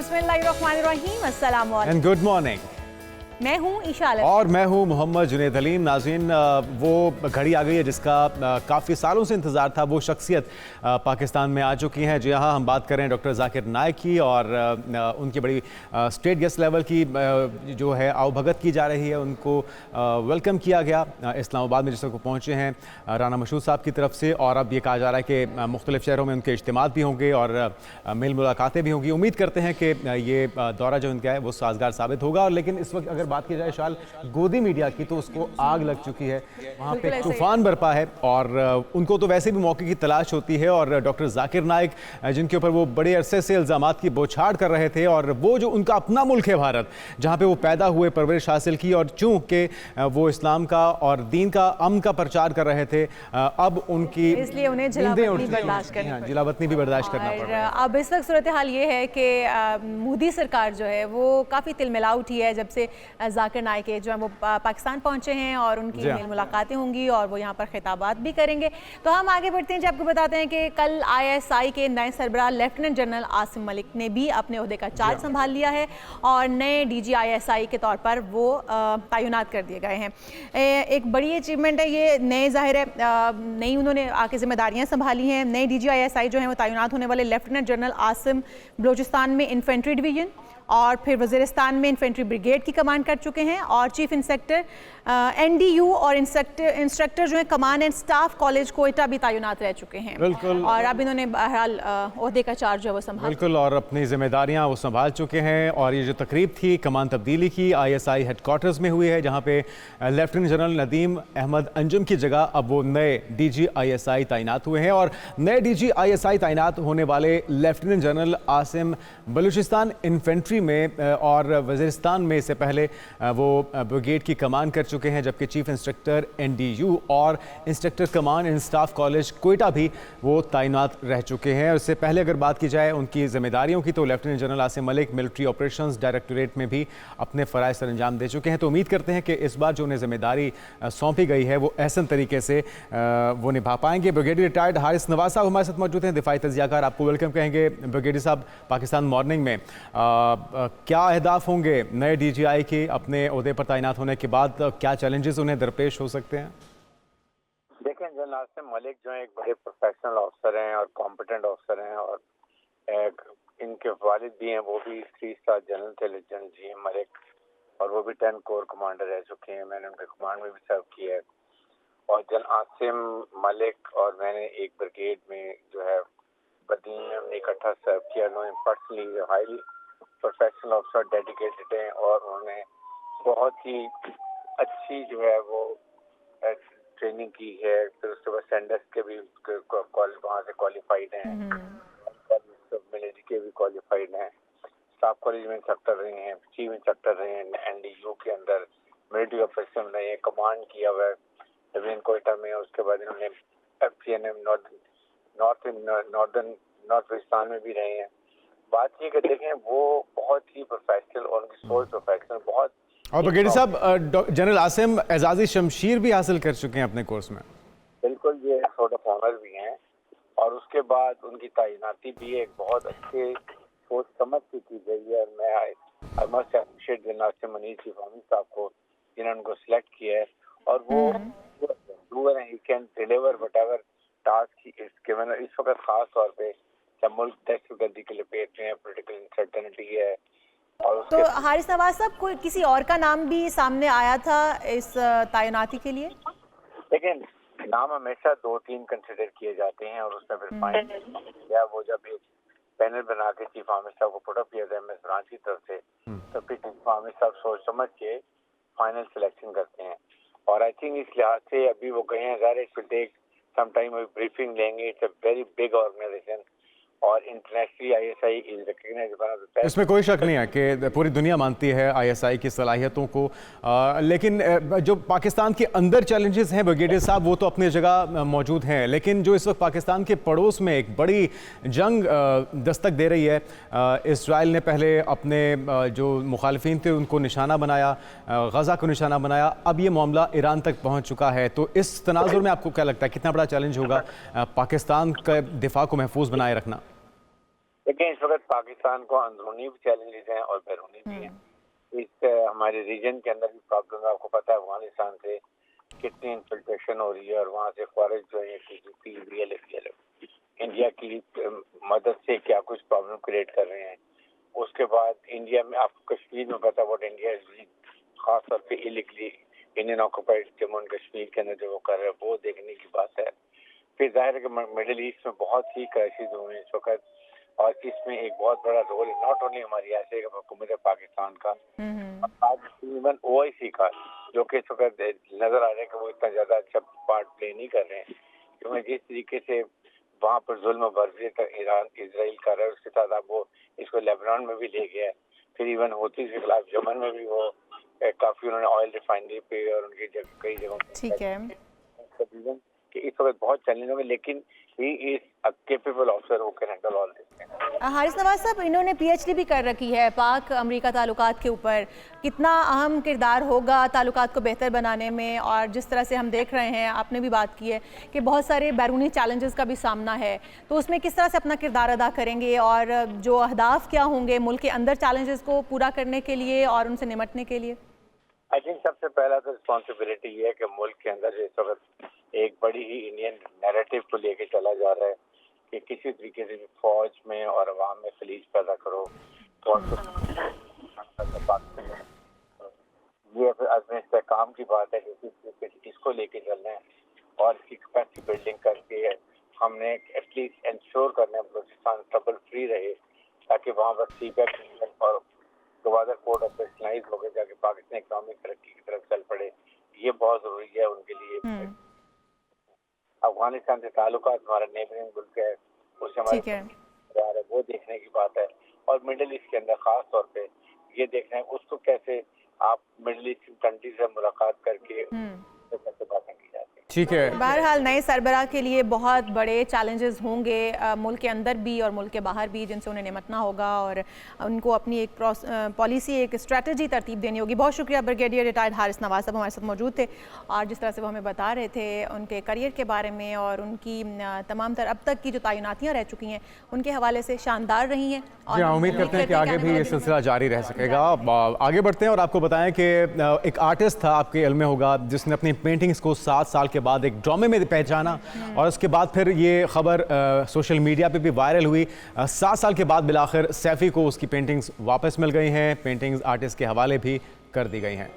बिस्मिल्लाहिर्रहमानिर्रहीम, अस्सलाम वालेकुम एंड गुड मॉर्निंग। मैं हूँ ईशा अलम और मैं हूँ मोहम्मद जुनैद हलीम। नाज़रीन, वो घड़ी आ गई है जिसका काफ़ी सालों से इंतज़ार था। वो शख्सियत पाकिस्तान में आ चुकी हैं। जी हाँ, हम बात कर रहे हैं डॉक्टर जाकिर नाइक की, और उनकी बड़ी स्टेट गेस्ट लेवल की जो है आवभगत की जा रही है। उनको वेलकम किया गया इस्लामाबाद में, जिस वक्त पहुँचे हैं राना मशहूद साहब की तरफ से। और अब ये कहा जा रहा है कि मुख्तलिफ़ शहरों में उनके इज्तिमात भी होंगे और मेल मुलाकातें भी होंगी। उम्मीद करते हैं कि ये दौरा जो उनका है वो साजगार साबित होगा। और लेकिन इस वक्त अगर बात की जाए शाल गोदी मीडिया की, तो उसको आग लग चुकी है। वहाँ पे तूफान बरपा है और उनको तो वैसे भी मौके की तलाश होती है। और डॉक्टर जाकिर नाइक, जिनके ऊपर वो बड़े अरसे से इल्ज़ामात की बौछार कर रहे थे, और वो जो उनका अपना मुल्क है भारत, जहाँ पे वो पैदा हुए, परवरिश हासिल की, और चूँकि वो इस्लाम का और दीन का, अमन का प्रचार कर रहे थे, अब उनकी इसलिए उन्हें जिलावतनी बर्दाश्त करना पड़ा। अब इस वक्त सूरत हाल ये है कि मोदी सरकार जो है वो काफ़ी तिलमिला उठी है जब से जाकिर नाइक जो है वो पाकिस्तान पहुंचे हैं, और उनकी मेल मुलाकातें होंगी और वो यहाँ पर खिताबात भी करेंगे। तो हम आगे बढ़ते हैं, जब आपको बताते हैं कि कल ISI के नए सरबराह लेफ्टिनेंट जनरल आसिम मलिक ने भी अपने ओहदे का चार्ज संभाल लिया है और नए DG ISI के तौर पर वो तैनात कर दिए गए हैं। एक बड़ी अचीवमेंट है ये। नए ज़ाहिर है नई उन्होंने आके जिम्मेदारियाँ संभाली हैं। नए DG ISI जो हैं वो तैनात होने वाले लेफ्टिनेंट जनरल आसिम बलूचिस्तान में इन्फेंट्री डिवीज़न और फिर वज़ीरिस्तान में इन्फेंट्री ब्रिगेड की कमांड कर चुके हैं, और चीफ इंस्पेक्टर NDU और इंस्ट्रक्टर जो है command and staff college Quetta भी तैनात रह चुके हैं। और अब इन्होंने बहरहाल ओहदे का चार्ज जो है वो संभाल बिल्कुल और अपनी जिम्मेदारियां वो संभाल चुके हैं। और ये जो तकरीब थी कमान तब्दीली की ISI हेडक्वार्टर्स में हुई है, जहां पे लेफ्टिनेंट जनरल नदीम अहमद अंजुम की जगह अब वो नए DG ISI तैनात हुए हैं। और नए DG ISI तैनात होने वाले lieutenant general Asim Balochistan infantry में और वज़ीरिस्तान में इससे पहले वो ब्रिगेड की कमान कर चुके हैं, जबकि चीफ इंस्ट्रक्टर NDU और instructor command and staff college Quetta भी वो तैनात रह चुके हैं। उससे पहले अगर बात की जाए उनकी जिम्मेदारियों की, तो lieutenant general Asim Malik military operations directorate में भी अपने फ़राइज़ सर अंजाम दे चुके हैं। तो उम्मीद करते हैं कि इस बार जो उन्हें जिम्मेदारी सौंपी गई है वो एहसन तरीके से वो निभा पाएंगे। ब्रिगेडियर रिटायर्ड हारिस नवाज साहब हमारे साथ मौजूद हैं, दिफाई तज्जियाकार। आपको वेलकम कहेंगे ब्रिगेडियर साहब पाकिस्तान मॉर्निंग में। क्या अहदाफ होंगे नए DGI के अपने ओहदे पर तैनात होने के बाद? क्या चैलेंजेस उन्हें दरपेश हो सकते हैं? देखें, जनरल आसिम मलिक जो है एक बड़े प्रोफेशनल ऑफिसर हैं और कॉम्पिटेंट ऑफिसर हैं, और इनके वालिद भी हैं, वो भी 3 स्टार जनरल थे, लेफ्टिनेंट GM मलिक, और वो भी 10 कोर कमांडर रह चुके हैं। मैंने उनके कमांड में भी सर्व किया है। और जनरल आसिम मलिक और मैंने एक ब्रिगेड में जो है बदीन में हमने इकट्ठा सर्व किया। उन्होंने personally highly professional officer, dedicated हैं, और उन्होंने बहुत ही अच्छी जो है वो ट्रेनिंग की है। फिर उसके बाद सेंडस के भी वहाँ से क्वालिफाइड हैं, मिलिट्री के भी क्वालिफाइड हैं, स्टाफ कॉलेज में इंस्ट्रक्टर रहे हैं, चीफ इंस्ट्रक्टर रहे हैं, NDU के अंदर मिलिट्री ऑपरेशन रहे हैं, कमांड किया हुआ है डिवीजन कोयटा में। उसके बाद इन्होंने FCNM नॉर्थ वज़ीरिस्तान में भी रहे हैं। बात ये कि देखें वो बहुत ही प्रोफेशनल और उनकी सोच प्रोफेशनल बहुत। और ब्रिगेडियर साहब जनरल आसिम एजाज़ी शमशीर भी हासिल कर चुके हैं अपने कोर्स में। बिल्कुल, ये सॉर्ट ऑफ ऑनर भी हैं, और उसके बाद उनकी तैनाती भी एक बहुत अच्छे सोच समझ से की गई है। मैं I must appreciate general Asim chief army साहब को, जिन्होंने उनको सिलेक्ट किया है, और वो he can deliver whatever task he is given. इस वक्त खास तौर पे जब मुल्क दहशतगर्दी के लिए पेश है, पॉलिटिकल अनसर्टेनिटी है। और तो हारिस नवाज साहब, कोई किसी और का नाम भी सामने आया था इस तैनाती के लिए? लेकिन नाम हमेशा 2-3 कंसिडर किए जाते हैं, और उसमें फिर फाइनल या वो जब एक पैनल बना के चीफ आर्मी साहब को पुट अप किया जाए MS ब्रांच की तरफ से, तो फिर चीफ आर्मी साहब सोच समझ के फाइनल सिलेक्शन करते हैं। और आई थिंक इस लिहाज से अभी वो गए हैं, अगर it will take some time, अभी ब्रीफिंग लेंगे। It's a very big organisation, और internationally ISI is recognised one of the best. इसमें कोई शक नहीं है कि पूरी दुनिया मानती है ISI की सलाहियतों को। लेकिन जो पाकिस्तान के अंदर चैलेंजेस हैं ब्रिगेडियर साहब, वो तो अपनी जगह मौजूद हैं, लेकिन जो इस वक्त पाकिस्तान के पड़ोस में एक बड़ी जंग दस्तक दे रही है। इसराइल ने पहले अपने जो मुखालिफिन थे उनको निशाना बनाया, गज़ा को निशाना बनाया, अब ये मामला ईरान तक पहुँच चुका है। तो इस तनाजुर में आपको क्या लगता है कितना बड़ा चैलेंज होगा पाकिस्तान का दिफा को महफूज बनाए रखना? लेकिन इस वक्त पाकिस्तान को अंदरूनी भी चैलेंजेस हैं और बैरूनी भी हैं। इस हमारे रीजन के अंदर भी प्रॉब्लम है। आपको पता है अफगानिस्तान से कितनी इन्फिल्ट्रेशन हो रही है और वहाँ से ख्वारिज जो है TTP इंडिया की मदद से क्या कुछ प्रॉब्लम क्रिएट कर रहे हैं। उसके बाद इंडिया में आपको कश्मीर में पता वोट इंडिया खास तौर पे illegally Indian occupied Jammu and Kashmir के अंदर जो वो कर रहे हैं वो देखने की बात है। फिर जाहिर है कि मिडिल ईस्ट में बहुत सी क्राइसिस हुए हैं इस वक्त और इसमें एक बहुत बड़ा रोल है नॉट ओनली हमारी ऐसे हुकूमत पाकिस्तान का, आज इवन OIC का, जो कि इस वक्त नजर आ रहा है कि वो इतना ज्यादा अच्छा पार्ट प्ले नहीं कर रहे हैं, क्योंकि जिस तरीके से वहाँ पर जुल्म बर्फी ईरान इसराइल कर रहा है उसके साथ अब वो इसको लेबनान में भी ले गया है। फिर इवन होती के खिलाफ यमन में भी वो काफी उन्होंने ऑयल रिफाइनरी पे और उनकी कई जगहों ठीक है कि इस वक्त बहुत चैलेंज होंगे, लेकिन ही is a capable officer who can handle all this. Haris Nawaz साहब, इन्होंने PhD भी कर रखी है पाक अमेरिका ताल्लुकात के ऊपर। कितना अहम किरदार होगा ताल्लुकात को बेहतर बनाने में, और जिस तरह से हम देख रहे हैं, आपने भी बात की है कि बहुत सारे बैरूनी चैलेंजेस का भी सामना है, तो उसमें किस तरह से अपना किरदार अदा करेंगे और जो अहदाफ क्या होंगे मुल्क के अंदर चैलेंजेस को पूरा करने के लिए और उनसे निपटने के लिए? आई थिंक सबसे पहला तो रिस्पॉन्सिबिलिटी ये है कि मुल्क के अंदर इस वक्त एक बड़ी ही इंडियन नैरेटिव को लेके चला जा रहा है कि किसी तरीके से भी फौज में और अवाम में खलीज पैदा करो, ये अज़्म इस्तेहकाम की बात है कि किस तरीके से इसको लेके चलना है और इसकी कैपेसिटी बिल्डिंग करके हमने एटलीस्ट इंश्योर करना है बलूचिस्तान ट्रबल फ्री रहे, ताकि वहाँ पर CPEC और गवादर कोड ऑपरेशनलाइज हो गए जाके पाकिस्तान इकोनॉमिक तरक्की की तरफ चल पड़े। ये बहुत जरूरी है उनके लिए। अफगानिस्तान से ताल्लुकात हमारा नेबरिंग मुल्क है, उससे हमारे वो देखने की बात है। और मिडिल ईस्ट के अंदर खास तौर पे ये देखना है उसको कैसे आप मिडिल ईस्ट कंट्री से मुलाकात करके कैसे बातें की जाती है। ठीक है, बहरहाल नए सरबराह के लिए बहुत बड़े चैलेंजेस होंगे मुल्क के अंदर भी और मुल्क के बाहर भी, जिनसे उन्हें निपटना होगा और उनको अपनी एक पॉलिसी, एक स्ट्रेटजी तरतीब देनी होगी। बहुत शुक्रिया ब्रिगेडियर रिटायर्ड हारिस नवाज साहब हमारे साथ मौजूद थे और जिस तरह से वो हमें बता रहे थे उनके करियर के बारे में और उनकी तमाम तर अब तक की जो तैनातियाँ रह चुकी हैं उनके हवाले से शानदार रही हैं। और उम्मीद करते हैं कि आगे भी ये सिलसिला जारी रह सकेगा। आगे बढ़ते हैं और आपको बताएं कि एक आर्टिस्ट था, आपके इल्म में होगा, जिसने अपनी पेंटिंग्स को 7 साल के बाद एक ड्रामे में पहचाना और उसके बाद फिर ये खबर सोशल मीडिया पे भी वायरल हुई। 7 साल के बाद बिलाखिर सैफ़ी को उसकी पेंटिंग्स वापस मिल गई हैं, पेंटिंग्स आर्टिस्ट के हवाले भी कर दी गई हैं।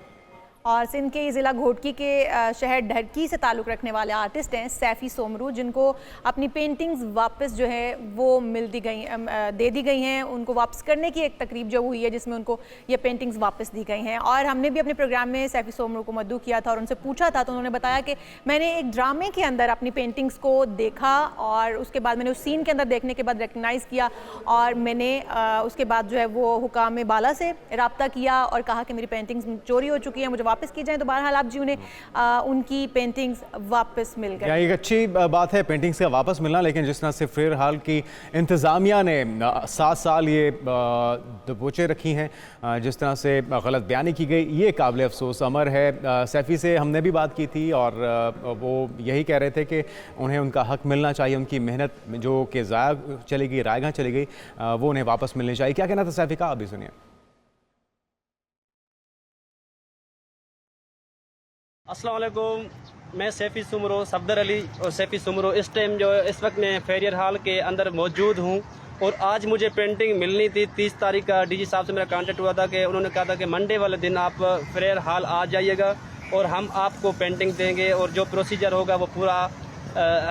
और सिंध के ज़िला घोटकी के शहर ढरकी से ताल्लुक़ रखने वाले आर्टिस्ट हैं सैफ़ी सोमरू, जिनको अपनी पेंटिंग्स वापस जो है वो दे दी गई हैं। उनको वापस करने की एक तकरीब जो हुई है जिसमें उनको ये पेंटिंग्स वापस दी गई हैं। और हमने भी अपने प्रोग्राम में सैफ़ी सोमरू को मद्दू किया था और उनसे पूछा था, तो उन्होंने बताया कि मैंने एक ड्रामे के अंदर अपनी पेंटिंग्स को देखा और उसके बाद मैंने उस सीन के अंदर देखने के बाद रिकगनाइज़ किया और मैंने उसके बाद जो है वो हुकाम बाला से रब्ता किया और कहा कि मेरी पेंटिंग्स चोरी हो चुकी हैं, मुझे वापस की जाए। तो बहरहाल आप जी उन्हें उनकी पेंटिंग्स वापस मिल गई। एक अच्छी बात है पेंटिंग्स का वापस मिलना, लेकिन जिस तरह से फिलहाल की इंतज़ामिया ने 7 साल ये दबोचे रखी हैं, जिस तरह से गलत बयानी की गई, ये काबिल अफसोस अमर है। सैफ़ी से हमने भी बात की थी और वो यही कह रहे थे कि उन्हें उनका हक मिलना चाहिए, उनकी मेहनत जो कि ज़ाया चली गई, रायगाह चली गई, वो उन्हें वापस मिलनी चाहिए। क्या कहना था सैफ़ी का, आप भी सुनिए। अस्सलाम वालेकुम, मैं सैफ़ी सोमरू सफदर अली और सैफ़ी सोमरू इस टाइम जो इस वक्त मैं फेरियर हॉल के अंदर मौजूद हूँ और आज मुझे पेंटिंग मिलनी थी। 30 तारीख का DG साहब से मेरा कांटेक्ट हुआ था कि उन्होंने कहा था कि मंडे वाले दिन आप फेरियर हॉल आ जाइएगा और हम आपको पेंटिंग देंगे और जो प्रोसीजर होगा वो पूरा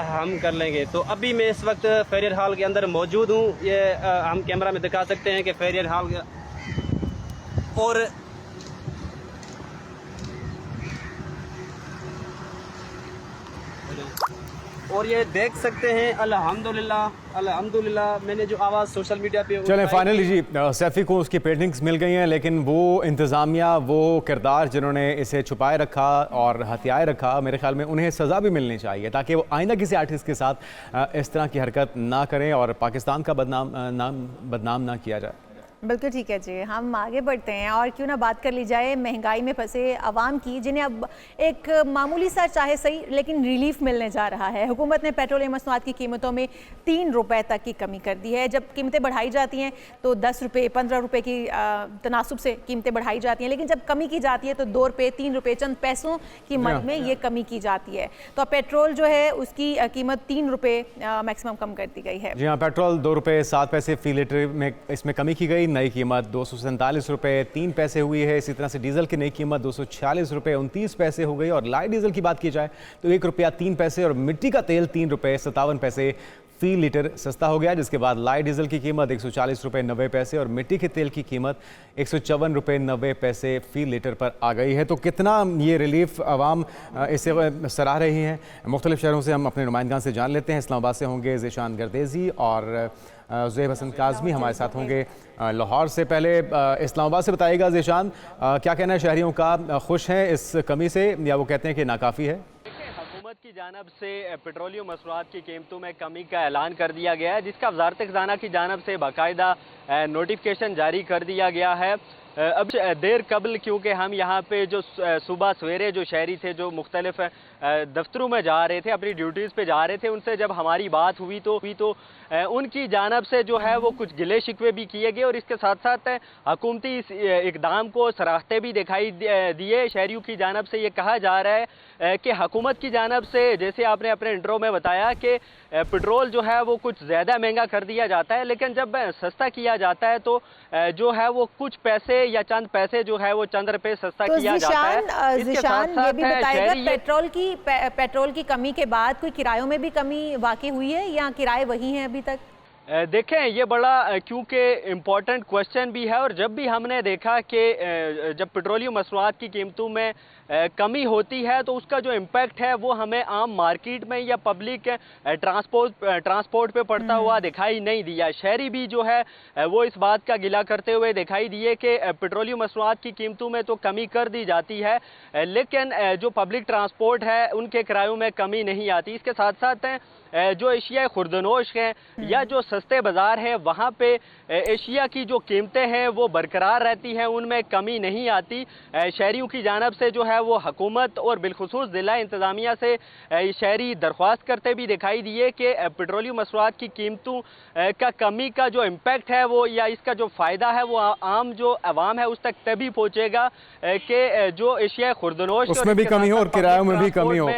हम कर लेंगे। तो अभी मैं इस वक्त फेरियर हॉल के अंदर मौजूद हूँ। ये हम कैमरा में दिखा सकते हैं कि फेरियर हॉल और ये देख सकते हैं अल्हम्दुलिल्लाह अल्हम्दुलिल्लाह मैंने जो आवाज़ सोशल मीडिया पे चलें फाइनली जी सैफ़ी को उसकी पेंटिंग्स मिल गई हैं, लेकिन वो इंतज़ामिया, वो किरदार जिन्होंने इसे छुपाए रखा और हथियाए रखा, मेरे ख्याल में उन्हें सज़ा भी मिलनी चाहिए ताकि वो आइंदा किसी आर्टिस्ट के साथ इस तरह की हरकत ना करें और पाकिस्तान का बदनाम ना किया जाए। बिल्कुल ठीक है जी, हम आगे बढ़ते हैं और क्यों ना बात कर ली जाए महंगाई में फंसे आवाम की, जिन्हें अब एक मामूली सा चाहे सही लेकिन रिलीफ मिलने जा रहा है। हुकूमत ने पेट्रोलियम मसनूआत की कीमतों में 3 रुपए तक की कमी कर दी है। जब कीमतें बढ़ाई जाती हैं तो 10 रुपये 15 रुपये की तनासुब से कीमतें बढ़ाई जाती हैं, लेकिन जब कमी की जाती है तो 2 रुपये 3 रुपये चंद पैसों की मद में ये कमी की जाती है। तो पेट्रोल जो है उसकी कीमत 3 रुपये मैक्सिमम कम कर दी गई है। जी हाँ, पेट्रोल 2 रुपये 7 पैसे फी लीटर में इसमें कमी की गई। नई कीमत 247 रुपये 3 पैसे हुई है। इसी तरह से डीजल की नई कीमत 246 रुपये 29 पैसे हो गई। और लाइट डीजल की बात की जाए तो 1 रुपया 3 पैसे और मिट्टी का तेल 3 रुपये 57 पैसे फी लीटर सस्ता हो गया, जिसके बाद लाइट डीजल की कीमत 140 रुपये 90 पैसे और मिट्टी के तेल की कीमत 154 रुपये 90 पैसे फी लीटर पर आ गई है। तो कितना ये रिलीफ आवाम इसे सराह रही हैं। मुख्तलिफ शहरों से हम अपने नुमाइंदगान से जान लेते हैं। इस्लामाबाद से होंगे ज़ीशान गर्देजी और ज़ुहैब हसन काज़मी हमारे साथ होंगे लाहौर से। पहले इस्लामाबाद से बताइएगा ज़ीशान, क्या कहना है शहरियों का, खुश हैं इस कमी से या वो कहते हैं कि नाकाफ़ी है? हुकूमत की जानिब से पेट्रोलियम मसनूआत की कीमतों में कमी का ऐलान कर दिया गया है, जिसका वज़ारत ख़ज़ाना की जानिब से बाकायदा नोटिफिकेशन जारी कर दिया गया है। अब देर कबल, क्योंकि हम यहाँ पे जो सुबह सवेरे जो शहरी थे जो मुख्तलिफ दफ्तरों में जा रहे थे, अपनी ड्यूटीज़ पे जा रहे थे, उनसे जब हमारी बात हुई तो उनकी जानिब से जो है वो कुछ गिले शिकवे भी किए गए और इसके साथ साथ हुकूमती इस इकदाम को सराहते भी दिखाई दिए। शहरियों की जानिब से ये कहा जा रहा है कि हुकूमत की जानिब से, जैसे आपने अपने इंट्रो में बताया कि पेट्रोल जो है वो कुछ ज़्यादा महंगा कर दिया जाता है, लेकिन जब सस्ता किया जाता है तो जो है वो कुछ पैसे या चंद पैसे जो है वो चंद रुपये सस्ता तो किया जाता है। ज़ीशान ये भी बताइएगा, पेट्रोल की कमी के बाद कोई किरायों में भी कमी वाक़ई हुई है या किराए वही हैं अभी तक? देखें, ये बड़ा क्योंकि इम्पोर्टेंट क्वेश्चन भी है और जब भी हमने देखा कि जब पेट्रोलियम मसनूआत की कीमतों में कमी होती है तो उसका जो इम्पैक्ट है वो हमें आम मार्केट में या पब्लिक ट्रांसपोर्ट पे पड़ता हुआ दिखाई नहीं दिया। शहरी भी जो है वो इस बात का गिला करते हुए दिखाई दिए कि पेट्रोलियम मसनूआत की कीमतों में तो कमी कर दी जाती है, लेकिन जो पब्लिक ट्रांसपोर्ट है उनके किरायों में कमी नहीं आती। इसके साथ साथ जो एशिया खुर्दनोश हैं या जो सस्ते बाज़ार हैं वहाँ पे एशिया की जो कीमतें हैं वो बरकरार रहती हैं, उनमें कमी नहीं आती। शहरियों की जानिब से जो है वो हुकूमत और बिलखुसूस ज़िला इंतज़ामिया से शहरी दरख्वास्त करते भी दिखाई दिए कि पेट्रोलियम मसनूआत की कीमतों का कमी का जो इम्पैक्ट है वो या इसका जो फ़ायदा है वो आम जो अवाम है उस तक तभी पहुँचेगा कि जो एशिया खुर्दनोश उसमें भी कमी हो और किरायों में भी कमी हो।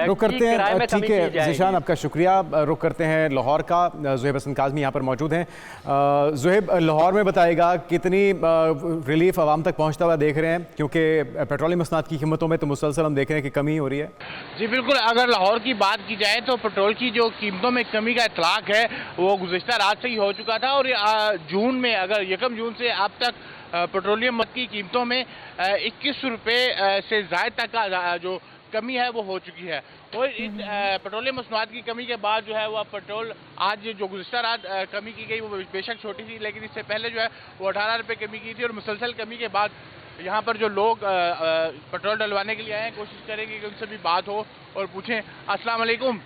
रुक करते हैं, ठीक है ज़ीशान, आपका शुक्रिया। रुक करते हैं लाहौर का। ज़ुहैब हसन काज़मी यहाँ पर मौजूद हैं। ज़ुहैब, लाहौर में बताएगा कितनी रिलीफ आवाम तक पहुँचता हुआ देख रहे हैं, क्योंकि पेट्रोलियम मसनूआत की कीमतों में तो मुसलसल हम देख रहे हैं कि कमी हो रही है। जी बिल्कुल, अगर लाहौर की बात की जाए तो पेट्रोल की जो कीमतों में कमी का इतलाक है वो गुज़िश्ता रात से ही हो चुका था और जून में, अगर 1 जून से अब तक पेट्रोलियम की कीमतों में 21 रुपये से ज़ायद तक का जो कमी है वो हो चुकी है। और इस पेट्रोलियम मसनूआत की कमी के बाद जो है वो पेट्रोल आज जो गुज़िश्ता रात कमी की गई वो बेशक छोटी थी, लेकिन इससे पहले जो है वो 18 रुपये कमी की थी। और मुसलसल कमी के बाद यहाँ पर जो लोग पेट्रोल डलवाने के लिए आए हैं, कोशिश करेंगे कि उनसे भी बात हो और पूछें। अस्सलाम वालेकुम।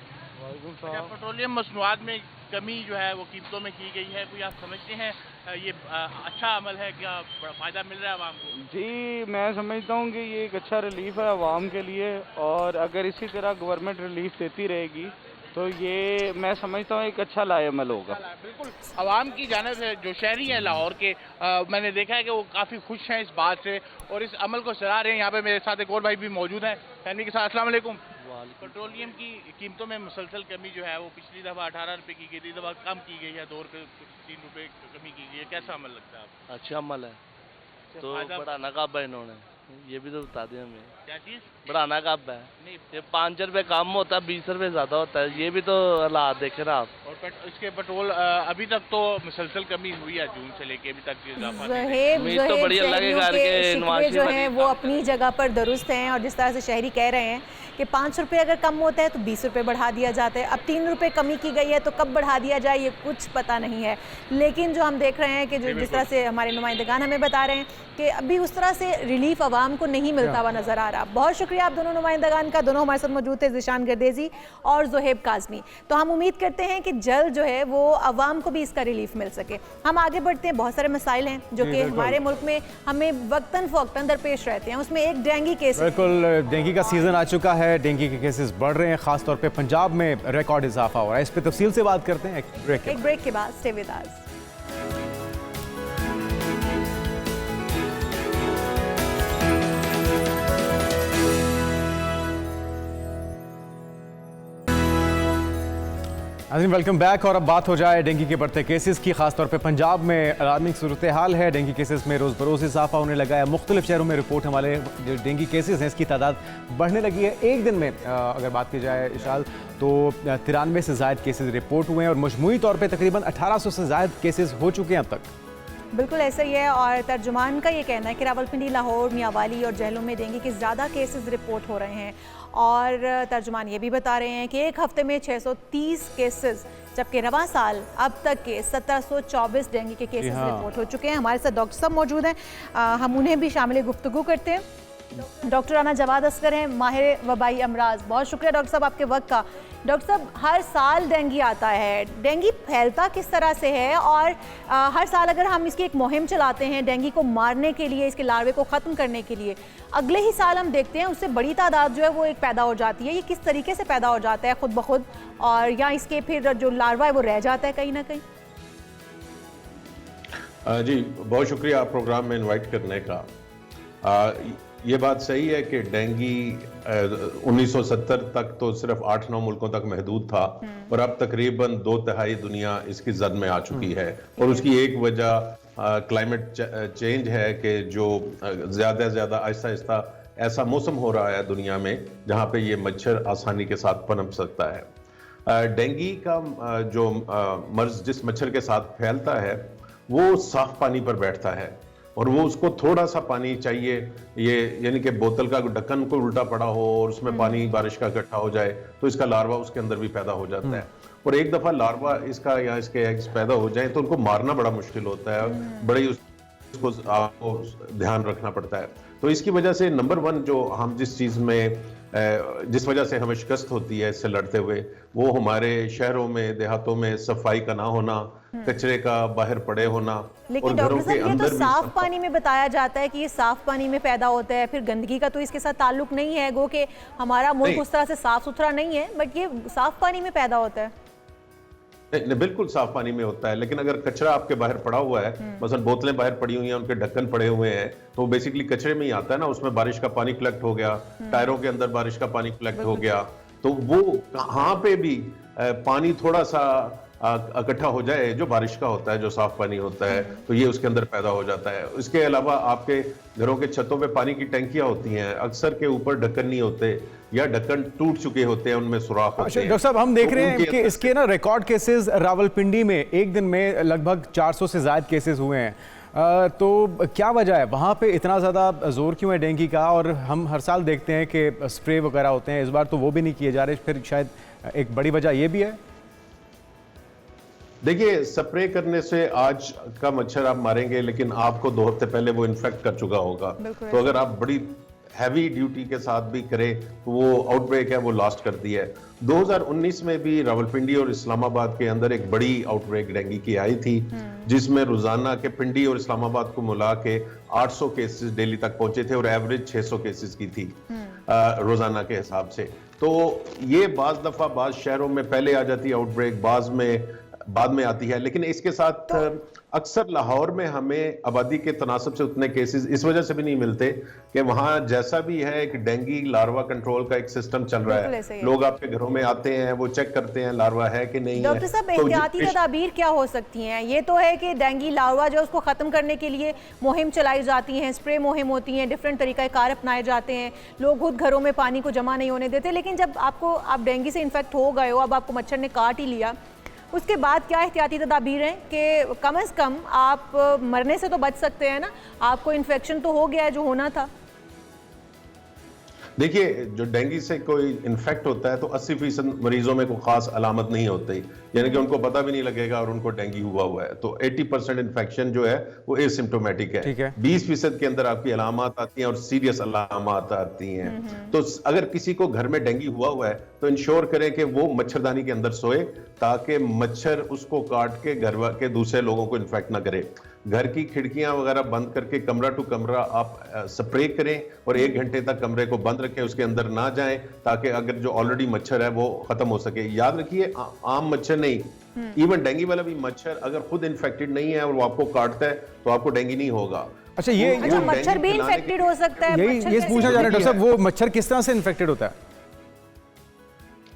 पेट्रोलियम मसनूआत में कमी जो है वो कीमतों में की गई है, कोई आप समझते हैं ये अच्छा अमल है, क्या बड़ा फ़ायदा मिल रहा है आवाम को? जी, मैं समझता हूँ कि ये एक अच्छा रिलीफ है आवाम के लिए और अगर इसी तरह गवर्नमेंट रिलीफ देती रहेगी तो ये मैं समझता हूँ एक अच्छा लाएअमल होगा। बिल्कुल, आवाम की जानिब से जो शहरी हैं लाहौर के, मैंने देखा है कि वो काफ़ी खुश हैं इस बात से और इस अमल को सराह रहे हैं। यहाँ पे मेरे साथ एक और भाई भी मौजूद हैं फैमिली के साथ। अस्सलाम वालेकुम। पेट्रोलियम की कीमतों में मुसलसल कमी जो है वो पिछली दफ़ा 18 रुपये की गई थी, दफ़ा कम की गई है, 2 रुपये 3 रुपये कमी की गई है, कैसा अमल लगता है आपको? अच्छा अमल है, तो बढ़ाना कब है इन्होंने, ये भी तो बता दें हमें। क्या चीज़ बढ़ाना कब है? नहीं, ये 5 रुपये कम होता है, 20 रुपये ज़्यादा होता है, ये भी तो हालात देखे ना आप। और इसके पेट्रोल अभी तक तो मुसलसल कमी हुई है, जून से लेके अभी तक तो बढ़िया लगेगा कि जो है वो अपनी जगह पर दुरुस्त हैं और जिस तरह से शहरी कह रहे हैं कि 5 रुपये अगर कम होता है तो 20 रुपये बढ़ा दिया जाता है, अब 3 रुपये कमी की गई है तो कब बढ़ा दिया जाए ये कुछ पता नहीं है। लेकिन जो हम देख रहे हैं कि जो जिस तरह से हमारे नुमाइंदगान हमें बता रहे हैं कि अभी उस तरह से रिलीफ आवाम आवाम को नहीं मिलता हुआ नजर आ रहा। बहुत शुक्रिया आप दोनों नुमाइंदगान का, दोनों हमारे साथ मौजूद थे, ज़ीशान गर्देजी और ज़ुहैब काज़मी। तो हम उम्मीद करते हैं कि जल्द जो है वो आवाम को भी इसका रिलीफ मिल सके। हम आगे बढ़ते हैं, बहुत सारे मसाइल हैं जो कि हमारे मुल्क में हमें वक्तन फ़वक्तन दरपेश रहते हैं। उसमें एक डेंगू केस, बिल्कुल डेंगू का सीजन आ चुका है, डेंगू के केसेस बढ़ रहे हैं, खासतौर पे पंजाब में रिकॉर्ड इजाफा हो रहा है। इस पर तफसील से बात करते हैं एक ब्रेक के बाद। Stay with us. Welcome back. और अब बात हो जाए डेंगू के बढ़ते केसेस की। खासतौर पे पंजाब में अलार्मिंग सूरत हाल है, डेंगू केसेस में रोज़ बरोज़ इजाफा होने लगा है। मुख्तलिफ शहरों में रिपोर्ट हमारे जो डेंगू केसेस हैं इसकी तादाद बढ़ने लगी है। एक दिन में अगर बात की जाए इशाल तो 93 से ज़ायद केसेस रिपोर्ट हुए हैं और मजमूई तौर पर तकरीबन 1800 से ज़ायद केसेस हो चुके हैं अब तक। बिल्कुल ऐसा ही है। और तर्जुमान का ये कहना है कि रावलपिंडी, लाहौर, मियांवाली और जहलों में डेंगू के ज़्यादा केसेस रिपोर्ट हो रहे हैं। और तर्जुमान ये भी बता रहे हैं कि एक हफ्ते में 630 केसेस, जबकि रवां साल अब तक के 1724 डेंगू के केसेस रिपोर्ट हो चुके हैं। हमारे साथ डॉक्टर साहब मौजूद हैं, हम उन्हें भी शामिल गुफ्तगू करते हैं। डॉक्टर राना जवाद असगर हैं, माहिर वबाई अमराज। बहुत शुक्रिया डॉक्टर साहब आपके वक्त का। डॉक्टर साहब, हर साल डेंगू आता है, डेंगू फैलता किस तरह से है? और हर साल अगर हम इसकी एक मुहिम चलाते हैं डेंगू को मारने के लिए, इसके लार्वे को ख़त्म करने के लिए, अगले ही साल हम देखते हैं उससे बड़ी तादाद जो है वो एक पैदा हो जाती है। ये किस तरीके से पैदा हो जाता है, खुद ब खुद, और या इसके फिर जो लार्वा है वो रह जाता है कहीं ना कहीं? जी बहुत शुक्रिया प्रोग्राम में इनवाइट करने का। ये बात सही है कि डेंगू 1970 तक तो सिर्फ 8-9 मुल्कों तक महदूद था और अब तकरीबन 2/3 दुनिया इसकी जद में आ चुकी है। और उसकी एक वजह क्लाइमेट चेंज है कि जो ज़्यादा से ज़्यादा आहिस्ता आहिस्ता ऐसा मौसम हो रहा है दुनिया में जहाँ पे ये मच्छर आसानी के साथ पनप सकता है। डेंगू का जो मर्ज जिस मच्छर के साथ फैलता है वो साफ पानी पर बैठता है और वो उसको थोड़ा सा पानी चाहिए, ये यानी कि बोतल का ढक्कन को उल्टा पड़ा हो और उसमें पानी बारिश का इकट्ठा हो जाए तो इसका लार्वा उसके अंदर भी पैदा हो जाता है। और एक दफा लार्वा इसका या इसके एग्स पैदा हो जाए तो उनको मारना बड़ा मुश्किल होता है, बड़ी उसको आपको ध्यान रखना पड़ता है। तो इसकी वजह से नंबर 1 जो हम जिस वजह से हमें शिकस्त होती है इससे लड़ते हुए, वो हमारे शहरों में देहातों में सफाई का ना होना, कचरे का बाहर पड़े होना। लेकिन डॉक्टर साहब ये तो साफ पानी में बताया जाता है कि ये साफ पानी में पैदा होता है, फिर गंदगी का तो इसके साथ ताल्लुक नहीं है, गो कि हमारा मुल्क उस तरह से साफ सुथरा नहीं है, बट ये साफ पानी में पैदा होता है। नहीं, बिल्कुल साफ पानी में होता है, लेकिन अगर कचरा आपके बाहर पड़ा हुआ है, मसलन बोतलें बाहर पड़ी हुई हैं, उनके ढक्कन पड़े हुए हैं, तो बेसिकली कचरे में ही आता है ना, उसमें बारिश का पानी कलेक्ट हो गया, टायरों के अंदर बारिश का पानी कलेक्ट हो गया, तो वो कहाँ पे भी पानी थोड़ा सा इकट्ठा हो जाए जो बारिश का होता है, जो साफ पानी होता है, तो ये उसके अंदर पैदा हो जाता है। इसके अलावा आपके घरों के छतों पे पानी की टंकियां होती हैं, अक्सर के ऊपर ढक्कन नहीं होते या ढक्कन टूट चुके होते हैं, उनमें सुराख होते हैं। डॉक्टर साहब, हम देख रहे हैं कि इसके ना रिकॉर्ड केसेस रावलपिंडी में एक दिन में लगभग 400 से ज्यादा केसेस हुए हैं, तो क्या वजह है वहाँ पे इतना ज़्यादा जोर क्यों है डेंगू का? और हम हर साल देखते हैं कि स्प्रे वगैरह होते हैं, इस बार तो वो भी नहीं किए जा रहे, फिर शायद एक बड़ी वजह ये भी है। देखिए, स्प्रे करने से आज का मच्छर आप मारेंगे, लेकिन आपको 2 हफ्ते पहले वो इन्फेक्ट कर चुका होगा। तो अगर आप बड़ी हैवी ड्यूटी के साथ भी करें तो वो आउटब्रेक है, वो लास्ट करती है। 2019 में भी रावलपिंडी और इस्लामाबाद के अंदर एक बड़ी आउटब्रेक डेंगू की आई थी, जिसमें रोजाना के पिंडी और इस्लामाबाद को मिला के 800 केसेस डेली तक पहुंचे थे और एवरेज 600 केसेस की थी रोजाना के हिसाब से। तो ये बाज दफा बाज शहरों में पहले आ जाती है आउटब्रेक, बाद में आती है, लेकिन इसके साथ अक्सर लाहौर में हमें आबादी के तनासब से उतने केसेस इस वजह से भी नहीं मिलते कि वहाँ जैसा भी है एक डेंगू लार्वा कंट्रोल का एक सिस्टम चल रहा है। लोग आपके घरों में आते हैं, वो चेक करते हैं लार्वा है कि नहीं है। डॉक्टर साहब, एहतियाती तदाबीर क्या हो सकती हैं? ये तो है कि डेंगू लार्वा जो उसको ख़त्म करने के लिए मुहिम चलाई जाती हैं, स्प्रे मुहिम होती हैं, डिफरेंट तरीक़ाकार अपनाए जाते हैं, लोग खुद घरों में पानी को जमा नहीं होने देते, लेकिन जब आप डेंगू से इन्फेक्ट हो गए हो, अब आपको मच्छर ने काट ही लिया, उसके बाद क्या एहतियाती तदाबीर हैं कि कम से कम आप मरने से तो बच सकते हैं ना? आपको इन्फेक्शन तो हो गया है जो होना था। देखिए, जो डेंगू से कोई इन्फेक्ट होता है तो 80% मरीजों में कोई खास अलामत नहीं होती, यानी कि उनको पता भी नहीं लगेगा और उनको डेंगू हुआ है। तो 80% इन्फेक्शन जो है वो एसिम्प्टोमेटिक है। 20% के अंदर आपकी अलामत आती हैं और सीरियस अलामत आती हैं। तो अगर किसी को घर में डेंगू हुआ है तो इंश्योर करें कि वो मच्छरदानी के अंदर सोए, ताकि मच्छर उसको काट के घर के दूसरे लोगों को इन्फेक्ट ना करे। घर की खिड़कियां वगैरह बंद करके कमरा टू कमरा आप स्प्रे करें और 1 घंटे तक कमरे को बंद रखें, उसके अंदर ना जाएं, ताकि अगर जो ऑलरेडी मच्छर है वो खत्म हो सके। याद रखिए, आम मच्छर नहीं, इवन डेंगू वाला भी मच्छर अगर खुद इन्फेक्टेड नहीं है और वो आपको काटता है तो आपको डेंगू नहीं होगा। अच्छा, ये मच्छर भी इन्फेक्टेड हो सकता है? ये पूछना चाह रहे हैं डॉक्टर साहब, वो मच्छर किस तरह से इन्फेक्टेड होता है?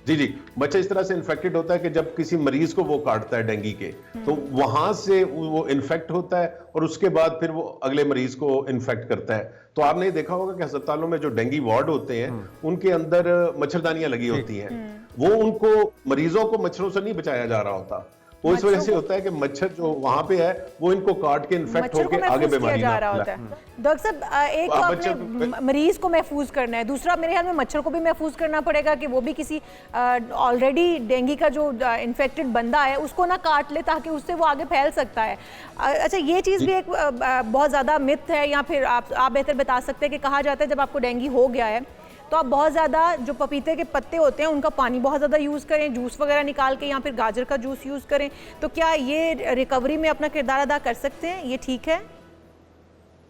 जी, मच्छर इस तरह से इन्फेक्टेड होता है कि जब किसी मरीज को वो काटता है डेंगू के, तो वहां से वो इन्फेक्ट होता है और उसके बाद फिर वो अगले मरीज को इन्फेक्ट करता है। तो आपने देखा होगा कि अस्पतालों में जो डेंगू वार्ड होते हैं उनके अंदर मच्छरदानियां लगी होती हैं, वो उनको मरीजों को मच्छरों से नहीं बचाया जा रहा होता, वो इस वजह से होता है कि मच्छर जो वहां पे है वो इनको काट के इन्फेक्ट होकर आगे बीमारी ना फैलाए। डॉक्टर साहब, एक तो आपने मरीज को महफूज करना है, दूसरा मेरे ख्याल में मच्छर को भी महफूज करना पड़ेगा कि वो भी किसी ऑलरेडी डेंगू का जो इन्फेक्टेड बंदा है उसको ना काट ले, ताकि उससे वो आगे फैल सकता है। अच्छा, ये चीज़ भी एक बहुत ज़्यादा मिथ है, या फिर आप बेहतर बता सकते हैं कि कहा जाता है जब आपको डेंगू हो गया है तो आप बहुत ज़्यादा जो पपीते के पत्ते होते हैं उनका पानी बहुत ज़्यादा यूज़ करें, जूस वगैरह निकाल के, या फिर गाजर का जूस यूज़ करें। तो क्या ये रिकवरी में अपना किरदार अदा कर सकते हैं? ये ठीक है?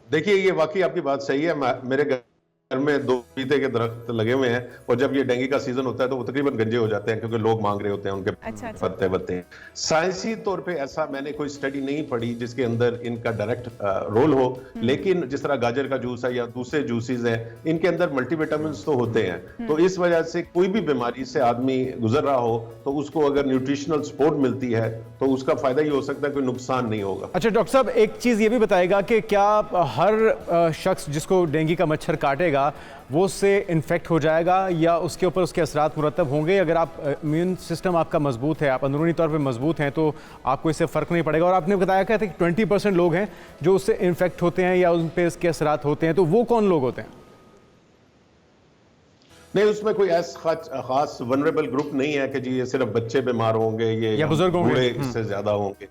देखिए, ये वाकई आपकी बात सही है। मेरे घर में 2 पपीते के दरख्त लगे हुए हैं और जब ये डेंगू का सीजन होता है तो वो तकरीबन गंजे हो जाते हैं क्योंकि लोग मांग रहे होते हैं उनके पत्ते। साइंसी तौर पे ऐसा मैंने कोई स्टडी नहीं पढ़ी जिसके अंदर इनका डायरेक्ट रोल हो, लेकिन जिस तरह गाजर का जूस है या दूसरे जूसेस हैं, इनके अंदर मल्टीविटामिन्स तो होते हैं। तो इस वजह से कोई भी बीमारी से आदमी गुजर रहा हो तो उसको अगर न्यूट्रिशनल सपोर्ट मिलती है तो उसका फायदा ही हो सकता है, कोई नुकसान नहीं होगा। अच्छा डॉक्टर साहब, एक चीज ये भी बताएगा कि क्या हर शख्स जिसको डेंगू का मच्छर काटेगा वो उससे इन्फेक्ट हो जाएगा या उसके ऊपर उसके असरात मुरतब होंगे? अगर आप इम्यून सिस्टम आपका मजबूत है, आप अंदरूनी तौर पे मजबूत हैं, तो आपको इससे फ़र्क नहीं पड़ेगा। और आपने बताया क्या था कि 20% लोग हैं जो उससे इन्फेक्ट होते हैं या उन पे इसके असरात होते हैं, तो वो कौन लोग होते हैं? नहीं, उसमें कोई ऐसा खास वनरेबल ग्रुप नहीं है कि जी ये सिर्फ बच्चे बीमार होंगे या बुजुर्ग होंगे, इससे ज्यादा होंगे।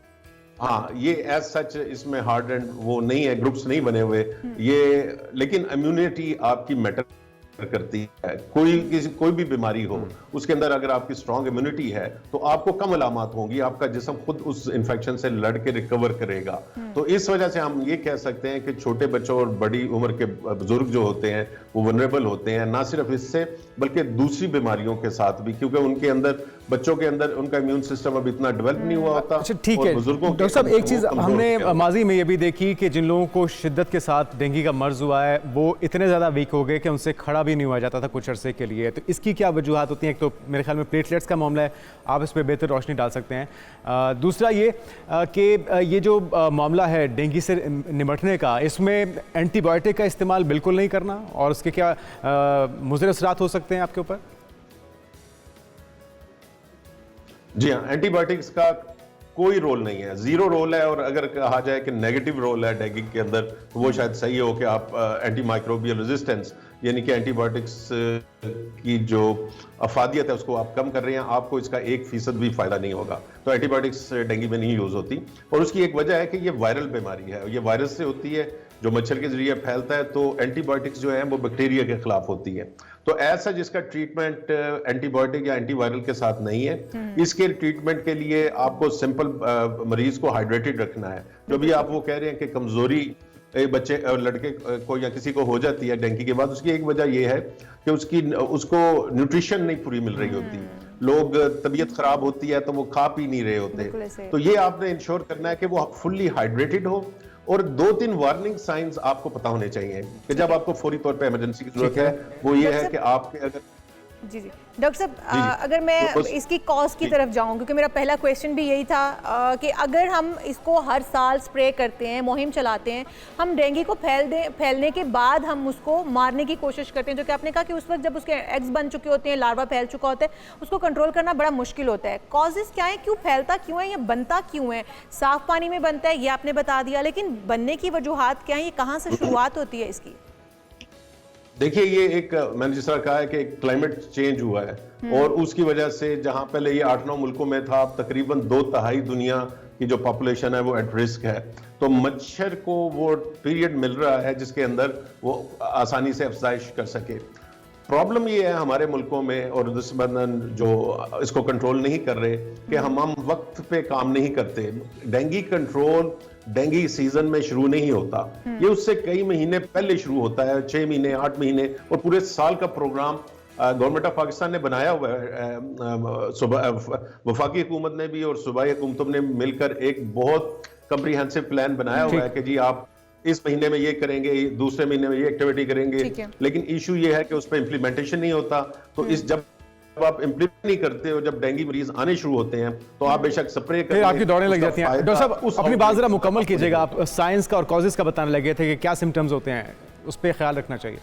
हाँ, ये एज सच इसमें हार्ड एंड वो नहीं है, ग्रुप्स नहीं बने हुए ये, लेकिन इम्यूनिटी आपकी मैटर करती है। कोई भी बीमारी हो उसके अंदर अगर आपकी स्ट्रॉन्ग इम्यूनिटी है तो आपको कम अलामत होंगी, आपका जिस्म खुद उस इन्फेक्शन से लड़ के रिकवर करेगा। तो इस वजह से हम ये कह सकते हैं कि छोटे बच्चों और बड़ी उम्र के बुजुर्ग जो होते हैं वो वनरेबल होते हैं, ना सिर्फ इससे बल्कि दूसरी बीमारियों के साथ भी, क्योंकि उनके अंदर, बच्चों के अंदर उनका इम्यून सिस्टम अभी इतना डेवलप नहीं हुआ होता। अच्छा ठीक है डॉक्टर साहब, एक चीज़ हमने माजी में ये भी देखी कि जिन लोगों को शिद्दत के साथ डेंगू का मर्ज हुआ है वो इतने ज़्यादा वीक हो गए कि उनसे खड़ा भी नहीं हुआ जाता था कुछ अरसे के लिए। तो इसकी क्या वजूहत होती हैं? एक तो मेरे ख्याल में प्लेटलेट्स का मामला है, आप इस पर बेहतर रोशनी डाल सकते हैं। दूसरा ये कि ये जो मामला है डेंगू से निपटने का, इसमें एंटीबायोटिक का इस्तेमाल बिल्कुल नहीं करना, और उसके क्या मुज़र असरात हो सकते हैं आपके ऊपर? जी हाँ, एंटीबायोटिक्स का कोई रोल नहीं है, जीरो रोल है। और अगर कहा जाए कि नेगेटिव रोल है डेंगू के अंदर तो वो शायद सही हो कि आप एंटी माइक्रोबियल रेजिस्टेंस, यानी कि एंटीबायोटिक्स की जो अफादियत है उसको आप कम कर रहे हैं, आपको इसका 1% भी फायदा नहीं होगा। तो एंटीबायोटिक्स डेंगू में नहीं यूज होती, और उसकी एक वजह है कि ये वायरल बीमारी है, ये वायरस से होती है जो मच्छर के जरिए फैलता है। तो एंटीबायोटिक्स जो है वो बैक्टीरिया के खिलाफ होती है। तो ऐसा जिसका ट्रीटमेंट एंटीबायोटिक या एंटीवायरल के साथ नहीं है, इसके ट्रीटमेंट के लिए आपको सिंपल मरीज को हाइड्रेटेड रखना है। जो भी आप वो कह रहे हैं कि कमजोरी बच्चे लड़के को या किसी को हो जाती है डेंगू के बाद, उसकी एक वजह यह है कि उसको न्यूट्रिशन नहीं पूरी मिल रही होती। लोग, तबीयत खराब होती है तो वो खा पी नहीं रहे होते। तो ये आपने इंश्योर करना है कि वो फुल्ली हाइड्रेटेड हो, और 2-3 वार्निंग साइंस आपको पता होने चाहिए कि जब आपको फौरी तौर पे इमरजेंसी की जरूरत है। वो ये है कि आपके अगर जी डॉक्टर साहब, अगर मैं इसकी कॉज की तरफ जाऊं, क्योंकि मेरा पहला क्वेश्चन भी यही था कि अगर हम इसको हर साल स्प्रे करते हैं, मुहिम चलाते हैं, हम डेंगू को फैलने के बाद हम उसको मारने की कोशिश करते हैं, जो कि आपने कहा कि उस वक्त जब उसके एग्स बन चुके होते हैं, लार्वा फैल चुका होता है, उसको कंट्रोल करना बड़ा मुश्किल होता है। कॉजेज़ क्या है, क्यों फैलता क्यों है, ये बनता क्यों है? साफ पानी में बनता है, ये आपने बता दिया, लेकिन बनने की वजूहात क्या है, ये कहाँ से शुरुआत होती है इसकी? देखिए, ये एक मैंने जिस तरह कहा है कि क्लाइमेट चेंज हुआ है और उसकी वजह से जहां पहले ये 8-9 मुल्कों में था, अब तकरीबन 2/3 दुनिया की जो पॉपुलेशन है वो एट रिस्क है। तो मच्छर को वो पीरियड मिल रहा है जिसके अंदर वो आसानी से अफजाइश कर सके। प्रॉब्लम ये है हमारे मुल्कों में और दुश्मन जो इसको कंट्रोल नहीं कर रहे कि हम वक्त पे काम नहीं करते। डेंगू कंट्रोल डेंगू सीजन में शुरू नहीं होता, ये उससे कई महीने पहले शुरू होता है, 6 महीने 8 महीने और पूरे साल का प्रोग्राम गवर्नमेंट ऑफ पाकिस्तान ने बनाया हुआ है। वफाकी हुकूमत ने भी और सूबाई हुकूमतों ने मिलकर एक बहुत कम्प्रीहेंसिव प्लान बनाया हुआ है कि जी आप इस महीने में ये करेंगे, दूसरे महीने में ये एक्टिविटी करेंगे, लेकिन इशू ये है कि उस पर इम्प्लीमेंटेशन नहीं होता। तो इस जब आप इम्प्लीमेंट नहीं करते हो, जब डेंगू मरीज आने शुरू होते हैं तो आप बेशक स्प्रे करें, आपकी दौड़ें लग जाती हैं। डॉक्टर साहब अपनी बात जरा मुकम्मल कीजिएगा। आप साइंस का और कॉजेज का बताने लगे थे कि क्या सिम्टम्स होते हैं, उस पर ख्याल रखना चाहिए।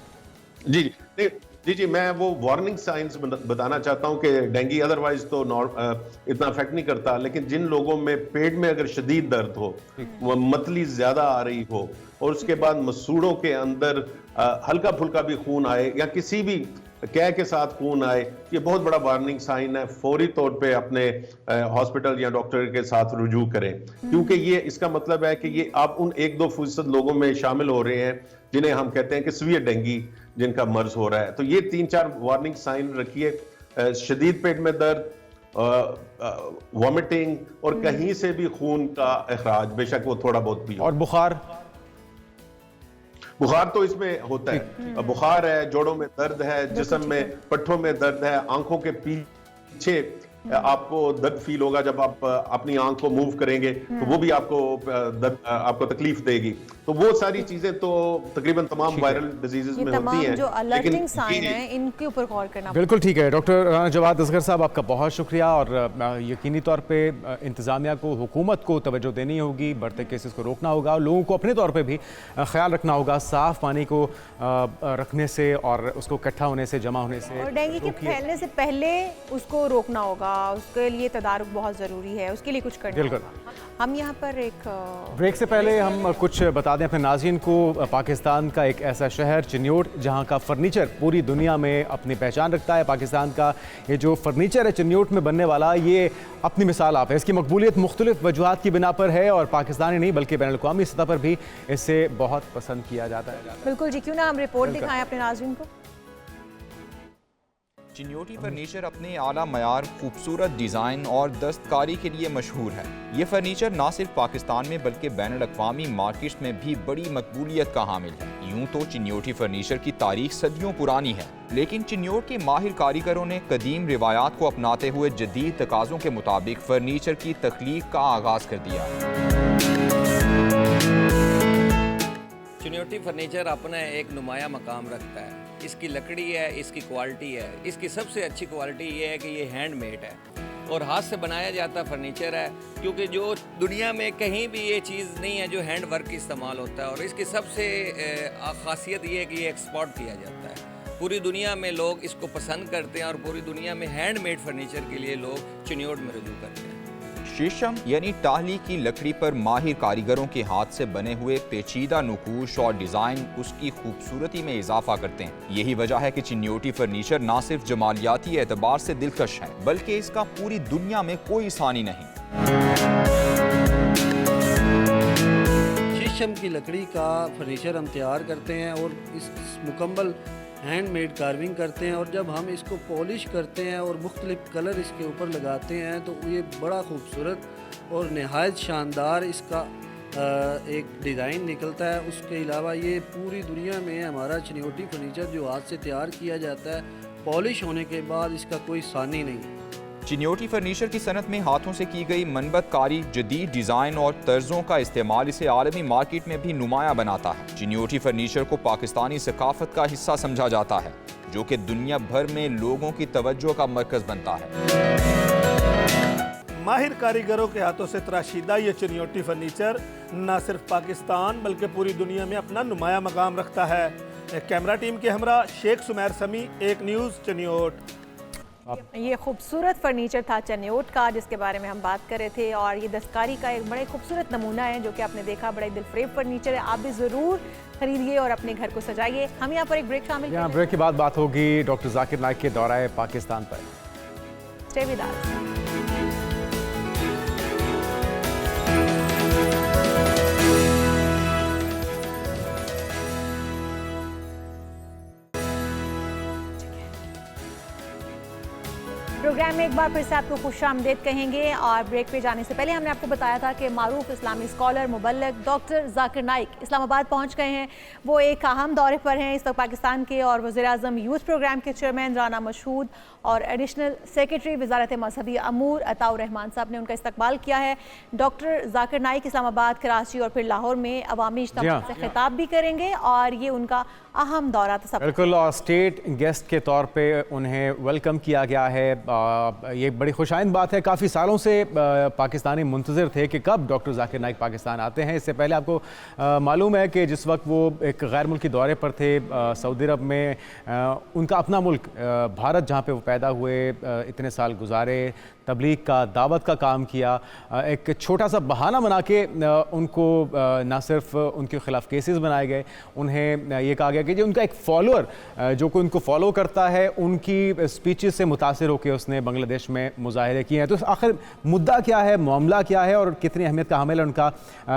जी, मैं वो वार्निंग साइंस बताना चाहता हूं कि डेंगू अदरवाइज तो इतना अफेक्ट नहीं करता, लेकिन जिन लोगों में पेट में अगर शदीद दर्द हो, मतली ज्यादा आ रही हो और उसके बाद मसूड़ों के अंदर हल्का फुल्का भी खून आए या किसी भी कैं के साथ खून आए, ये बहुत बड़ा वार्निंग साइन है। फौरी तौर पे अपने हॉस्पिटल या डॉक्टर के साथ रुजू करें, क्योंकि ये इसका मतलब है कि ये आप उन 1-2% लोगों में शामिल हो रहे हैं जिन्हें हम कहते हैं कि सीवियर डेंगू जिनका मर्ज हो रहा है। तो ये 3-4 वार्निंग साइन रखिए। शदीद पेट में दर्द, वॉमिटिंग और कहीं से भी खून का इखराज, बेशक वो थोड़ा बहुत भी हो। और बुखार तो इसमें होता है। बुखार है, जोड़ों में दर्द है, जिस्म में पट्ठों में दर्द है, आंखों के पीछे आपको दर्द फील होगा जब आप अपनी आंख को मूव करेंगे तो वो भी आपको तकलीफ देगी। तो वो सारी चीजें तो तकरीबन तमाम वायरल डिजीजेस में होती हैं, जो अलर्टिंग साइन है इनके ऊपर गौर करना। बिल्कुल ठीक है। डॉक्टर राना जवाद असगर साहब, आपका बहुत शुक्रिया। और यकीनी तौर पे इंतजामिया को, हुकूमत को तवज्जो देनी होगी, बढ़ते केसेस को रोकना होगा, लोगों को अपने तौर पे भी ख्याल रखना होगा, साफ पानी को रखने से और उसको इकट्ठा होने से, जमा होने से, और डेंगू के फैलने से पहले उसको रोकना होगा। उसके लिए तदारुक बहुत ज़रूरी है, उसके लिए कुछ करना होगा। हम यहाँ पर एक ब्रेक से पहले हम कुछ बता दें अपने नाज़रीन को। पाकिस्तान का एक ऐसा शहर चिन्योट जहाँ का फर्नीचर पूरी दुनिया में अपनी पहचान रखता है। पाकिस्तान का ये जो फर्नीचर है चिन्योट में बनने वाला, ये अपनी मिसाल आप है। इसकी मकबूलियत मुख्तलिफ वजूहात की बिना पर है और पाकिस्तानी नहीं बल्कि बैनुल अक़वामी सतह पर भी इसे बहुत पसंद किया जाता है। बिल्कुल जी, क्यों ना हम रिपोर्ट दिखाएं अपने नाज़रीन को। चिन्योटी फर्नीचर अपने आला मयार, खूबसूरत डिज़ाइन और दस्तकारी के लिए मशहूर है। ये फर्नीचर न सिर्फ पाकिस्तान में बल्कि बैनुल अक़वामी मार्केट्स में भी बड़ी मकबूलियत का हामिल है। यूं तो चिन्योटी फर्नीचर की तारीख सदियों पुरानी है, लेकिन चिन्योट के माहिर कारीगरों ने कदीम रिवायात को अपनाते हुए जदीद तकाज़ों के मुताबिक फर्नीचर की तख्लीक का आगाज़ कर दिया। चिन्योटी फर्नीचर अपना एक नुमाया मकाम रखता है। इसकी लकड़ी है, इसकी क्वालिटी है। इसकी सबसे अच्छी क्वालिटी ये है कि ये हैंडमेड है और हाथ से बनाया जाता फर्नीचर है, क्योंकि जो दुनिया में कहीं भी ये चीज़ नहीं है जो हैंड वर्क इस्तेमाल होता है। और इसकी सबसे खासियत ये है कि ये एक्सपोर्ट किया जाता है। पूरी दुनिया में लोग इसको पसंद करते हैं और पूरी दुनिया में हैंडमेड फर्नीचर के लिए लोग चिन्योट में रुजू करते हैं। शीशम यानी टाहली की लकड़ी पर माहिर कारीगरों के हाथ से बने हुए पेचीदा नुकूश और डिज़ाइन उसकी खूबसूरती में इजाफा करते हैं। यही वजह है कि चिन्योटी फर्नीचर न सिर्फ जमालियाती एतबार से दिलकश है, बल्कि इसका पूरी दुनिया में कोई सानी नहीं। शीशम की लकड़ी का फर्नीचर हम तैयार करते हैं और इस मुकम्मल हैंडमेड कार्विंग करते हैं। और जब हम इसको पॉलिश करते हैं और मुख्तलिफ कलर इसके ऊपर लगाते हैं तो ये बड़ा खूबसूरत और नहायत शानदार इसका एक डिज़ाइन निकलता है। उसके अलावा ये पूरी दुनिया में हमारा चिन्योटी फर्नीचर जो हाथ से तैयार किया जाता है, पॉलिश होने के बाद इसका कोई सानी नहीं। चिन्योटी फर्नीचर की सनत में हाथों से की गई मनबत कारी, जदीद डिज़ाइन और तर्जों का इस्तेमाल इसे आलमी मार्केट में भी नुमाया बनाता है। चिन्योटी फर्नीचर को पाकिस्तानी सकाफत का हिस्सा समझा जाता है, जो कि दुनिया भर में लोगों की तवज्जो का मरकज बनता है। माहिर कारीगरों के हाथों से तराशीदा ये चिन्योटी फर्नीचर न सिर्फ पाकिस्तान बल्कि पूरी दुनिया में अपना नुमाया मकाम रखता है। कैमरा टीम के हमरा शेख सुमैर समी, एक न्यूज़ चिन्योट। ये खूबसूरत फर्नीचर था चनियोट का, जिसके बारे में हम बात कर रहे थे, और ये दस्तकारी का एक बड़े खूबसूरत नमूना है जो कि आपने देखा, बड़ा दिलफरेब फर्नीचर है। आप भी ज़रूर खरीदिए और अपने घर को सजाइए। हम यहाँ पर एक ब्रेक शामिल यहाँ ब्रेक के बाद बात होगी डॉक्टर जाकिर नाइक के दौरा पाकिस्तान पर। Stay with us. प्रोग्राम में एक बार फिर से आपको खुशामदीद कहेंगे, और ब्रेक पे जाने से पहले हमने आपको बताया था कि मारूफ इस्लामी स्कॉलर मुबल्लिग डॉक्टर जाकिर नाइक इस्लामाबाद पहुंच गए हैं। वो एक अहम दौरे पर हैं इस वक्त पाकिस्तान के, और वज़ीर-ए-आज़म यूथ प्रोग्राम के चेयरमैन राना मशहूद और एडिशनल सेक्रेटरी वजारत मजहबी अमूर अताउर रहमान साहब ने उनका इस्तकबाल किया है। डॉक्टर जाकिर नाइक इस्लामाबाद, कराची और फिर लाहौर में अवामी इज्तिमा से खिताब भी करेंगे, और ये उनका अहम दौरा था। बिल्कुल, और स्टेट गेस्ट के तौर पे उन्हें वेलकम किया गया है। ये बड़ी खुशाइंद बात है। काफ़ी सालों से पाकिस्तानी मुंतज़िर थे कि कब डॉक्टर जाकिर नाइक पाकिस्तान आते हैं। इससे पहले आपको मालूम है कि जिस वक्त वो एक गैर मुल्की दौरे पर थे सऊदी अरब में, उनका अपना मुल्क भारत जहाँ पे वो पैदा हुए, इतने साल गुजारे, तबलीग का, दावत का काम किया, एक छोटा सा बहाना बना के उनको ना सिर्फ उनके ख़िलाफ़ केसेस बनाए गए, उन्हें ये कहा गया कि जो उनका एक फॉलोअर जो कोई उनको फॉलो करता है, उनकी स्पीचेस से मुतासिर होकर उसने बांग्लादेश में मुजाहरे किए हैं। तो आखिर मुद्दा क्या है, मामला क्या है, और कितनी अहमियत का हामिल है उनका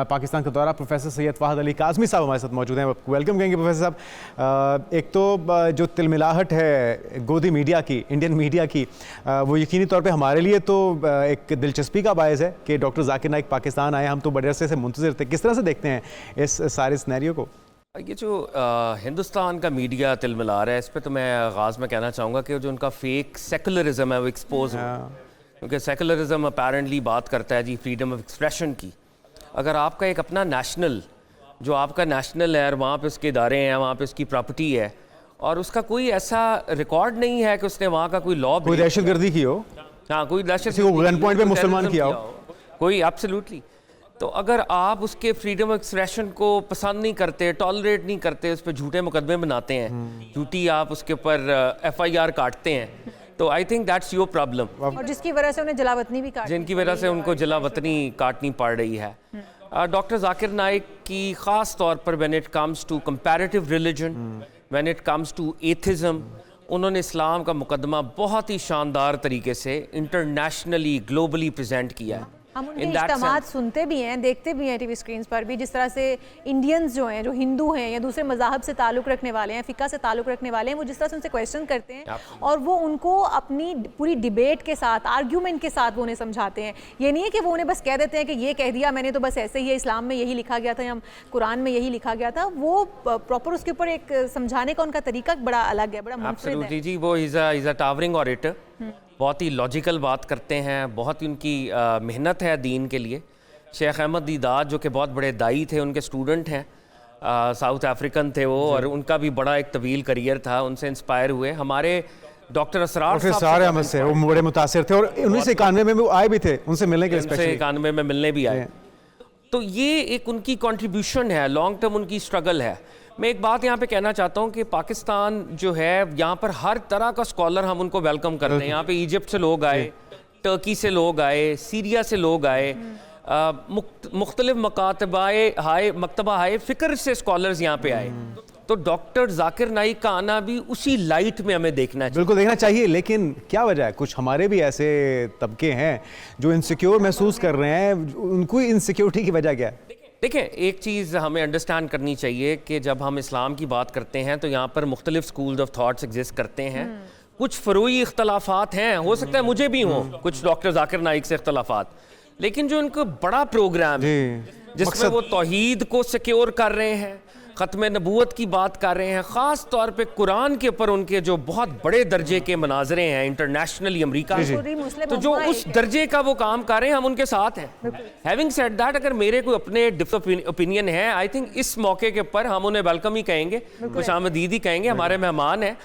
पाकिस्तान का दौरा। प्रोफेसर सैयद फ़ाहद अली काज़मी साहब हमारे साथ मौजूद हैं, वेलकम कहेंगे प्रोफेसर साहब। एक तो जो तिलमिलाहट है गोदी मीडिया की, इंडियन मीडिया की, वो यकीनी तौर पर हमारे लिए तो एक दिलचस्पी का बायस है कि डॉक्टर जाकिर नाइक पाकिस्तान आए। हम तो बड़े अरसे से मुंतज़िर थे। किस तरह से देखते हैं इस सारे सिनेरियो को? ये जो हिंदुस्तान का मीडिया तिलमिला रहा है, इस पर तो मैं आगाज़ में कहना चाहूँगा कि जो उनका फेक सेकुलरिज्म है वो एक्सपोज हो, क्योंकि सेकुलरिज्म अपेरेंटली बात करता है जी फ्रीडम ऑफ एक्सप्रेशन की। अगर आपका एक अपना नेशनल, जो आपका नेशनल है और वहाँ पे उसके इदारे हैं, वहाँ पे उसकी प्रॉपर्टी है, और उसका कोई ऐसा रिकॉर्ड नहीं है कि उसने वहाँ का कोई लॉ, कोई दहशतगर्दी की हो, हाँ, कोई दहशत गन पॉइंट पे मुसलमान किया हो, कोई एब्सोल्युटली, तो अगर आप उसके फ्रीडम ऑफ एक्सप्रेशन को पसंद नहीं करते, टॉलरेट नहीं करते, उस पर झूठे मुकदमे बनाते हैं, झूठी आप उसके ऊपर FIR काटते हैं, तो I think that's your problem. और जिसकी वजह से उन्हें जलावतनी भी काटनी, जिनकी वजह से उनको जलावतनी काटनी पड़ रही है। डॉक्टर जाकिर नाइक की ख़ास तौर पर when it comes to comparative religion, when it comes to atheism, उन्होंने इस्लाम का मुकदमा बहुत ही शानदार तरीके से इंटरनेशनली, ग्लोबली प्रेजेंट किया है। हम उनके इज्तिमात सुनते भी हैं, देखते भी हैं टीवी स्क्रीन्स पर भी, जिस तरह से इंडियंस जो हैं, जो हिंदू हैं या दूसरे मज़ाहब से ताल्लुक़ रखने वाले हैं, फ़िक़ा से ताल्लुक़ रखने वाले हैं, वो जिस तरह से उनसे क्वेश्चन करते हैं और वो उनको अपनी पूरी डिबेट के साथ, आर्ग्यूमेंट के साथ वो उन्हें समझाते हैं। ये नहीं है कि वो उन्हें बस कह देते हैं कि ये कह दिया मैंने तो बस ऐसे ही है, इस्लाम में यही लिखा गया था या कुरान में यही लिखा गया था। वो प्रॉपर उसके ऊपर एक समझाने का उनका तरीका बड़ा अलग है, बड़ा मुनफरिद है। जी, वो इज़ अ टावरिंग ऑरेटर, बहुत ही लॉजिकल बात करते हैं, बहुत ही उनकी मेहनत है दीन के लिए। शेख अहमद दीदात जो कि बहुत बड़े दाई थे, उनके स्टूडेंट हैं, साउथ अफ्रीकन थे वो, और उनका भी बड़ा एक तवील करियर था, उनसे इंस्पायर हुए। हमारे डॉक्टर असरार साहब से वो बड़े मुतासिर थे, और 1991 में वो आए भी थे, उनसे मिलने के लिए, 1991 में मिलने भी आए। तो ये एक उनकी कंट्रीब्यूशन है, लॉन्ग टर्म उनकी स्ट्रगल है। मैं एक बात यहाँ पे कहना चाहता हूँ कि पाकिस्तान जो है, यहाँ पर हर तरह का स्कॉलर हम उनको वेलकम करते हैं। यहाँ पे इजिप्ट से लोग आए, टर्की से लोग आए, सीरिया से लोग आए, मुख्तलिफ मकतबा हाय फ़िक्र से स्कॉलर्स यहाँ पे आए। तो डॉक्टर जाकिर नाइक का आना भी उसी लाइट में हमें देखना चाहिए। बिल्कुल देखना चाहिए, लेकिन क्या वजह है? कुछ हमारे भी ऐसे तबके हैं जो इनसिक्योर महसूस कर रहे हैं, उनको इनसिक्योरिटी की वजह क्या है? देखें, एक चीज़ हमें अंडरस्टैंड करनी चाहिए कि जब हम इस्लाम की बात करते हैं तो यहाँ पर मुख्तलिफ स्कूल्स ऑफ थाट्स एग्जिस्ट करते हैं। कुछ फ़रोई इख्तलाफात हैं, हो सकता है मुझे भी हों कुछ डॉक्टर जाकिर नाइक से इख्तलाफात, लेकिन जो इनको बड़ा प्रोग्राम है जिसमें वो तौहीद को सिक्योर कर रहे हैं, ख़त्म नबूवत की बात कर रहे हैं, ख़ास तौर पे कुरान के ऊपर उनके जो बहुत बड़े दर्जे के मनाजरे हैं इंटरनेशनली अमेरिका में, तो जो उस दर्जे का वो काम कर रहे हैं, हम उनके साथ हैं। हैविंग सेड दैट, अगर मेरे कोई अपने डिफरेंट ओपिनियन है, आई थिंक इस मौके के ऊपर हम उन्हें वेलकम ही कहेंगे, खुशामदीद ही कहेंगे, हमारे मेहमान हैं।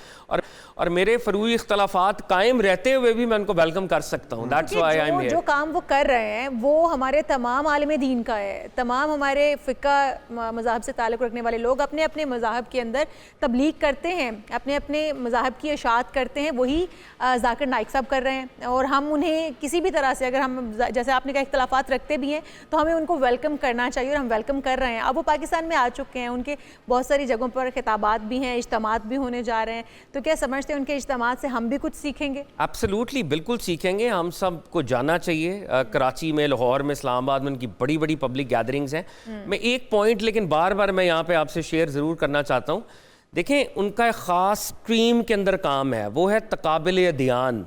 और मेरे फरूई इख्तलाफात कायम रहते हुए भी मैं उनको वेलकम कर सकता हूँ। That's why I am here. जो काम वो कर रहे हैं वो हमारे तमाम आलिम दीन का है, तमाम हमारे फ़िक़ा मज़ाहब से ताल्लुक़ रखने वाले लोग अपने अपने मज़ाहब के अंदर तबलीग करते हैं, अपने अपने मज़ाहब की इशाअत करते हैं, वही ज़ाकिर नाइक साहब कर रहे हैं। और हम उन्हें किसी भी तरह से, अगर हम जैसे आपने कहा इख्तलाफात रखते भी हैं, तो हमें उनको वेलकम करना चाहिए और हम वेलकम कर रहे हैं। अब वो पाकिस्तान में आ चुके हैं, उनके बहुत सारी जगहों पर खिताबात भी हैं, इज्तिमात भी होने जा रहे हैं, तो क्या समझते हैं उनके इज्तिमात से हम भी कुछ सीखेंगे? एब्सोल्युटली, बिल्कुल सीखेंगे। हम सबको जाना चाहिए। कराची में, लाहौर में, इस्लामाबाद में उनकी बड़ी बड़ी पब्लिक गैदरिंग्स हैं। मैं एक पॉइंट लेकिन बार बार मैं यहाँ पे आपसे शेयर ज़रूर करना चाहता हूँ। देखें, उनका एक ख़ास स्ट्रीम के अंदर काम है, वो है तकाबिल अदियान,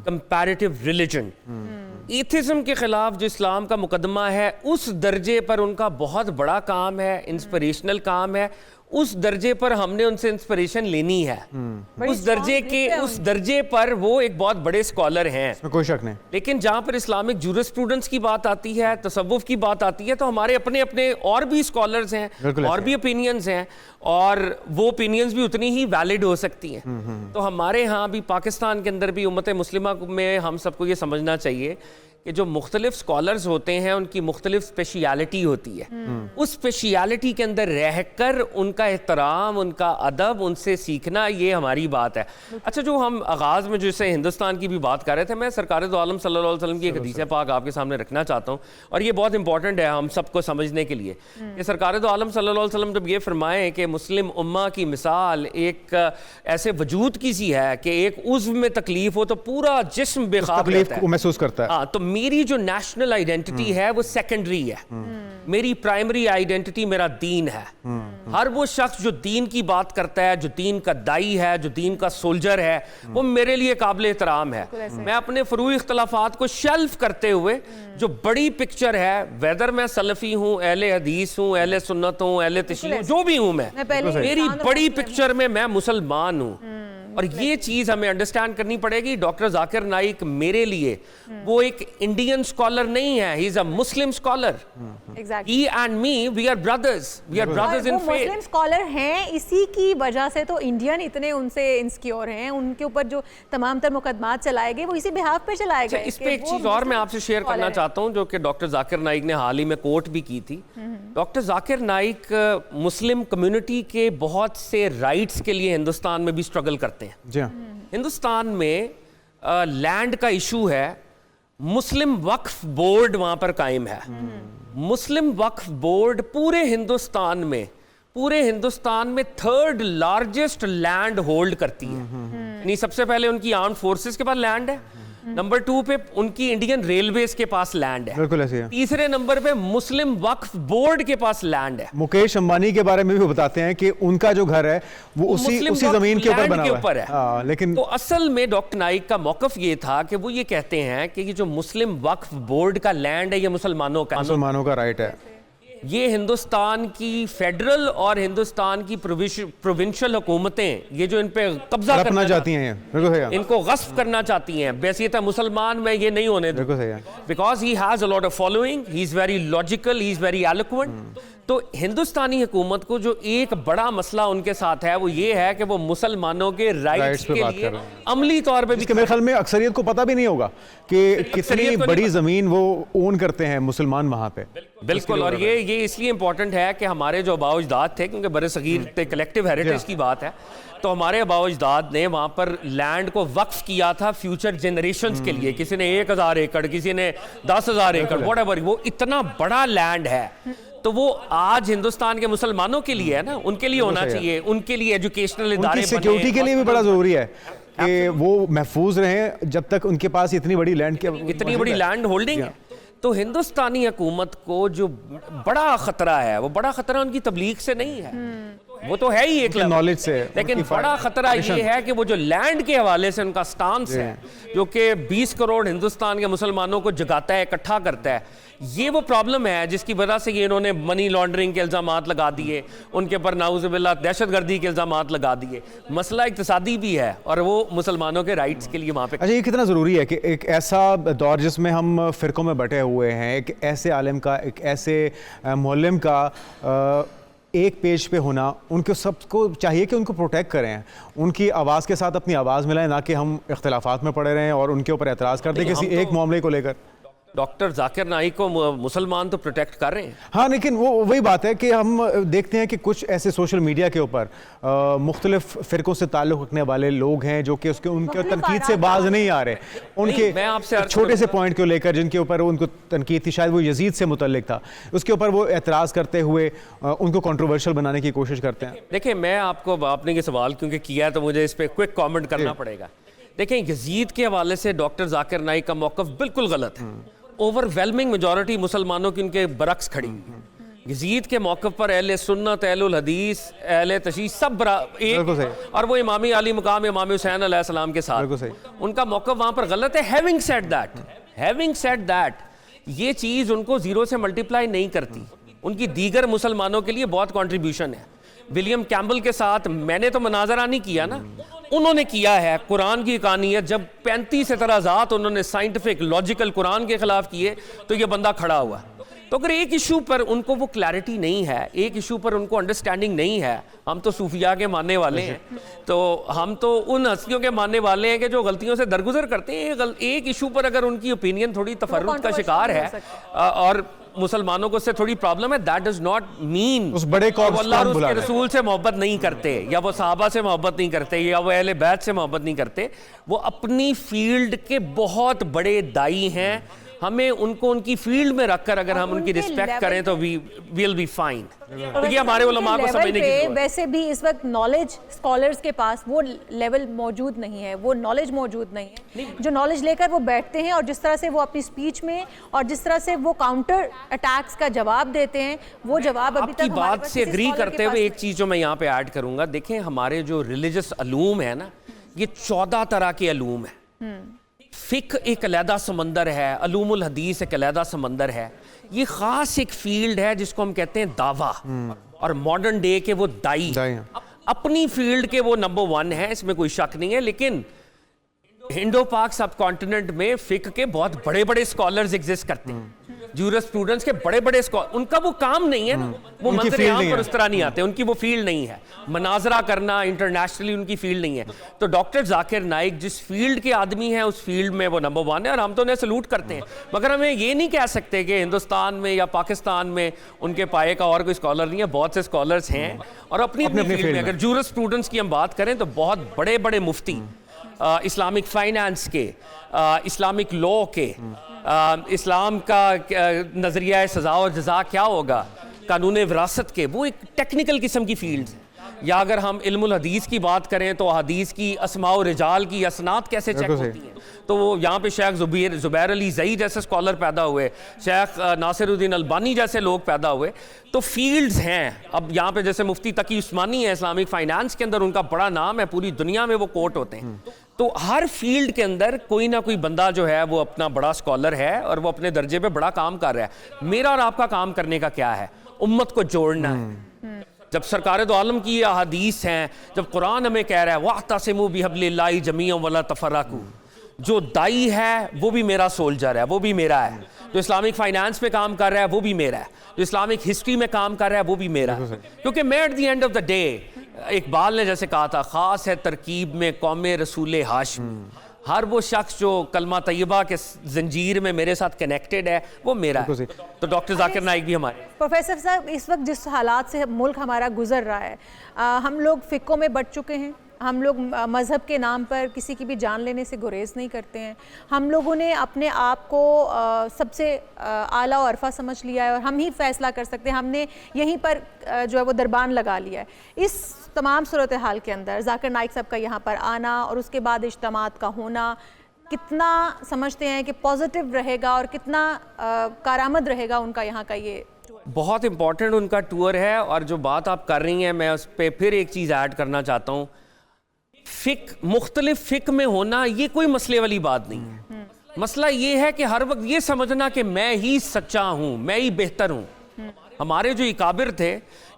कंपैरेटिव रिलीजन। एथिज्म के ख़िलाफ़ जो इस्लाम का मुकदमा है, उस दर्जे पर उनका बहुत बड़ा काम है, इंस्पिरेशनल काम है। उस दर्जे पर हमने उनसे इंस्पिरेशन लेनी है। उस दर्जे पर वो एक बहुत बड़े स्कॉलर हैं, कोई शक नहीं। लेकिन जहाँ पर इस्लामिक जूरिस्प्रूडेंस की बात आती है, तसव्वुफ की बात आती है, तो हमारे अपने अपने और भी स्कॉलर्स हैं और भी ओपिनियंस हैं, और वो ओपिनियंस भी उतनी ही वैलिड हो सकती हैं। तो हमारे यहाँ भी पाकिस्तान के अंदर भी उम्मत मुस्लिमा में हम सबको ये समझना चाहिए कि जो मुख्तलिफ स्कॉलर्स होते हैं उनकी मुख्तलिफ स्पेशलिटी होती है। उस स्पेशलिटी के अंदर रहकर उनका एहतराम, उनका अदब, उनसे सीखना, ये हमारी बात है। अच्छा, जो हम आगाज़ में जैसे हिंदुस्तान की भी बात कर रहे थे, मैं सरकार दो आलम सल्लल्लाहु अलैहि वसल्लम की एक हदीस पाक आपके सामने रखना चाहता हूँ, और ये बहुत इंपॉर्टेंट है हम सबको समझने के लिए कि सरकार दो आलम सल्लल्लाहु अलैहि वसल्लम जब ये फरमाएं कि मुस्लिम उम्मा की मिसाल एक ऐसे वजूद की सी है कि एक उज़्व में तकलीफ हो तो पूरा जिस्म बेखाब रहता है, महसूस करता है। हाँ, तो मेरी जो नेशनल आइडेंटिटी है वो सेकेंडरी है। मेरी प्राइमरी आइडेंटिटी मेरा दीन है। हर वो शख्स जो दीन की बात करता है, जो दीन का दाई है, जो दीन का सोल्जर है, वो मेरे लिए काबिल एहतराम है। मैं अपने फरूई इख्तलाफात को शेल्फ करते हुए जो बड़ी पिक्चर है, वेदर मैं सलफी हूँ, अहले हदीस हूँ, अहले सुन्नत हूँ, अहले तशय्युह, जो भी हूँ मैं मेरी बड़ी पिक्चर में मैं मुसलमान हूँ। और ये चीज़ हमें अंडरस्टैंड करनी पड़ेगी। डॉक्टर जाकिर नाइक मेरे लिए वो एक इंडियन स्कॉलर नहीं है, he is a Muslim scholar. He and me, we are brothers, we are brothers in faith. Muslim scholar हैं, इसी की वजह से तो इंडियन इतने उनसे इनसिक्योर हैं। उनके ऊपर जो तमाम तर मुकदमात चलाए गए वो इसी बिहाफ पे चलाए गए। इस पे एक चीज़ और मैं आपसे शेयर करना चाहता हूँ, जो कि डॉक्टर जाकिर नाइक ने हाल ही में कोट भी की थी। Doctor Zakir Naik Muslim community के बहुत से राइट्स के लिए हिंदुस्तान में भी स्ट्रगल करते हैं। जी हाँ। हिंदुस्तान में लैंड का इशू है, मुस्लिम वक्फ बोर्ड वहां पर कायम है। मुस्लिम वक्फ बोर्ड पूरे हिंदुस्तान में थर्ड लार्जेस्ट लैंड होल्ड करती है। यानी सबसे पहले उनकी आर्म्ड फोर्सेस के पास लैंड है, नंबर 2 पे उनकी इंडियन रेलवेज के पास लैंड है, बिल्कुल ऐसे है। तीसरे नंबर पे मुस्लिम वक्फ बोर्ड के पास लैंड है। मुकेश अंबानी के बारे में भी बताते हैं कि उनका जो घर है वो उसी जमीन के ऊपर बना हुआ है। लेकिन तो असल में डॉक्टर नाइक का मौकफ ये था कि वो ये कहते हैं कि ये जो मुस्लिम वक्फ बोर्ड का लैंड है, ये मुसलमानों का राइट है। ये हिंदुस्तान की फेडरल और हिंदुस्तान की प्रोविंशियल हुकूमतें, ये जो इन पे कब्जा करना चाहती हैं, इनको गस्ब करना चाहती हैं, बैसियत मुसलमान में ये नहीं होने दें, because he has a lot of following, he is very logical, he is very eloquent. तो हिंदुस्तानी हुकूमत को जो एक बड़ा मसला उनके साथ है वो ये है कि वो मुसलमानों के राइट्स के लिए अमली तौर पे भी, मेरे ख्याल में अक्सरियत को पता भी नहीं होगा कि कितनी बड़ी जमीन वो ओन करते हैं मुसलमान वहां पे। बिल्कुल, और ये इसलिए इंपॉर्टेंट है कि हमारे जो आबाओ अजदाद थे, क्योंकि बड़े सगीर थे, कलेक्टिव हेरिटेज की बात है, तो हमारे आबाओ अजदाद ने वहाँ पर लैंड को वक्फ किया था फ्यूचर जनरेशंस के लिए। किसी ने 1000 एकड़, किसी ने 10,000 एकड़, व्हाटएवर, वो इतना बड़ा लैंड है। तो वो आज हिंदुस्तान के मुसलमानों के लिए है ना, उनके लिए होना चाहिए, उनके लिए एजुकेशनल इदारे, सिक्योरिटी के लिए भी बड़ा जरूरी है कि वो महफूज रहें जब तक उनके पास इतनी बड़ी लैंड होल्डिंग है। तो हिंदुस्तानी हुकूमत को जो बड़ा खतरा है, वो बड़ा खतरा उनकी तबलीग से नहीं है, वो तो है ही एक नॉलेज से, लेकिन बड़ा खतरा ये है कि वो जो लैंड के हवाले से उनका स्टांस है, जो कि 20 करोड़ हिंदुस्तान के मुसलमानों को जगाता है, इकट्ठा करता है, ये वो प्रॉब्लम है जिसकी वजह से ये इन्होंने मनी लॉन्ड्रिंग के इल्जामात लगा दिए, उनके ऊपर नाउजुबिल्लाह दहशतगर्दी के इल्जामात लगा दिए। मसला इक्तिसादी भी है और वो मुसलमानों के राइट्स के लिए वहाँ पे। अच्छा, ये कितना ज़रूरी है कि एक ऐसा दौर जिसमें हम फ़िरक़ों में बटे हुए हैं, एक ऐसे आलिम का, एक ऐसे मुअल्लिम का एक पेज पे होना, उनको सबको चाहिए कि उनको प्रोटेक्ट करें, उनकी आवाज़ के साथ अपनी आवाज़ मिलाएं, ना कि हम इख्तलाफात में पड़े रहें और उनके ऊपर एतराज़ कर दें किसी एक मामले को लेकर। डॉक्टर जाकिर नाइक को मुसलमान तो प्रोटेक्ट कर रहे हैं। हाँ, लेकिन वो वही बात है कि हम देखते हैं कि कुछ ऐसे सोशल मीडिया के ऊपर मुख्तलिफ फ़िरकों से ताल्लुक़ रखने वाले लोग हैं जो कि उनके तनकीद से बाज नहीं आ रहे। उनके मैं आपसे छोटे से पॉइंट को लेकर जिनके ऊपर उनको तनकीद थी, शायद वो यजीद से मुतल्लिक था, उसके ऊपर वो एतराज़ करते हुए उनको कंट्रोवर्शियल बनाने की कोशिश करते हैं। देखिए, मैं आपको, आपने ये सवाल क्योंकि किया है तो मुझे इस पर क्विक कॉमेंट करना पड़ेगा। देखें, यजीद के हवाले से डॉक्टर जाकिर नाइक का मौक़िफ़ बिल्कुल गलत है। ओवरवेलमिंग मेजॉरिटी मुसलमानों की उनके बरक्स खड़ी। यजीद के मौक़िफ़ पर अहले सुन्नत, अहलुल हदीस, अहले तशरीह सब एक, और वो इमामी आली मुकाम इमाम हुसैन अलैहिस्सलाम के साथ उनका मौक़िफ़ वहाँ पर गलत है। हैविंग सेड दैट ये चीज़ उनको ज़ीरो से मल्टीप्लाई नहीं करती। उनकी दीगर मुसलमानों के लिए बहुत कॉन्ट्रीब्यूशन है। विलियम कैम्बल के साथ मैंने तो मनाजरा नहीं किया ना, उन्होंने किया है। कुरान की कहानियत जब 35 एतराज़ात उन्होंने साइंटिफिक लॉजिकल कुरान के खिलाफ किए तो ये बंदा खड़ा हुआ। तो अगर एक इशू पर उनको वो क्लैरिटी नहीं है, एक इशू पर उनको अंडरस्टैंडिंग नहीं है, हम तो सूफिया के मानने वाले हैं, तो हम तो उन हस्तियों के मानने वाले हैं कि जो गलतियों से दरगुजर करते हैं। एक इशू पर अगर उनकी ओपिनियन थोड़ी तफर्रुत का शिकार है और मुसलमानों को उससे थोड़ी प्रॉब्लम है, दैट डज नॉट मीन उस बड़े अल्लाह और उसके रसूल से मोहब्बत नहीं करते, या वो सहाबा से मोहब्बत नहीं करते, या वो अहले बैत से मोहब्बत नहीं करते। वो अपनी फील्ड के बहुत बड़े दाई हैं। हमें उनको उनकी फील्ड में रखकर अगर हम उनकी रिस्पेक्ट करें तो वी विल बी फाइन। तो ये हमारे उलमा को समझने की वैसे भी इस वक्त नॉलेज स्कॉलर्स के पास वो लेवल मौजूद नहीं है, वो नॉलेज मौजूद नहीं है जो नॉलेज लेकर वो बैठते हैं, और जिस तरह से वो अपनी स्पीच में और जिस तरह से वो काउंटर अटैक्स का जवाब देते हैं, वो जवाब अभी तक आपकी बात से एग्री करते हुए एक चीज़ जो मैं यहाँ पे ऐड करूँगा, देखें हमारे जो रिलीजियस अलूम है ना, ये 14 तरह के अलूम है। फ़िक एक अलहदा समंदर है, अलूमुल हदीस एक अलहदा समंदर है। ये ख़ास एक फील्ड है जिसको हम कहते हैं दावा, और मॉडर्न डे के वो दाई अपनी फील्ड के वो नंबर 1 है, इसमें कोई शक नहीं है। लेकिन इंडो पाक सब कॉन्टिनेंट में फ़िक के बहुत बड़े बड़े स्कॉलर्स एग्जिस्ट करते हैं, जूरिस्प्रूडेंस के बड़े बड़े स्कॉलर, उनका वो काम नहीं है ना, वो मंजर आम पर उस तरह नहीं आते, उनकी वो फील्ड नहीं है। मनाजरा करना इंटरनेशनली उनकी फील्ड नहीं है। तो डॉक्टर जाकिर नाइक जिस फील्ड के आदमी हैं उस फील्ड में वो नंबर 1 है, और हम तो उन्हें सलूट करते हैं। मगर हमें ये नहीं कह सकते कि हिंदुस्तान में या पाकिस्तान में उनके पाए का और कोई स्कॉलर नहीं है। बहुत से स्कॉलर्स हैं और अपनी अपनी फील्ड में। अगर जूरिस्प्रूडेंस की हम बात करें तो बहुत बड़े बड़े मुफ्ती, इस्लामिक फाइनेंस के, इस्लामिक लॉ के, इस्लाम का नज़रिया सज़ा और जज़ा क्या होगा, कानून विरासत के, वो एक टेक्निकल किस्म की फील्ड है। या अगर हम इल्मुल हदीस की बात करें तो हदीस की अस्मा और रिजाल की असनाद कैसे चेक होती हैं, तो वो यहाँ पे शेख ज़ुबैर अली ज़ई जैसे स्कॉलर पैदा हुए, शेख नासिरुद्दीन अलबानी जैसे लोग पैदा हुए। तो फील्ड्स हैं। अब यहाँ पे जैसे मुफ्ती तकी उस्मानी है इस्लामिक फाइनेंस के अंदर, उनका बड़ा नाम है, पूरी दुनिया में वो कोट होते हैं। तो हर फील्ड के अंदर कोई ना कोई बंदा जो है वो अपना बड़ा स्कॉलर है और वो अपने दर्जे पे बड़ा काम कर रहा है। मेरा और आपका काम करने का क्या है? उम्मत को जोड़ना है। जब सरकार दो आलम की अहादीस हैं, जब कुरान हमें कह रहा है वातसिमू बिहब्लिल्लाहि जमीअन वला तफर्रकू, जो दाई है वो भी मेरा सोल्जर है, वो भी मेरा है। जो इस्लामिक फाइनेंस पे काम कर रहा है वो भी मेरा है। जो इस्लामिक हिस्ट्री में काम कर रहा है वो भी मेरा है। क्योंकि मैं at the end of the day, Iqbal ने जैसे कहा था, खास है तरकीब में कौमे रसूल हाशिम, हर वो शख्स जो कलमा तैयबा के जंजीर में मेरे साथ कनेक्टेड है वो मेरा है। तो डॉक्टर जाकिर नाइक भी हमारे। प्रोफेसर साहब, इस वक्त जिस हालात से मुल्क हमारा गुजर रहा है, हम लोग फ़िकों में बढ़ चुके हैं, हम लोग मज़हब के नाम पर किसी की भी जान लेने से गुरेज नहीं करते हैं। हम लोगों ने अपने आप को सबसे आला और अरफा समझ लिया है और हम ही फैसला कर सकते हैं, हमने यहीं पर जो है वो दरबान लगा लिया है। इस तमाम सूरत हाल के अंदर जाकिर नाइक साहब का यहाँ पर आना और उसके बाद इज्तिमात का होना, कितना समझते हैं कि पॉजिटिव रहेगा और कितना कारामद रहेगा उनका यहाँ का ये? बहुत इंपॉर्टेंट उनका टूर है। और जो बात आप कर रही हैं, मैं उस पर फिर एक चीज़ ऐड करना चाहता हूँ। फ़िक, मुख्तलिफ फ़िक में होना ये कोई मसले वाली बात नहीं है। मसला ये है कि हर वक्त ये समझना कि मैं ही सच्चा हूँ, मैं ही बेहतर हूँ। हमारे जो इकाबिर थे,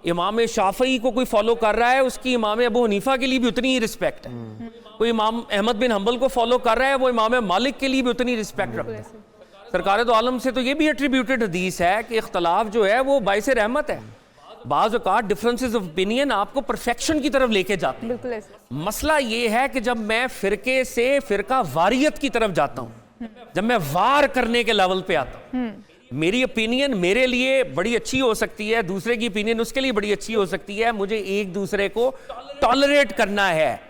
इमाम शाफ़ई को कोई फॉलो कर रहा है, उसकी इमाम अबू हनीफा के लिए भी उतनी ही रिस्पेक्ट है। कोई इमाम अहमद बिन हम्बल को फॉलो कर रहा है, वो इमाम मालिक के लिए भी उतनी रिस्पेक्ट रखता है। सरकार दो आलम से तो ये भी एट्रीब्यूटेड हदीस है कि इख्तलाफ जो है वो बाइस रहमत है। बाज़ औक़ात डिफरेंसेस ऑफ ओपिनियन आपको परफेक्शन की तरफ लेके जाते हैं। बिल्कुल ऐसे। मसला ये है कि जब मैं फिरके से फिरका वारियत की तरफ जाता हूँ, जब मैं वार करने के लेवल पे आता हूँ, मेरी ओपिनियन मेरे लिए बड़ी अच्छी हो सकती है, दूसरे की ओपिनियन उसके लिए बड़ी अच्छी हो सकती है, मुझे एक दूसरे को टॉलरेट करना है।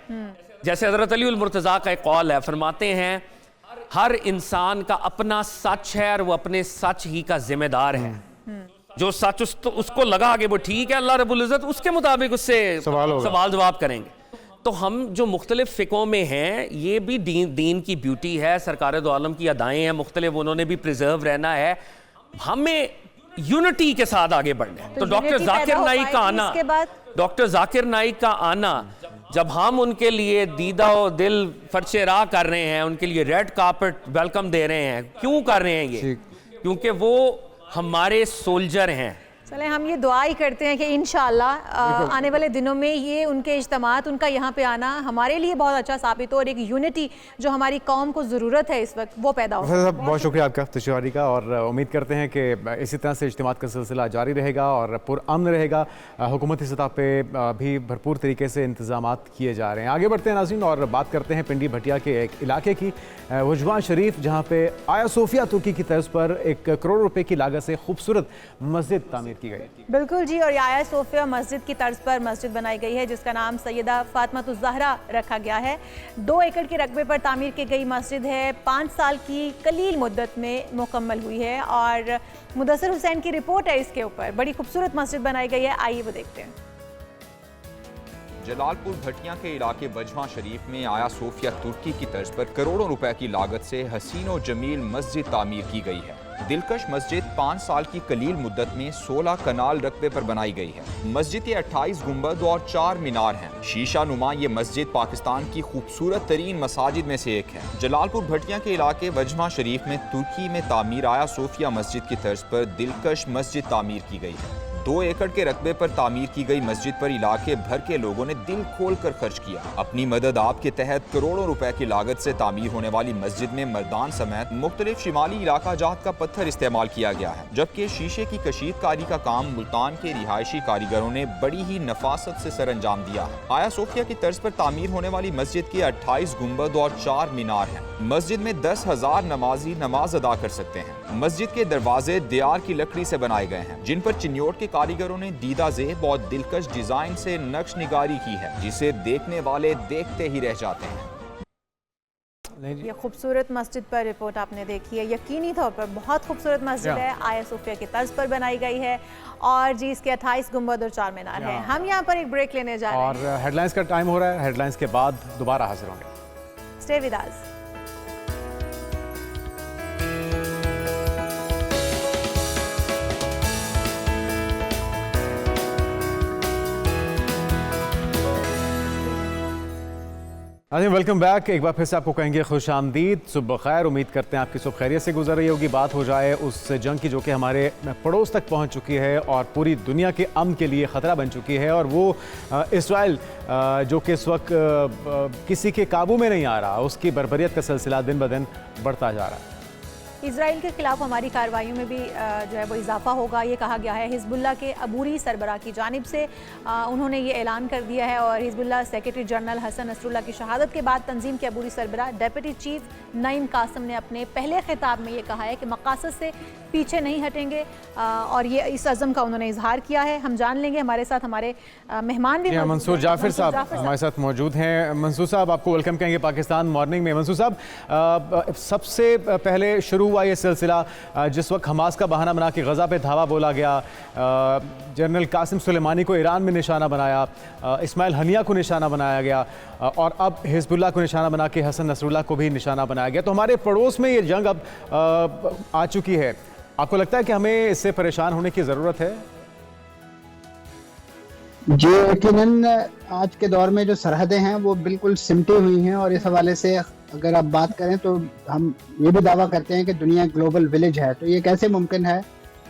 जैसे हज़रत अली उल मुर्तज़ा का एक कौल है, फरमाते हैं हर इंसान का अपना सच है और वो अपने सच ही का जिम्मेदार है। जो सच उसको लगा कि वो ठीक है, अल्लाह रब्बुल इज़्ज़त उसके मुताबिक उससे सवाल जवाब करेंगे। तो हम जो मुख्तलिफ फ़िक़ों में हैं, ये भी दीन की ब्यूटी है, सरकार दो आलम की अदाएँ हैं मुख्तलिफ, उन्होंने भी प्रिजर्व रहना है, हमें यूनिटी के साथ आगे बढ़ना है। तो डॉक्टर जाकिर नाइक का आना, डॉक्टर जाकिर नाइक का आना, जब हम उनके लिए दीदा और दिल फर्शे राह कर रहे हैं, उनके लिए रेड कार्पेट वेलकम दे रहे हैं, क्यों कर रहे हैं ये? क्योंकि वो हमारे सोल्जर हैं। चले हम ये दुआ ही करते हैं कि इंशाअल्लाह आने वाले दिनों में ये उनके इज्तिमात, उनका यहाँ पे आना हमारे लिए बहुत अच्छा साबित हो और एक यूनिटी जो हमारी कौम को ज़रूरत है इस वक्त वो पैदा हो। बहुत शुक्रिया आपका तशरीफ़ का, और उम्मीद करते हैं कि इसी तरह से इज्तिमात का सिलसिला जारी रहेगा और पुरअमन रहेगा। हुकूमती सतह पर भी भरपूर तरीके से इंतजामात किए जा रहे हैं। आगे बढ़ते हैं नाज़रीन और बात करते हैं पिंडी भटिया के एक इलाके की, वजवान शरीफ, जहाँ पे आया सोफिया तुर्की की तर्ज पर 1 करोड़ रुपए की लागत से खूबसूरत मस्जिद तामीर की गई। बिल्कुल जी, और आया सोफिया मस्जिद की तर्ज पर मस्जिद बनाई गई है जिसका नाम सैयदा फातिमा ज़हरा रखा गया है। 2 एकड़ के रकबे पर तामीर की गई मस्जिद है, 5 साल की कलील मुद्दत में मुकम्मल हुई है और मुदस्सिर हुसैन की रिपोर्ट है इसके ऊपर। बड़ी खूबसूरत मस्जिद बनाई गई है, आइए वो देखते हैं। जलालपुर भटिया के इलाके वजवा शरीफ में आया सोफिया तुर्की की तर्ज पर करोड़ों रुपए की लागत से हसीन और जमील मस्जिद तामीर की गई है। दिलकश मस्जिद 5 साल की कलील मुद्दत में 16 कनाल रकबे पर बनाई गई है। मस्जिद के 28 गुंबद और 4 मीनार हैं। शीशा नुमा ये मस्जिद पाकिस्तान की खूबसूरत तरीन मसाजिद में से एक है। जलालपुर भटिया के इलाके वजवा शरीफ में तुर्की में तामीर आया सोफिया मस्जिद की तर्ज पर दिलकश मस्जिद तामीर की गई है। 2 एकड़ के रकबे पर तामीर की गई मस्जिद पर इलाके भर के लोगों ने दिल खोल कर खर्च किया। अपनी मदद आप के तहत करोड़ों रुपए की लागत से तामीर होने वाली मस्जिद में मर्दान समेत मुख्तलिफ शिमाली इलाका जात का पत्थर इस्तेमाल किया गया है, जबकि शीशे की कशीदकारी का काम मुल्तान के रिहायशी कारीगरों ने बड़ी ही नफासत से सर अंजाम दिया है। आया सोफिया की तर्ज पर तामीर होने वाली मस्जिद के 28 गुंबद और 4 मीनार हैं। मस्जिद में 10,000 नमाजी नमाज अदा कर सकते हैं। मस्जिद के दरवाजे दियार की लकड़ी से बनाए गए हैं, जिन पर चिन्योट के कारीगरों ने दीदा ज़ेब और दिलकश डिजाइन से नक्श निगारी की है, जिसे देखने वाले देखते ही रह जाते हैं। ये खूबसूरत मस्जिद पर रिपोर्ट आपने देखी है, यकीनी तौर पर बहुत खूबसूरत मस्जिद है, आया सोफिया की तर्ज पर बनाई गई है और जी इसके 28 गुंबद और 4 मीनार हैं। हम यहाँ पर एक ब्रेक लेने जा रहे हैं और हेडलाइंस का टाइम हो रहा है। हेडलाइंस के बाद दोबारा हाजिर होंगे। Stay with us. Welcome back. एक बार फिर से आपको कहेंगे खुश आमदीद, सुबह खैर। उम्मीद करते हैं आपकी सुबह खैरियत से गुजर रही होगी। बात हो जाए उस जंग की जो कि हमारे पड़ोस तक पहुंच चुकी है और पूरी दुनिया के अमन के लिए ख़तरा बन चुकी है, और वो इसराइल जो कि इस वक्त किसी के काबू में नहीं आ रहा, उसकी बर्बरियत का सिलसिला दिन ब दिन बढ़ता जा रहा है। इजराइल के खिलाफ हमारी कार्रवाइयों में भी जो है वो इजाफा होगा, ये कहा गया है। हिजबुल्लाह के अबूरी सरबराह की जानिब से उन्होंने ये ऐलान कर दिया है और Hezbollah secretary general Hassan Nasrallah की शहादत के बाद तंजीम के अबूरी सरबराह डेप्यूटी चीफ नईम कासिम ने अपने पहले खिताब में ये कहा है कि मकासद से पीछे नहीं हटेंगे और ये इस अज़म का उन्होंने इजहार किया है। हम जान लेंगे, हमारे साथ हमारे मेहमान भी मंसूर जाफिर साहब हमारे साथ मौजूद हैं। मंसूर साहब, आपको वेलकम कहेंगे पाकिस्तान मॉर्निंग में। मंसूर साहब, सबसे पहले शुरू हुआ ये सिलसिला जिस वक्त हमास का बहाना बना के गज़ा पे धावा बोला गया, जनरल कासिम सुलेमानी को ईरान में निशाना बनाया, इस्माइल हनिया को निशाना बनाया गया और अब हिजबुल्लाह को निशाना बना के हसन नसरुल्लाह को भी निशाना बनाया गया। तो हमारे पड़ोस में ये जंग अब आ चुकी है। आपको लगता है कि हमें इससे परेशान होने की ज़रूरत है? जी, यकीनन आज के दौर में जो सरहदें हैं वो बिल्कुल सिमटी हुई हैं और इस हवाले से अगर आप बात करें तो हम ये भी दावा करते हैं कि दुनिया ग्लोबल विलेज है। तो ये कैसे मुमकिन है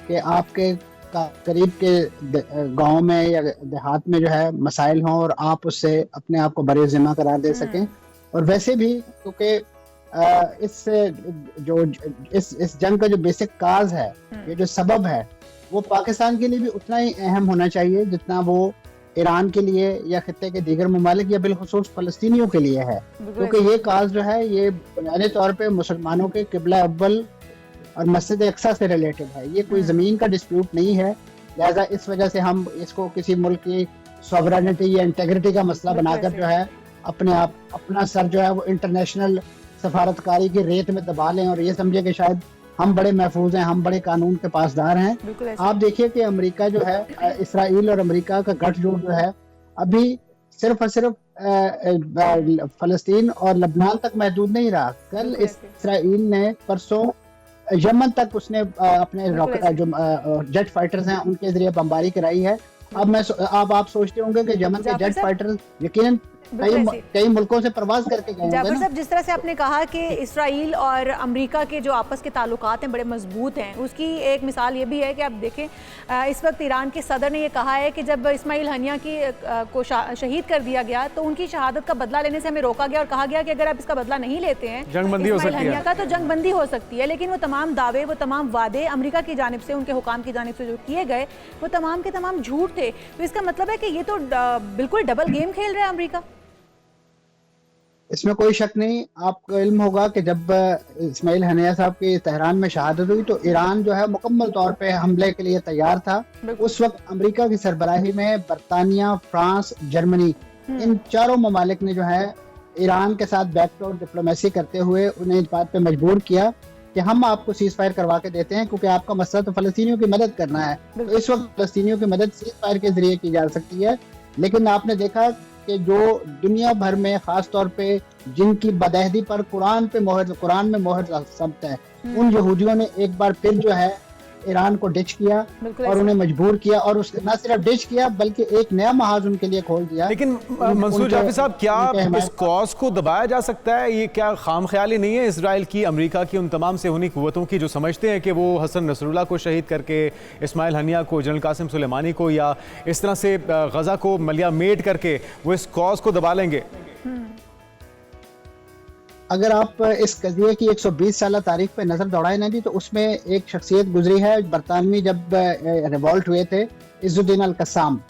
कि आपके करीब के गांव में या देहात में जो है मसाइल हों और आप उससे अपने आप को बरे ज़िम्मा करार दे सकें। और वैसे भी क्योंकि इस जंग का जो बेसिक काज है, ये जो सबब है, वो पाकिस्तान के लिए भी उतना ही अहम होना चाहिए जितना वो ईरान के लिए या खित्ते के दीगर ममालिक या बिलखुसूस फ़लस्तीनियों के लिए है, क्योंकि ये काज जो है ये बुनियादी तौर पे मुसलमानों के किबला अव्वल और मस्जिद अक्सा से रिलेटेड है। ये कोई ज़मीन का डिस्प्यूट नहीं है, लिहाजा इस वजह से हम इसको किसी मुल्क की सॉवरेनिटी या इंटेग्रिटी का मसला बनाकर जो है अपना सर जो है वो इंटरनेशनल सफारतकारी की रेत में दबा लें और ये समझे कि शायद हम बड़े महफूज हैं, हम बड़े कानून के पासदार हैं। आप देखिए कि अमेरिका जो है, इसराइल और अमेरिका का गठजोड़ जो है अभी सिर्फ और सिर्फ फ़लस्तीन और लबनान तक महदूद नहीं रहा। कल इसराइल ने परसों यमन तक उसने अपने जो जेट फाइटर्स हैं उनके जरिए बमबारी कराई है। अब आप सोचते होंगे कि यमन के जेट फाइटर्स यकीनन कई मुल्कों से प्रवास करके गए जाफर साहब, जिस तरह से आपने कहा कि इसराइल और अमेरिका के जो आपस के ताल्लुकात हैं बड़े मजबूत हैं, उसकी एक मिसाल ये भी है कि आप देखें इस वक्त ईरान के सदर ने ये कहा है कि जब इस्माइल हनिया को शहीद कर दिया गया तो उनकी शहादत का बदला लेने से हमें रोका गया और कहा गया कि अगर आप इसका बदला नहीं लेते हैं इस्माइल हनिया का तो जंगबंदी हो सकती है। लेकिन वो तमाम दावे, वो तमाम वादे अमेरिका की जानिब से, उनके हुकाम की जानिब से जो किए गए वो तमाम के तमाम झूठ थे। तो इसका मतलब है कि ये तो बिल्कुल डबल गेम खेल रहा है अमेरिका। इसमें कोई शक नहीं। आपको इल्म होगा कि जब इस्माइल हनिया साहब की तेहरान में शहादत हुई तो ईरान जो है मुकम्मल तौर पे हमले के लिए तैयार था। उस वक्त अमेरिका की सरबराही में बरतानिया, फ्रांस, जर्मनी, इन चारों ममालिक ने जो है ईरान के साथ बैकडोर डिप्लोमेसी करते हुए उन्हें इस बात पे मजबूर किया कि हम आपको सीज फायर करवा के देते हैं, क्योंकि आपका मसला तो फ़लस्तीनियों की मदद करना है। तो इस वक्त फ़लस्तीनियों की मदद सीज फायर के जरिए की जा सकती है। लेकिन आपने देखा कि जो दुनिया भर में खास तौर पे जिनकी बदअहदी पर कुरान में मोहर सब्त है, उन यहूदियों ने एक बार फिर जो है ईरान को डिच किया और उन्हें मजबूर किया, और उसने न सिर्फ डिच किया बल्कि एक नया महाज उनके लिए खोल दिया। लेकिन मंसूर जाफी साहब, क्या इस कॉज को दबाया जा सकता है? ये क्या खाम ख्याली नहीं है इसराइल की, अमेरिका की, उन तमाम सेहूनी कुव्वतों की जो समझते हैं कि वो हसन नसरुल्लाह को शहीद करके, इस्माइल हनिया को, जनरल कासिम सुलेमानी को या इस तरह से गजा को मलिया मेट करके वो इस कॉज को दबा लेंगे? अगर आप इस कज़िये की 120 साल तारीख पे नज़र दौड़ाए ना जी, तो उसमें एक शख्सियत गुजरी है बरतानवी जब रिवॉल्ट हुए थे, इज़्ज़ुद्दीन अल-क़स्साम।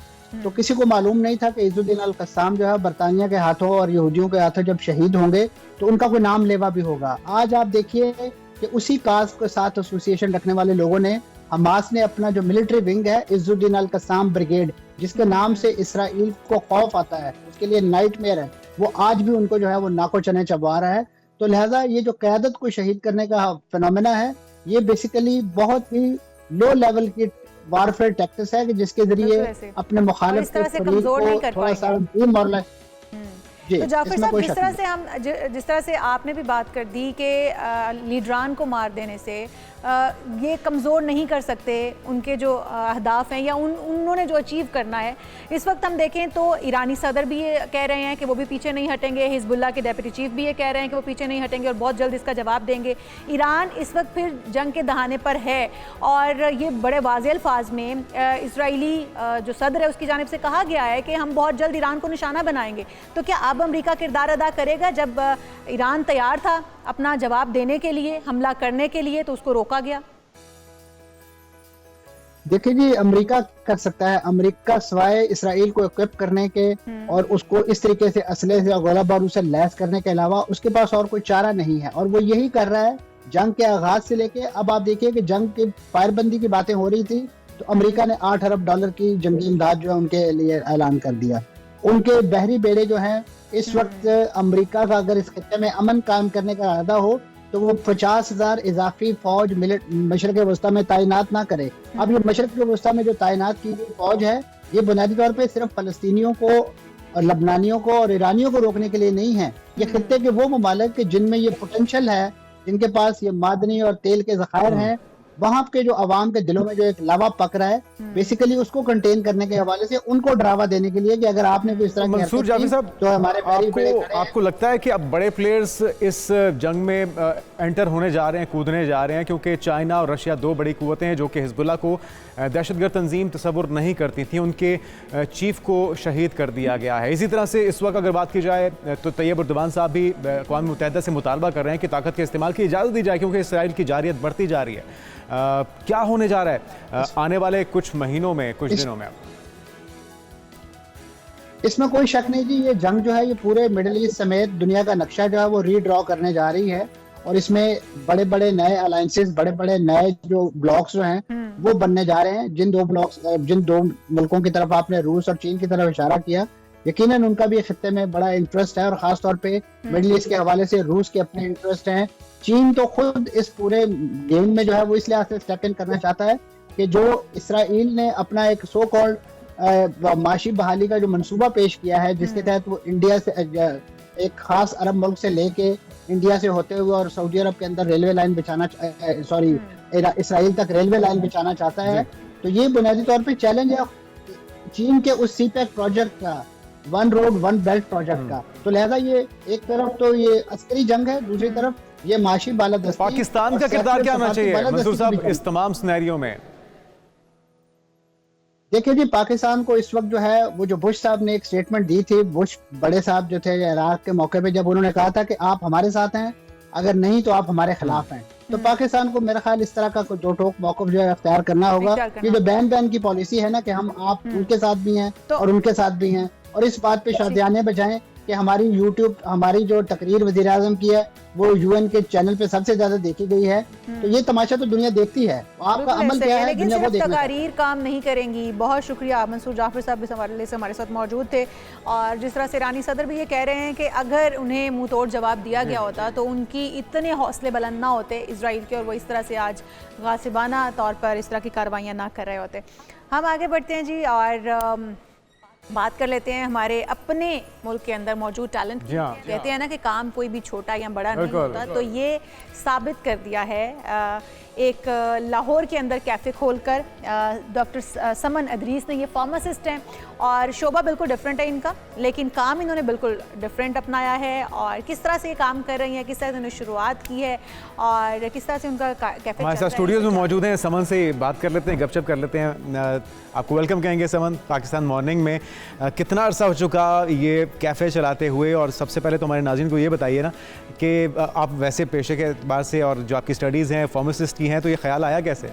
तो किसी को मालूम नहीं था कि इज़्ज़ुद्दीन अल-क़स्साम जो है बरतानिया के हाथों और यहूदियों के हाथों जब शहीद होंगे तो उनका कोई नाम लेवा भी होगा। आज आप देखिए कि उसी काज के साथ एसोसिएशन रखने वाले लोगों ने, हमास ने अपना जो मिलिट्री विंग है इज़्ज़ुद्दीन अल-क़स्साम ब्रिगेड, जिसके नाम से इसराइल को खौफ आता है, उसके लिए नाइटमेयर है, वो आज भी उनको जो है वो नाको चने चबा रहा है। तो लिहाजा ये जो क़यादत को शहीद करने का फिनोमेना है, ये बेसिकली बहुत ही लो लेवल की वारफेयर टैक्टिक्स है कि जिसके जरिए अपने मुखालिफ को थोड़ा सा तो जाफर साहब, जिस तरह से आपने भी बात कर दी कि लीडरान को मार देने से ये कमज़ोर नहीं कर सकते उनके जो अहदाफ हैं या उन्होंने जो अचीव करना है। इस वक्त हम देखें तो ईरानी सदर भी ये कह रहे हैं कि वो भी पीछे नहीं हटेंगे, हिजबुल्लाह के डेप्यूटी चीफ भी ये कह रहे हैं कि वो पीछे नहीं हटेंगे और बहुत जल्द इसका जवाब देंगे। ईरान इस वक्त फिर जंग के दहाने पर है और ये बड़े वाज़ेह अल्फाज में इसराइली जो सदर है उसकी जानिब से कहा गया है कि हम बहुत जल्द ईरान को निशाना बनाएंगे। तो क्या अब अमेरिका किरदार अदा करेगा? जब ईरान तैयार था अपना जवाब देने के लिए, हमला करने के लिए, तो उसको रोका गया। देखिए जी, अमेरिका कर सकता है। अमेरिका सिवाय इसराइल को इक्विप करने के और उसको इस तरीके से असले से और गोला बारूद से लैस करने के अलावा उसके पास और कोई चारा नहीं है, और वो यही कर रहा है जंग के आगाज से लेके अब। आप देखिए कि जंग की फायरबंदी की बातें हो रही थी तो अमेरिका ने $8 अरब की जंगी इमदाद जो है उनके लिए ऐलान कर दिया। उनके बहरी बेड़े जो हैं इस वक्त अमेरिका का अगर इस खत्ते में अमन कायम करने का इरादा हो तो वो 50,000 इजाफी फौज मशरक़ वस्ता में तैनात ना करे। अब ये मशरक़ वस्ता में जो तैनात की गई फौज है ये बुनियादी तौर पे सिर्फ फ़लस्तीनियों को और लबनानियों को और ईरानियों को रोकने के लिए नहीं है। ये खत्ते के वो ममालिक जिनमें ये पोटेंशियल है, जिनके पास ये मादनी और तेल के ज़खायर हैं, वहाँ के जो आवाम के दिलों में जो एक लावा पक रहा है, बेसिकली उसको कंटेन करने के हवाले से उनको डरावा देने के लिए कि अगर आपने कोई इस तरह की मंसूर जाफी साहब, तो हमारे आपको लगता है कि अब बड़े प्लेयर्स इस जंग में एंटर होने जा रहे हैं, कूदने जा रहे हैं, क्योंकि चाइना और रशिया दो बड़ी कुव्वतें हैं जो कि हिजबुल्लाह को दहशतगर्द तंजीम तस्वुर नहीं करती थी, उनके चीफ को शहीद कर दिया गया है। इसी तरह से इस वक्त अगर बात की जाए तो तैयब उर्दवान साहब भी अक़वाम मुत्तहिदा से मुतालबा कर रहे हैं कि ताकत के इस्तेमाल की इजाज़त दी जाए, क्योंकि इसराइल की जारियत बढ़ती जा रही है। क्या होने जा रहा है आने वाले कुछ महीनों में, कुछ दिनों में? इसमें कोई शक नहीं जी, ये जंग जो है ये पूरे मिडिल ईस्ट समेत दुनिया का नक्शा जो है वो रीड्रॉ करने जा रही है, और इसमें बड़े बड़े नए अलायंसेस, बड़े बड़े नए जो ब्लॉक्स जो हैं वो बनने जा रहे हैं। जिन दो मुल्कों की तरफ आपने रूस और चीन की तरफ इशारा किया, यकीनन उनका भी खित्ते में बड़ा इंटरेस्ट है, और खास तौर पे मिडिल ईस्ट के हवाले से रूस के अपने इंटरेस्ट हैं। चीन तो खुद इस पूरे गेम में जो है वो इस लिहाज से स्टेप इन करना चाहता है कि जो इसराइल ने अपना एक सो कॉल्ड माशी बहाली का जो मंसूबा पेश किया है, जिसके तहत वो इंडिया से एक खास अरब मुल्क से लेके इंडिया से होते हुए और सऊदी अरब के अंदर रेलवे लाइन बिछाना, इसराइल तक रेलवे लाइन बिछाना चाहता है, तो ये बुनियादी तौर पे चैलेंज है चीन के उस सीपैक प्रोजेक्ट का, one road one belt project का। तो लिहाजा ये एक तरफ तो ये अस्करी जंग है, दूसरी तरफ ये माशी बालादस्ती। पाकिस्तान का किरदार क्या होना चाहिए मंसूर साहब इस तमाम सिनेरियो में? देखिए जी, पाकिस्तान को इस वक्त जो है वो जो बुश साहब ने एक स्टेटमेंट दी थी, बुश बड़े साहब जो थे इराक के मौके पे, जब उन्होंने कहा था कि आप हमारे साथ हैं, अगर नहीं तो आप हमारे खिलाफ हैं, तो पाकिस्तान को मेरा ख्याल इस तरह का कोई दो टोक मौक़िफ़ जो है अख्तियार करना होगा। ये जो बैन की पॉलिसी है ना कि हम आप उनके साथ भी हैं और उनके साथ भी हैं, और इस बात पे शादियाने बजाएं कि हमारी यूट्यूब, हमारी जो तकरीर वज़ीर आज़म की है वो यूएन के चैनल पे सबसे ज्यादा देखी गई है, तो ये तमाशा तो दुनिया देखती है। आपका अमल क्या है, लेकिन सिर्फ तकारीर काम नहीं करेंगी। बहुत शुक्रिया मंसूर जाफर साहब इस हवाले से हमारे साथ मौजूद थे, और जिस तरह से ईरानी सदर भी ये कह रहे हैं कि अगर उन्हें मुंह तोड़ जवाब दिया गया होता तो उनकी इतने हौसले बुलंद ना होते इसराइल के, और वो इस तरह से आज गासिबाना तौर पर इस तरह की कार्रवाइयाँ ना कर रहे होते। हम आगे बढ़ते हैं जी, और बात कर लेते हैं हमारे अपने मुल्क के अंदर मौजूद टैलेंट की। कहते हैं ना कि काम कोई भी छोटा या बड़ा नहीं होता, तो ये साबित कर दिया है एक लाहौर के अंदर कैफ़े खोलकर डॉक्टर समन अदरीस ने। ये फार्मासिस्ट हैं और शोबा बिल्कुल डिफरेंट है इनका, लेकिन काम इन्होंने बिल्कुल डिफरेंट अपनाया है, और किस तरह से ये काम कर रही हैं, किस तरह से उन्होंने शुरुआत की है, और किस तरह से उनका कैफ़े हमारे साथ स्टूडियोज़ में मौजूद हैं। समन से बात कर लेते हैं, गपशप कर लेते हैं। आपको वेलकम कहेंगे समन पाकिस्तान मॉर्निंग में। कितना अर्सा हो चुका ये कैफ़े चलाते हुए, और सबसे पहले तो हमारे नाज़रीन को ये बताइए ना कि आप वैसे पेशे के एतबार से और जो आपकी स्टडीज़ हैं फार्मासिस्ट की हैं, तो ये ख्याल आया कैसे?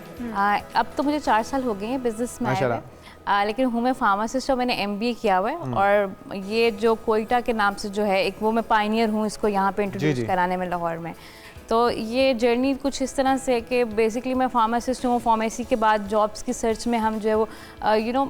अब तो मुझे 4 साल हो गए हैं बिजनेस में आए हुए, लेकिन हूँ मैं फार्मासिस्ट और मैंने MBA किया हुआ है, और ये जो कोयटा के नाम से जो है एक वो मैं पायनियर हूँ इसको यहाँ पे इंट्रोड्यूस कराने में लाहौर में। तो ये जर्नी कुछ इस तरह से कि बेसिकली मैं फार्मासिस्ट हूँ, फार्मेसी के बाद जॉब्स की सर्च में हम जो है वो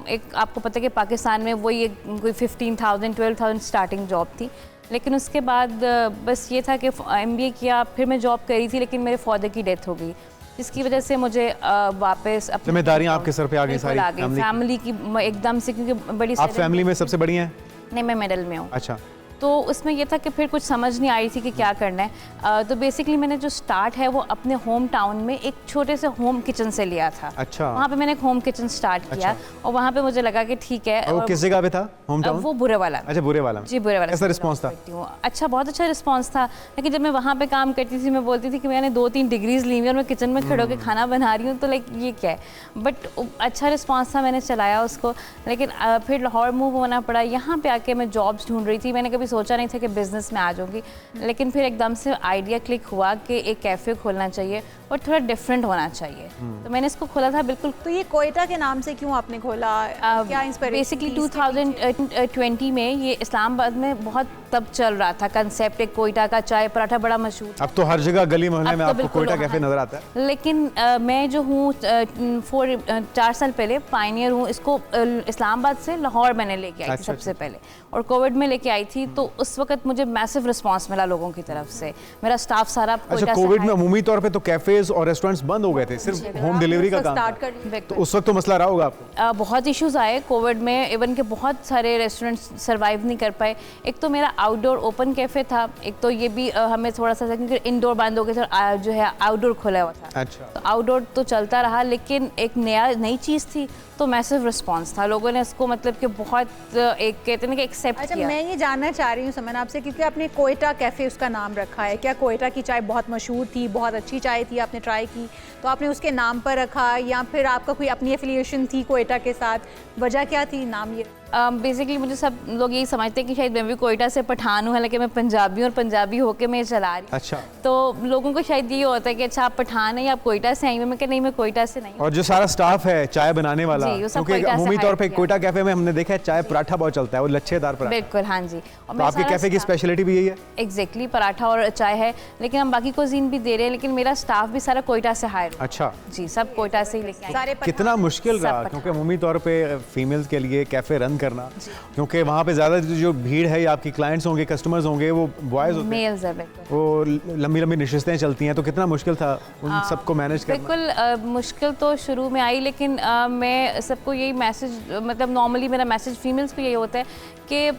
एक आपको पता है कि पाकिस्तान में वही एक कोई 15,000 12,000 स्टार्टिंग जॉब थी, लेकिन उसके बाद बस ये था कि MBA किया, फिर मैं जॉब करी थी, लेकिन मेरे फादर की डेथ हो गई, जिसकी वजह से मुझे वापस जिम्मेदारियां आपके सर पे आ गई सारी फैमिली की एकदम से, क्योंकि बड़ी आप फैमिली में सबसे बड़ी हैं? नहीं, मैं मिडिल में हूँ। अच्छा। तो उसमें यह था कि फिर कुछ समझ नहीं आ रही थी कि क्या करना है, तो बेसिकली मैंने जो स्टार्ट है वो अपने होम टाउन में एक छोटे से होम किचन से लिया था। अच्छा। वहाँ पे मैंने एक होम किचन स्टार्ट किया। अच्छा। और वहाँ पे मुझे लगा कि ठीक है। वो किस जगह पे था होम टाउन? वो बुरे वाला। अच्छा, बुरे वाला। जी, बुरे वाला। कैसा रिस्पॉन्स था? अच्छा, बहुत अच्छा रिस्पॉन्स था, लेकिन जब मैं वहाँ पे काम करती थी मैं बोलती थी कि मैंने 2-3 डिग्रीज ली हुई और मैं किचन में खड़े होकर खाना बना रही हूँ, तो लाइक ये क्या है, बट अच्छा रिस्पॉन्स था, मैंने चलाया उसको। लेकिन फिर लाहौर मूव होना पड़ा, यहाँ पे आके मैं जॉब्स ढूंढ रही थी, मैंने कभी सोचा नहीं था कि बिजनेस में आ जाऊंगी, लेकिन फिर एकदम से आइडिया क्लिक हुआ कि एक कैफ़े खोलना चाहिए और थोड़ा डिफरेंट होना चाहिए, तो मैंने इसको खोला था। बिल्कुल। तो ये कोयटा के नाम से क्यों आपने खोला, क्या इंस्पिरेशन? बेसिकली 2020 में ये इस्लामाबाद में बहुत तब चल रहा था कंसेप्ट, एक कोयटा का चाय पराठा बड़ा मशहूर। अब तो हर जगह गली मोहल्ले में आपको कोयटा कैफे नजर आता है। लेकिन मैं जो हूँ 4 साल पहले पायनियर हूँ, इसको इस्लामाबाद से लाहौर मैंने लेके आई थी सबसे पहले, और कोविड में लेके आई थी, तो उस वक्त मुझे मैसिव रिस्पांस मिला लोगों की तरफ से, मेरा स्टाफ सारा। अच्छा, कोविड में अमूमी तौर पे तो कैफेज और रेस्टोरेंट्स बंद हो गए थे, सिर्फ होम डिलीवरी का काम था, तो उस वक्त तो मसला रहा होगा आपको? बहुत इश्यूज आए कोविड में, इवन के बहुत सारे रेस्टोरेंट्स सर्वाइव नहीं कर पाए। एक तो मेरा आउटडोर ओपन कैफे था, एक तो ये भी हमें थोड़ा सा क्योंकि इंडोर बंद हो गए थे, जो है आउटडोर खुला हुआ था। अच्छा। तो आउटडोर तो चलता रहा, लेकिन एक नई चीज़ थी, तो मैसिव रिस्पांस था, लोगों ने इसको मतलब कि बहुत एक कहते हैं कि एक्सेप्ट अच्छा, किया। मैं ये जानना चाह चाह रही हूँ समन आपसे, क्योंकि आपने कोयटा कैफ़े उसका नाम रखा है। क्या कोयटा की चाय बहुत मशहूर थी, बहुत अच्छी चाय थी, आपने ट्राई की तो आपने उसके नाम पर रखा, या फिर आपका कोई अपनी एफिलिएशन थी कोयटा के साथ? वजह क्या थी नाम ये? बेसिकली मुझे सब लोग यही समझते हैं कि शायद मैं भी कोयटा से पठान हूँ, हालांकि मैं पंजाबी हूँ और पंजाबी होके मैं चला रही हूँ। अच्छा। तो लोगों को शायद ये होता है कि अच्छा आप पठान हैं या आप कोयटा से आई हैं। मैं नहीं, मैं कोयटा से नहीं। और जो सारा स्टाफ है चाय बनाने वाला, क्योंकि अमूमी तौर पे कोयटा कैफे में हमने देखा है चाय पराठा बहुत चलता है, वो लच्छेदार पराठा। बिल्कुल, हाँ जी। तो आपके कैफे की स्पेशलिटी भी यही है? एग्जैक्टली, पराठा और चाय है, लेकिन हम बाकी कुजीन भी दे रहे हैं, लेकिन मेरा स्टाफ भी सारा कोयटा से हायर। अच्छा जी, सब कोयटा से ही लेके आए। कितना मुश्किल रहा, क्योंकि अमूमी तौर पे फीमेल्स के लिए कैफे रन करना, क्योंकि वहाँ पे ज़्यादा जो भीड़ है, आपकी क्लाइंट्स होंगे, कस्टमर्स होंगे, वो बॉयज़ होते हैं, मेल्स है, बिल्कुल। वो लंबी लंबी नशिस्तें चलती हैं, तो कितना मुश्किल था उन सबको मैनेज करना? बिल्कुल मुश्किल तो शुरू में आई, लेकिन मैं सबको यही मैसेज, मतलब नॉर्मली मेरा मैसेज फीमेल्स को यही होता है कि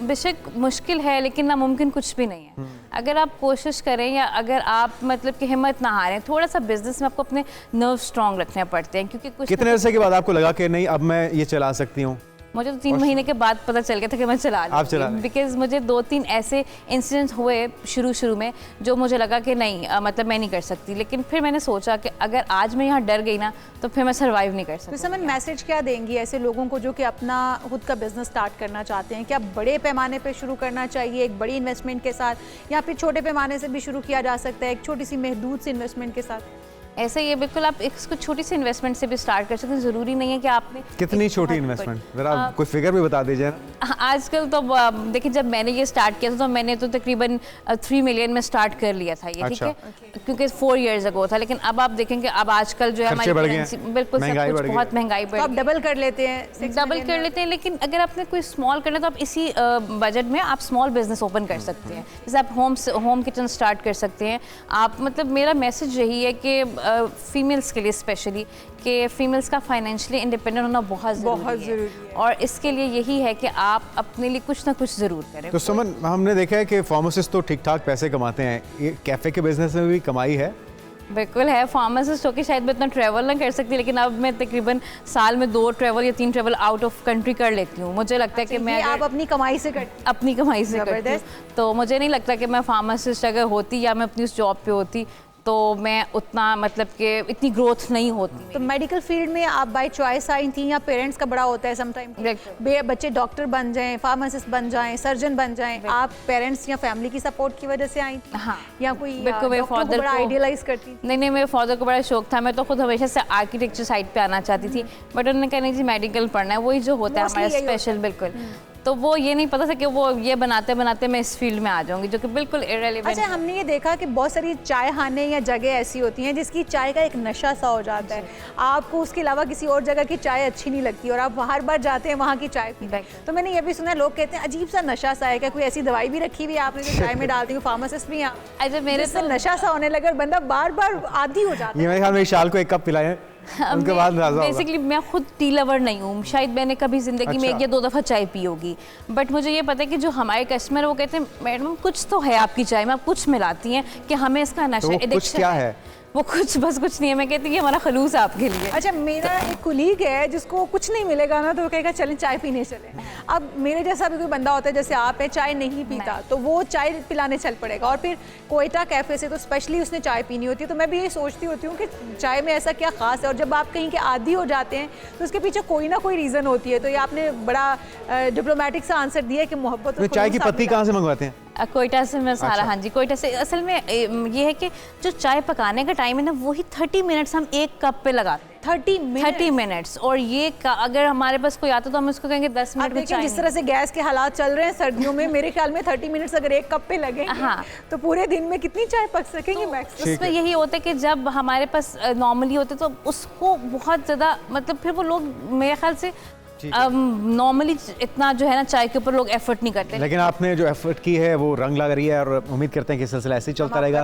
बेशक मुश्किल है लेकिन नामुमकिन कुछ भी नहीं है। अगर आप कोशिश करें या अगर आप मतलब कि हिम्मत ना हारें, थोड़ा सा बिजनेस में आपको अपने नर्व स्ट्रॉन्ग रखने पड़ते हैं, क्योंकि कुछ कितने अरसे के बाद आपको लगा कि नहीं अब मैं ये चला सकती हूँ? मुझे तो 3 महीने के बाद पता चल गया था कि मैं चला रही हूँ, बिकॉज मुझे 2-3 ऐसे इंसिडेंट्स हुए शुरू में जो मुझे लगा कि नहीं मतलब मैं नहीं कर सकती, लेकिन फिर मैंने सोचा कि अगर आज मैं यहाँ डर गई ना तो फिर मैं सर्वाइव नहीं कर सकती। तो समन मैसेज क्या देंगी ऐसे लोगों को जो कि अपना खुद का बिजनेस स्टार्ट करना चाहते हैं? क्या बड़े पैमाने पे शुरू करना चाहिए एक बड़ी इन्वेस्टमेंट के साथ, या फिर छोटे पैमाने से भी शुरू किया जा सकता है एक छोटी सी महदूद सी इन्वेस्टमेंट के साथ? ऐसे ही है, बिल्कुल आप इसको छोटी सी इन्वेस्टमेंट से भी स्टार्ट कर सकते हैं, ज़रूरी नहीं है कि आपने कितनी छोटी इन्वेस्टमेंट, जरा कोई फिगर भी बता दीजिए। आजकल तो देखिए, जब मैंने ये स्टार्ट किया था तो मैंने तो तकरीबन 3 मिलियन में स्टार्ट कर लिया था ये, ठीक है, क्योंकि 4 इयर्स अगो था। लेकिन अब आप देखेंगे अब आजकल जो है हमारी करेंसी बिल्कुल सब कुछ बहुत महंगाई बढ़ गई, आप डबल कर लेते हैं, लेकिन अगर आपने कोई स्मॉल करना तो आप इसी बजट में आप स्मॉल बिजनेस ओपन कर सकते हैं, जैसे आप होम किचन स्टार्ट कर सकते हैं आप। मतलब मेरा मैसेज यही है कि फीमेल्स के लिए स्पेशली कि फीमेल्स का फाइनेंशियली इंडिपेंडेंट होना बहुत ज़रूरी है, और इसके लिए यही है कि आप अपने लिए कुछ ना कुछ ज़रूर करें। तो सुमन, हमने देखा है कि फार्मासिस्ट तो ठीक ठाक पैसे कमाते हैं, ये कैफ़े के बिजनेस में भी कमाई है? बिल्कुल है। फार्मासिस्ट होकर शायद मैं इतना ट्रैवल ना कर सकती, लेकिन अब मैं तकरीबन साल में 2 ट्रैवल या 3 ट्रैवल आउट ऑफ कंट्री कर लेती हूँ। मुझे लगता है कि मैं आप अपनी कमाई से करती हूँ, तो मुझे नहीं लगता कि मैं फार्मासिस्ट अगर होती या मैं अपनी उस जॉब पे होती तो मैं उतना मतलब कि इतनी ग्रोथ नहीं होती। तो मेडिकल फील्ड में आप बाय चॉइस आई थी, या पेरेंट्स का बड़ा होता है समटाइम बच्चे डॉक्टर बन जाएं, फार्मासिस्ट बन जाएं, सर्जन बन जाएं, आप पेरेंट्स या फैमिली की सपोर्ट की वजह से आई थी? हाँ, या कोई मेरे फादर को आइडियलाइज करती? नहीं, मेरे फादर को बड़ा शौक था, मैं तो खुद हमेशा से आर्किटेक्चर साइड पे आना चाहती थी, बट उन्होंने कहा नहीं जी मेडिकल पढ़ना है, वही जो होता है हमारा स्पेशल। बिल्कुल, तो वो ये नहीं पता था कि वो ये बनाते बनाते मैं इस फील्ड में आ जाऊंगी, जो कि बिल्कुल इररिलेवेंट। अच्छा, हमने ये देखा कि बहुत सारी चाय खाने या जगह ऐसी होती हैं जिसकी चाय का एक नशा सा हो जाता है, आपको उसके अलावा किसी और जगह की चाय अच्छी नहीं लगती और आप हर बार जाते हैं वहाँ की चाय पीते हैं। तो मैंने ये भी सुना, लोग कहते हैं अजीब सा नशा सा है, क्या कोई ऐसी दवाई भी रखी हुई है आपने जो चाय में डालती हूँ? फार्मासिस्ट भी यहाँ अच्छा मेरे से नशा सा होने लगा, बंदा बार बार आदी हो जाता है। मेरे ख्याल में शाल को 1 कप पिलाएं, उनके बाद बेसिकली मैं खुद टी लवर नहीं हूँ, शायद मैंने कभी जिंदगी में 1 या 2 दफ़ा चाय पी होगी, बट मुझे ये पता है कि जो हमारे कस्टमर वो कहते हैं मैडम कुछ तो है आपकी चाय में, आप कुछ मिलाती हैं कि हमें इसका नशा एडिक्शन क्या है? वो कुछ बस कुछ नहीं है, मैं कहती हूँ हमारा खलूस है आपके लिए। अच्छा, मेरा एक कुलीग है जिसको कुछ नहीं मिलेगा ना तो वो कहेगा चलें चाय पीने चले। अब मेरे जैसा भी कोई बंदा होता है जैसे आप है, चाय नहीं पीता, तो वो चाय पिलाने चल पड़ेगा, और फिर कोयटा कैफ़े से तो स्पेशली उसने चाय पीनी होती है। तो मैं भी ये सोचती होती हूँ कि चाय में ऐसा क्या खास है, और जब आप कहीं के आदी हो जाते हैं तो उसके पीछे कोई ना कोई रीज़न होती है। तो ये आपने बड़ा डिप्लोमेटिक सा आंसर दिया कि मोहब्बत। चाय की पत्ती कहाँ से मंगवाते हैं? कोयटा से मैं सारा। हाँ जी, कोयटा से। असल में ये है कि जो चाय पकाने का टाइम है ना, वही 30 मिनट्स हम 1 कप पे लगाते हैं। 30 मिनट्स, और ये अगर हमारे पास कोई आता तो हम उसको कहेंगे 10 मिनट में चाय। जिस तरह से गैस के हालात चल रहे हैं सर्दियों में, मेरे ख्याल में 30 मिनट्स अगर 1 कप पे लगे तो पूरे दिन में कितनी चाय पक सकेंगे मैक्सिमम? उसमें यही होता है कि जब हमारे पास नॉर्मली होते तो उसको बहुत ज़्यादा मतलब फिर वो लोग मेरे ख्याल से नॉर्मली इतना जो है ना चाय के ऊपर लोग एफर्ट नहीं करते, लेकिन आपने जो एफर्ट की है वो रंग लग रही है, और उम्मीद करते हैं कि सिलसिला ऐसे ही चलता रहेगा।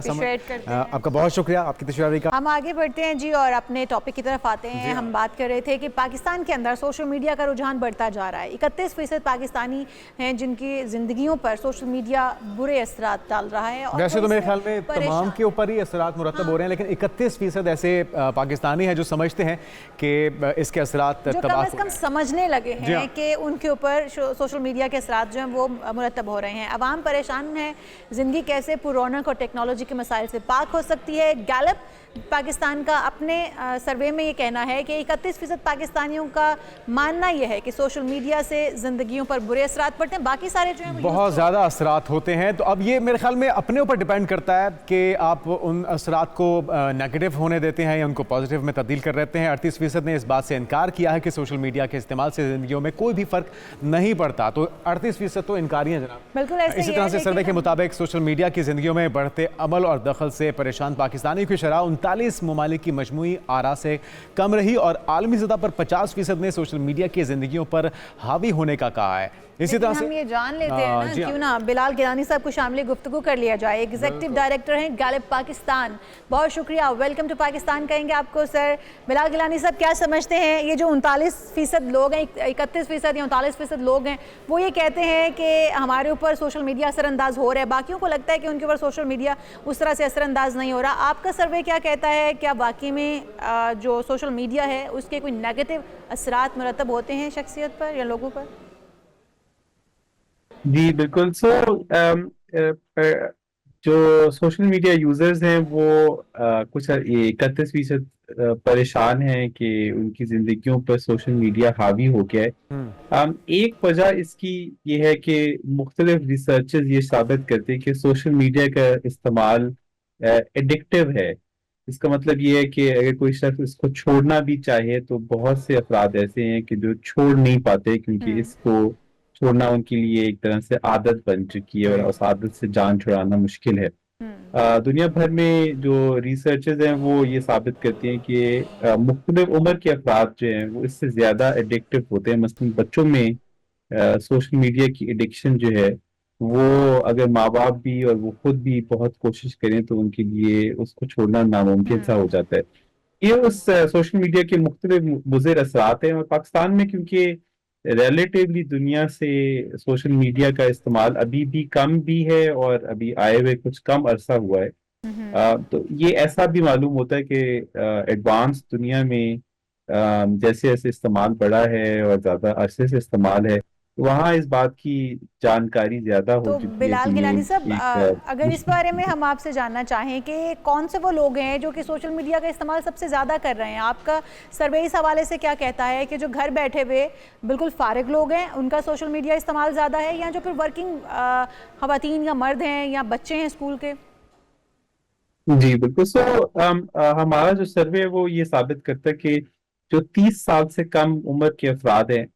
आपका बहुत शुक्रिया आपकी तशरीह का। हम आगे बढ़ते हैं जी और अपने टॉपिक की तरफ आते हैं। हम बात कर रहे थे कि पाकिस्तान के अंदर सोशल मीडिया का रुझान बढ़ता जा रहा है। 31% पाकिस्तानी हैं जिनकी जिंदगियों पर सोशल मीडिया बुरे असरात डाल रहा है। वैसे तो मेरे ख्याल में तमाम के ऊपर ही असरात मुरतब हो रहे हैं, लेकिन 31% ऐसे पाकिस्तानी हैं जो समझते हैं कि इसके असरात कम से कम समझने समझने लगे जी हैं हाँ। कि उनके ऊपर सोशल मीडिया के असरात जो हैं वो मुरतब हो रहे हैं। अवाम परेशान है, ज़िंदगी कैसे पुरौनक और टेक्नोलॉजी के मसाइल से पाक हो सकती है। गैलप पाकिस्तान का अपने सर्वे में ये कहना है कि 31% पाकिस्तानियों का मानना यह है कि सोशल मीडिया से ज़िंदगियों पर बुरे असरात पड़ते हैं, बाकी सारे जो हैं वो बहुत ज़्यादा असरात होते हैं। तो अब ये मेरे ख्याल में अपने ऊपर डिपेंड करता है कि आप उन असरात को नेगेटिव होने देते हैं या उनको पॉजिटिव में तब्दील कर देते हैं। 38% ने इस बात से इनकार किया है कि सोशल मीडिया के इस्तेमाल से ज़िंदगियों में कोई भी फ़र्क नहीं पड़ता। तो 38% तो इनकारी हैं जनाब। बिल्कुल ऐसे इसी ही तरह है, से सर्वे लेकिन के मुताबिक सोशल मीडिया की ज़िंदगियों में बढ़ते अमल और दखल से परेशान पाकिस्तानियों की शरह 39 ममालिक की मजमूई आरा से कम रही और आलमी सतह पर 50% ने सोशल मीडिया की ज़िंदगियों पर हावी होने का कहा है। इसी तरह से हम ये जान लेते हैं ना, जी हाँ। क्यों ना बिलाल गिलानी साहब को शामिल गुफ्तगू कर लिया जाए। एग्जीक्यूटिव डायरेक्टर हैं गैलप पाकिस्तान। बहुत शुक्रिया, वेलकम टू पाकिस्तान कहेंगे आपको सर। बिलाल गिलानी साहब, क्या समझते हैं ये जो 39% लोग हैं, 31% या 39% लोग हैं, वो ये कहते हैं कि हमारे ऊपर सोशल मीडिया असरअंदाज हो रहा है, बाकियों को लगता है कि उनके ऊपर सोशल मीडिया उस तरह से असरअंदाज नहीं हो रहा। आपका सर्वे क्या कहता है, क्या वाकई में जो सोशल मीडिया है उसके कोई नेगेटिव असरात मुरतब होते हैं शख्सियत पर या लोगों पर? जी बिल्कुल। जो सोशल मीडिया यूजर्स हैं वो कुछ 31% परेशान हैं कि उनकी जिंदगियों पर सोशल मीडिया हावी हो गया है। एक वजह इसकी ये है कि मुख्तलिफ रिसर्चेस ये साबित करते हैं कि सोशल मीडिया का इस्तेमाल एडिक्टिव है। इसका मतलब ये है कि अगर कोई शख्स इसको छोड़ना भी चाहे तो बहुत से अफराद ऐसे हैं कि जो छोड़ नहीं पाते, क्योंकि इसको छोड़ना उनके लिए एक तरह से आदत बन चुकी है और उस आदत से जान छुड़ाना मुश्किल है। दुनिया भर में जो रिसर्चेस हैं वो ये साबित करती हैं कि मुख्तलिफ उम्र के अफराद जो हैं वो इससे ज़्यादा एडिक्टिव होते हैं। मसलन बच्चों में सोशल मीडिया की एडिक्शन जो है वो अगर माँ बाप भी और वो खुद भी बहुत कोशिश करें तो उनके लिए उसको छोड़ना नामुमकिन सा हो जाता है। ये उस सोशल मीडिया के मुख्तलिफ मुज़िर असरात हैं। और पाकिस्तान में क्योंकि रिलेटिवली दुनिया से सोशल मीडिया का इस्तेमाल अभी भी कम भी है और अभी आए हुए कुछ कम अरसा हुआ है, तो ये ऐसा भी मालूम होता है कि एडवांस दुनिया में जैसे जैसे इस्तेमाल बढ़ा है और ज़्यादा अरसे से इस्तेमाल है, वहाँ इस बात की जानकारी ज़्यादा हो तो चुकी है बिलाल कि गिलानी ये साहब, अगर इस बारे में हम आपसे जानना चाहें कि कौन से वो लोग हैं जो कि सोशल मीडिया का इस्तेमाल सबसे ज़्यादा कर रहे हैं, आपका सर्वे इस हवाले से क्या कहता है कि जो घर बैठे हुए बिल्कुल फारिग लोग हैं उनका सोशल मीडिया इस्तेमाल ज़्यादा है, या जो फिर वर्किंग ख़वातीन या मर्द हैं या बच्चे हैं स्कूल के? जी बिल्कुल। हमारा जो सर्वे है वो ये साबित करता है कि जो 30 साल से कम उम्र के अफराद हैं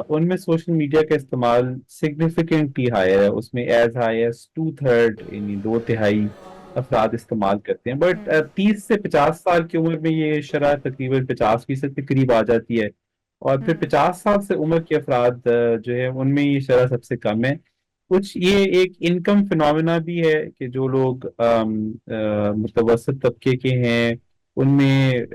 उनमें सोशल मीडिया का इस्तेमाल सिग्निफिकेंटली हायर है। उसमें एज हाई एज 2/3 यानी 2/3 अफराद इस्तेमाल करते हैं। बट 30 से 50 साल की उम्र में ये शरह तकरीबन 50% के करीब आ जाती है। और फिर 50 साल से उम्र के अफराद जो है उनमें ये शरह सबसे कम है। कुछ ये एक इनकम फिनोमेना भी है कि जो लोग मुतवसत तबके के हैं उनमें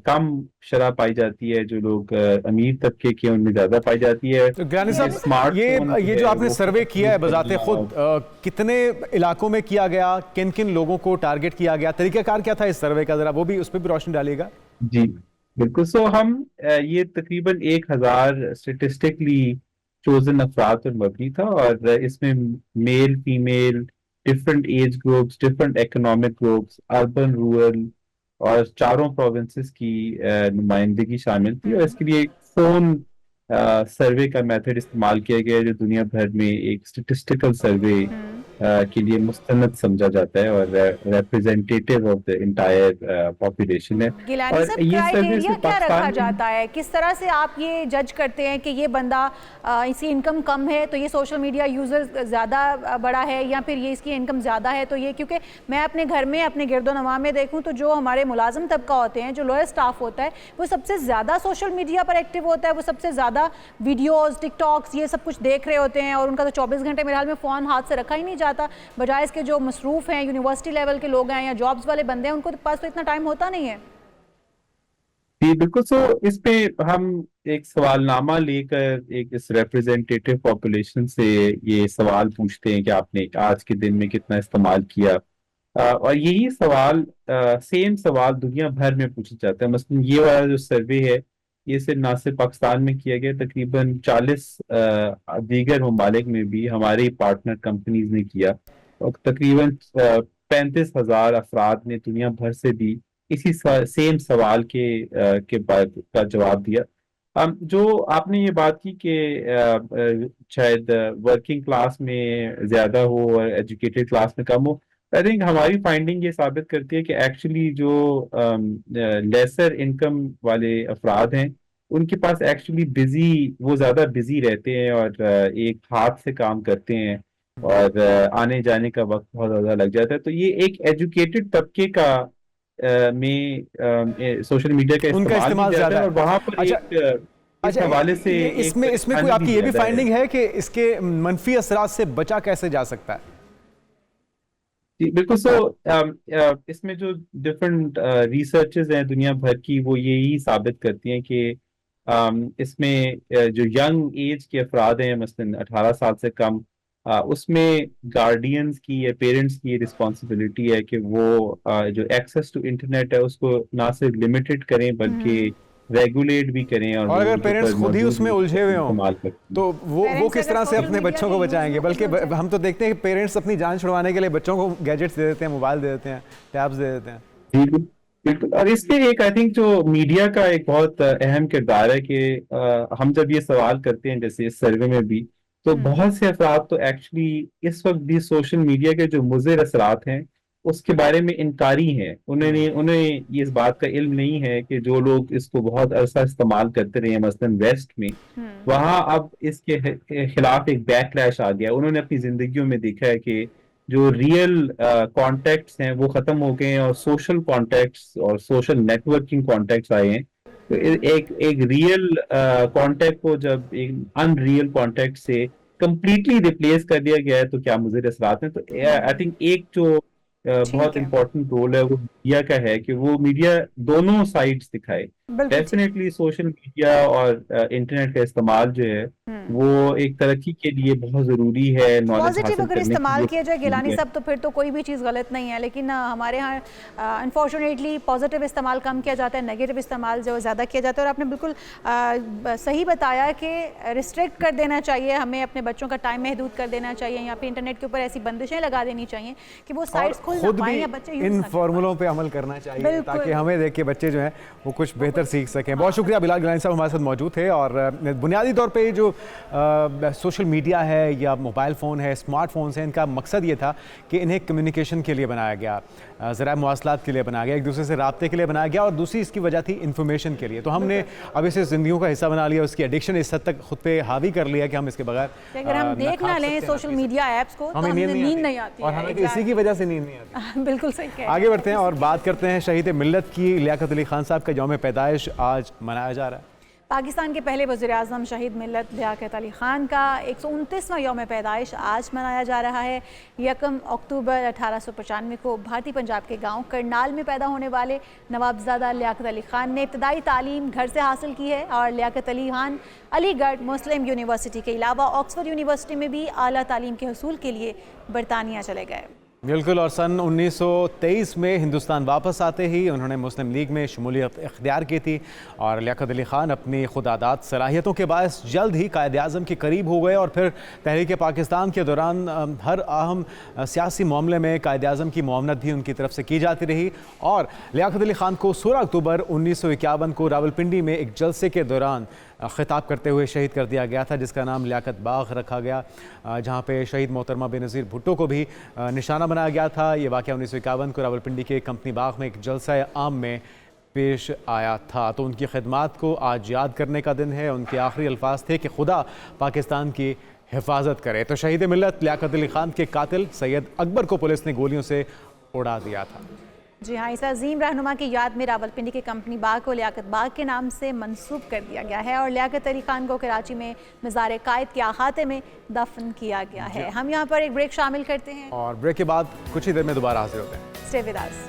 कम शरह पाई जाती है, जो लोग अमीर तबके के उनमें ज्यादा पाई जाती है। तो गिलानी साहब, ये जो आपने सर्वे किया है बजाते खुद कितने इलाकों में किया गया, किन किन लोगों को टारगेट किया गया, तरीकाकार क्या था इस सर्वे का, जरा वो भी उस पर भी रोशनी डालिएगा। जी बिल्कुल। हम ये तकरीबन 1000 स्टेटिस्टिकली चोजन अफराद पर मबनी था और इसमें male female, different age groups, different economic groups, urban rural और चारों प्रोविंसेस की नुमाइंदगी शामिल थी। और इसके लिए एक फोन सर्वे का मेथड इस्तेमाल किया गया जो दुनिया भर में एक स्टेटिस्टिकल सर्वे के लिए मुस्तनद समझा जाता है और representative of the entire population है। गिलानी साहब, क्राइटेरिया क्या रखा जाता है, किस तरह से आप ये जज करते हैं कि ये बंदा इसकी इनकम कम है तो ये सोशल मीडिया यूज़र ज़्यादा बड़ा है, या फिर ये इसकी इनकम ज़्यादा है तो ये? क्योंकि मैं अपने घर में अपने गिरदोनवा में देखूँ तो जो हमारे मुलाजिम तबका होते हैं, जो लोअर स्टाफ होता है, वो सबसे ज़्यादा सोशल मीडिया पर एक्टिव होता है, वो सबसे ज़्यादा वीडियोज़, टिकटॉक्स ये सब कुछ देख रहे होते हैं और उनका तो 24 घंटे मेरे हाल में फ़ोन हाथ से रखा ही नहीं जाता। बजाय इसके जो मसरूफ़ हैं, यूनिवर्सिटी लेवल के लोग हैं या जॉब्स वाले बंदे हैं, उनको पास तो इतना टाइम होता नहीं है। जी बिल्कुल। इस पे हम एक सवालनामा लेकर एक इस रिप्रेजेंटेटिव पॉपुलेशन से ये सवाल पूछते हैं कि आपने आज के दिन में कितना इस्तेमाल किया, और यही सवाल सेम सवाल दुनिया भर में पूछा जाता है। मसलन ये वाला जो सर्वे है ये सिर्फ ना सिर्फ पाकिस्तान में किया गया, तकरीबन 40 दीगर ममालिक में भी हमारी पार्टनर कंपनीज ने किया, और तकरीबन 35,000 अफराद ने दुनिया भर से भी इसी सेम सवाल के बाद का जवाब दिया। जो आपने ये बात की कि शायद वर्किंग क्लास में ज्यादा हो और एजुकेटेड क्लास में कम हो, आई थिंक हमारी फाइंडिंग ये साबित करती है कि एक्चुअली जो लेसर इनकम वाले अफराद हैं उनके पास एक्चुअली वो ज्यादा बिजी रहते हैं और एक हाथ से काम करते हैं और आने जाने का वक्त बहुत ज्यादा लग जाता है। तो ये एक एजुकेटेड तबके का में सोशल मीडिया का इस्तेमाल ज्यादा है और वहां पर इस हवाले से इसमें कोई आपकी ये भी फाइंडिंग है कि इसके मनफी असरात से बचा कैसे जा सकता है? जी बिल्कुल। इसमें जो डिफरेंट रिसर्चेस हैं दुनिया भर की, वो यही साबित करती हैं कि इसमें जो यंग एज के अफराद हैं, मसलन 18 साल से कम, उसमें गार्डियंस की या पेरेंट्स की रिस्पॉन्सिबिलिटी है कि वो जो एक्सेस टू इंटरनेट है उसको ना सिर्फ लिमिटेड करें बल्कि रेगुलेट भी करें। और अगर पेरेंट्स खुद ही उसमें उलझे हुए हों तो वो किस तरह से अपने बच्चों को बचाएंगे? बल्कि हम तो देखते हैं कि पेरेंट्स अपनी जान छुड़वाने के लिए बच्चों को गैजेट्स दे देते हैं, मोबाइल दे देते हैं, टैब्स दे देते हैं। बिल्कुल। और इसमें एक आई थिंक जो मीडिया का एक बहुत अहम किरदार है कि हम जब ये सवाल करते हैं जैसे इस सर्वे में भी, तो बहुत से अफराद तो एक्चुअली इस वक्त भी सोशल मीडिया के जो मुज़िर असरात हैं उसके बारे में इनकारी हैं। उन्हें ये इस बात का इल्म नहीं है कि जो लोग इसको बहुत अरसा इस्तेमाल करते रहे हैं मसलन वेस्ट में, वहाँ अब इसके खिलाफ एक बैकलैश आ गया। उन्होंने अपनी जिंदगियों में देखा है कि जो रियल कॉन्टेक्ट्स हैं वो खत्म हो गए हैं और सोशल कॉन्टेक्ट्स और सोशल नेटवर्किंग कॉन्टेक्ट्स आए हैं। तो एक रियल कॉन्टेक्ट को जब एक अनरियल कॉन्टेक्ट से कंप्लीटली रिप्लेस कर दिया गया है तो क्या मुज़िर असरात हैं। तो आई थिंक एक जो बहुत इंपॉर्टेंट रोल है वो मीडिया का है कि वो मीडिया दोनों साइड्स दिखाए। डेफिनेटली सोशल मीडिया और इंटरनेट का इस्तेमाल जो है वो एक तरक्की के लिए बहुत जरूरी है। पॉजिटिव अगर इस्तेमाल किया जाए गिलानी साहब तो फिर तो कोई भी चीज़ गलत नहीं है, लेकिन हमारे यहाँ अनफॉर्चुनेटली पॉजिटिव इस्तेमाल कम किया जाता है, नेगेटिव इस्तेमाल जो ज़्यादा किया जाता है। और आपने बिल्कुल सही बताया कि रिस्ट्रिक्ट कर देना चाहिए, हमें अपने बच्चों का टाइम महदूद कर देना चाहिए, या फिर इंटरनेट के ऊपर ऐसी बंदिशें लगा देनी चाहिए कि वो साइट्स खुद ना पाएं या बच्चे इन फॉर्मूलों पे अमल करना चाहिए ताकि हमें देख के बच्चे जो हैं वो कुछ बेहतर सीख सकें। बहुत शुक्रिया बिलाल गिलानी साहब हमारे साथ मौजूद थे। और बुनियादी तौर पे जो सोशल मीडिया है या मोबाइल फ़ोन है, स्मार्टफोन्स हैं, इनका मकसद ये था कि इन्हें कम्युनिकेशन के लिए बनाया गया, ज़राए मवासलात के लिए बनाया गया, एक दूसरे से राब्ते के लिए बनाया गया, और दूसरी इसकी वजह थी इन्फॉर्मेशन के लिए। तो हमने अब इसे ज़िंदगियों का हिस्सा बना लिया, उसकी एडिक्शन इस हद तक खुद पे हावी कर लिया कि हम इसके बगैर अगर हम देख ना लें सोशल मीडिया ऐप्स को तो हमें नींद नहीं आती और हमें इसी की वजह से नींद नहीं आती। बिल्कुल सही कह रहे हैं। आगे बढ़ते हैं और बात करते हैं शहीद मिल्लत की। लियाकत अली खान साहब का यौम पैदाइश आज मनाया जा रहा है। पाकिस्तान के पहले वज़ीर-ए-आज़म शहीद मिल्लत लियाकत अली ख़ान का 129वां यौम पैदाइश आज मनाया जा रहा है। 1 अक्टूबर 1895 को भारतीय पंजाब के गांव करनाल में पैदा होने वाले नवाबज़ादा लियाकत अली ख़ान ने इब्तदाई तालीम घर से हासिल की है और लियाकत अली ख़ान अलीगढ़ मुस्लिम यूनिवर्सिटी के अलावा ऑक्सफोर्ड यूनिवर्सिटी में भी आला तालीम के हसूल के लिए बरतानिया चले गए। बिल्कुल। और सन 1923 में हिंदुस्तान वापस आते ही उन्होंने मुस्लिम लीग में शमूलियत इख्तियार की थी और लियाकत अली ख़ान अपनी खुदादाद सलाहियतों के बायस जल्द ही कायद आज़म के करीब हो गए और फिर तहरीक पाकिस्तान के दौरान हर अहम सियासी मामले में कायद आज़म की मुआवनत भी उनकी तरफ से की जाती रही। और लियाकत अली ख़ान को 16 अक्टूबर 1951 को रावलपिंडी में एक जलसे के दौरान ख़िताब करते हुए शहीद कर दिया गया था, जिसका नाम लियाकत बाग रखा गया, जहाँ पे शहीद मोहतरमा बेनज़ीर भुट्टो को भी निशाना बनाया गया था। ये वाक़या 1951 को रावलपिंडी के कंपनी बाग में एक जलसा आम में पेश आया था। तो उनकी खिदमात को आज याद करने का दिन है। उनके आखिरी अल्फाज थे कि खुदा पाकिस्तान की हिफाजत करे। तो शहीद मिल्लत लियाकत अली ख़ान के कातिल सैयद अकबर को पुलिस ने गोलियों से उड़ा दिया था। जी हाँ, इस अजीम रहनुमा की याद में रावलपिंडी के कंपनी बाग को लियाकत बाग के नाम से मंसूब कर दिया गया है और लियाकत अली ख़ान को कराची में मज़ार कायद के अहाते में दफन किया गया है। हम यहाँ पर एक ब्रेक शामिल करते हैं और ब्रेक के बाद कुछ ही देर में दोबारा हाजिर होते हैं। Stay with us.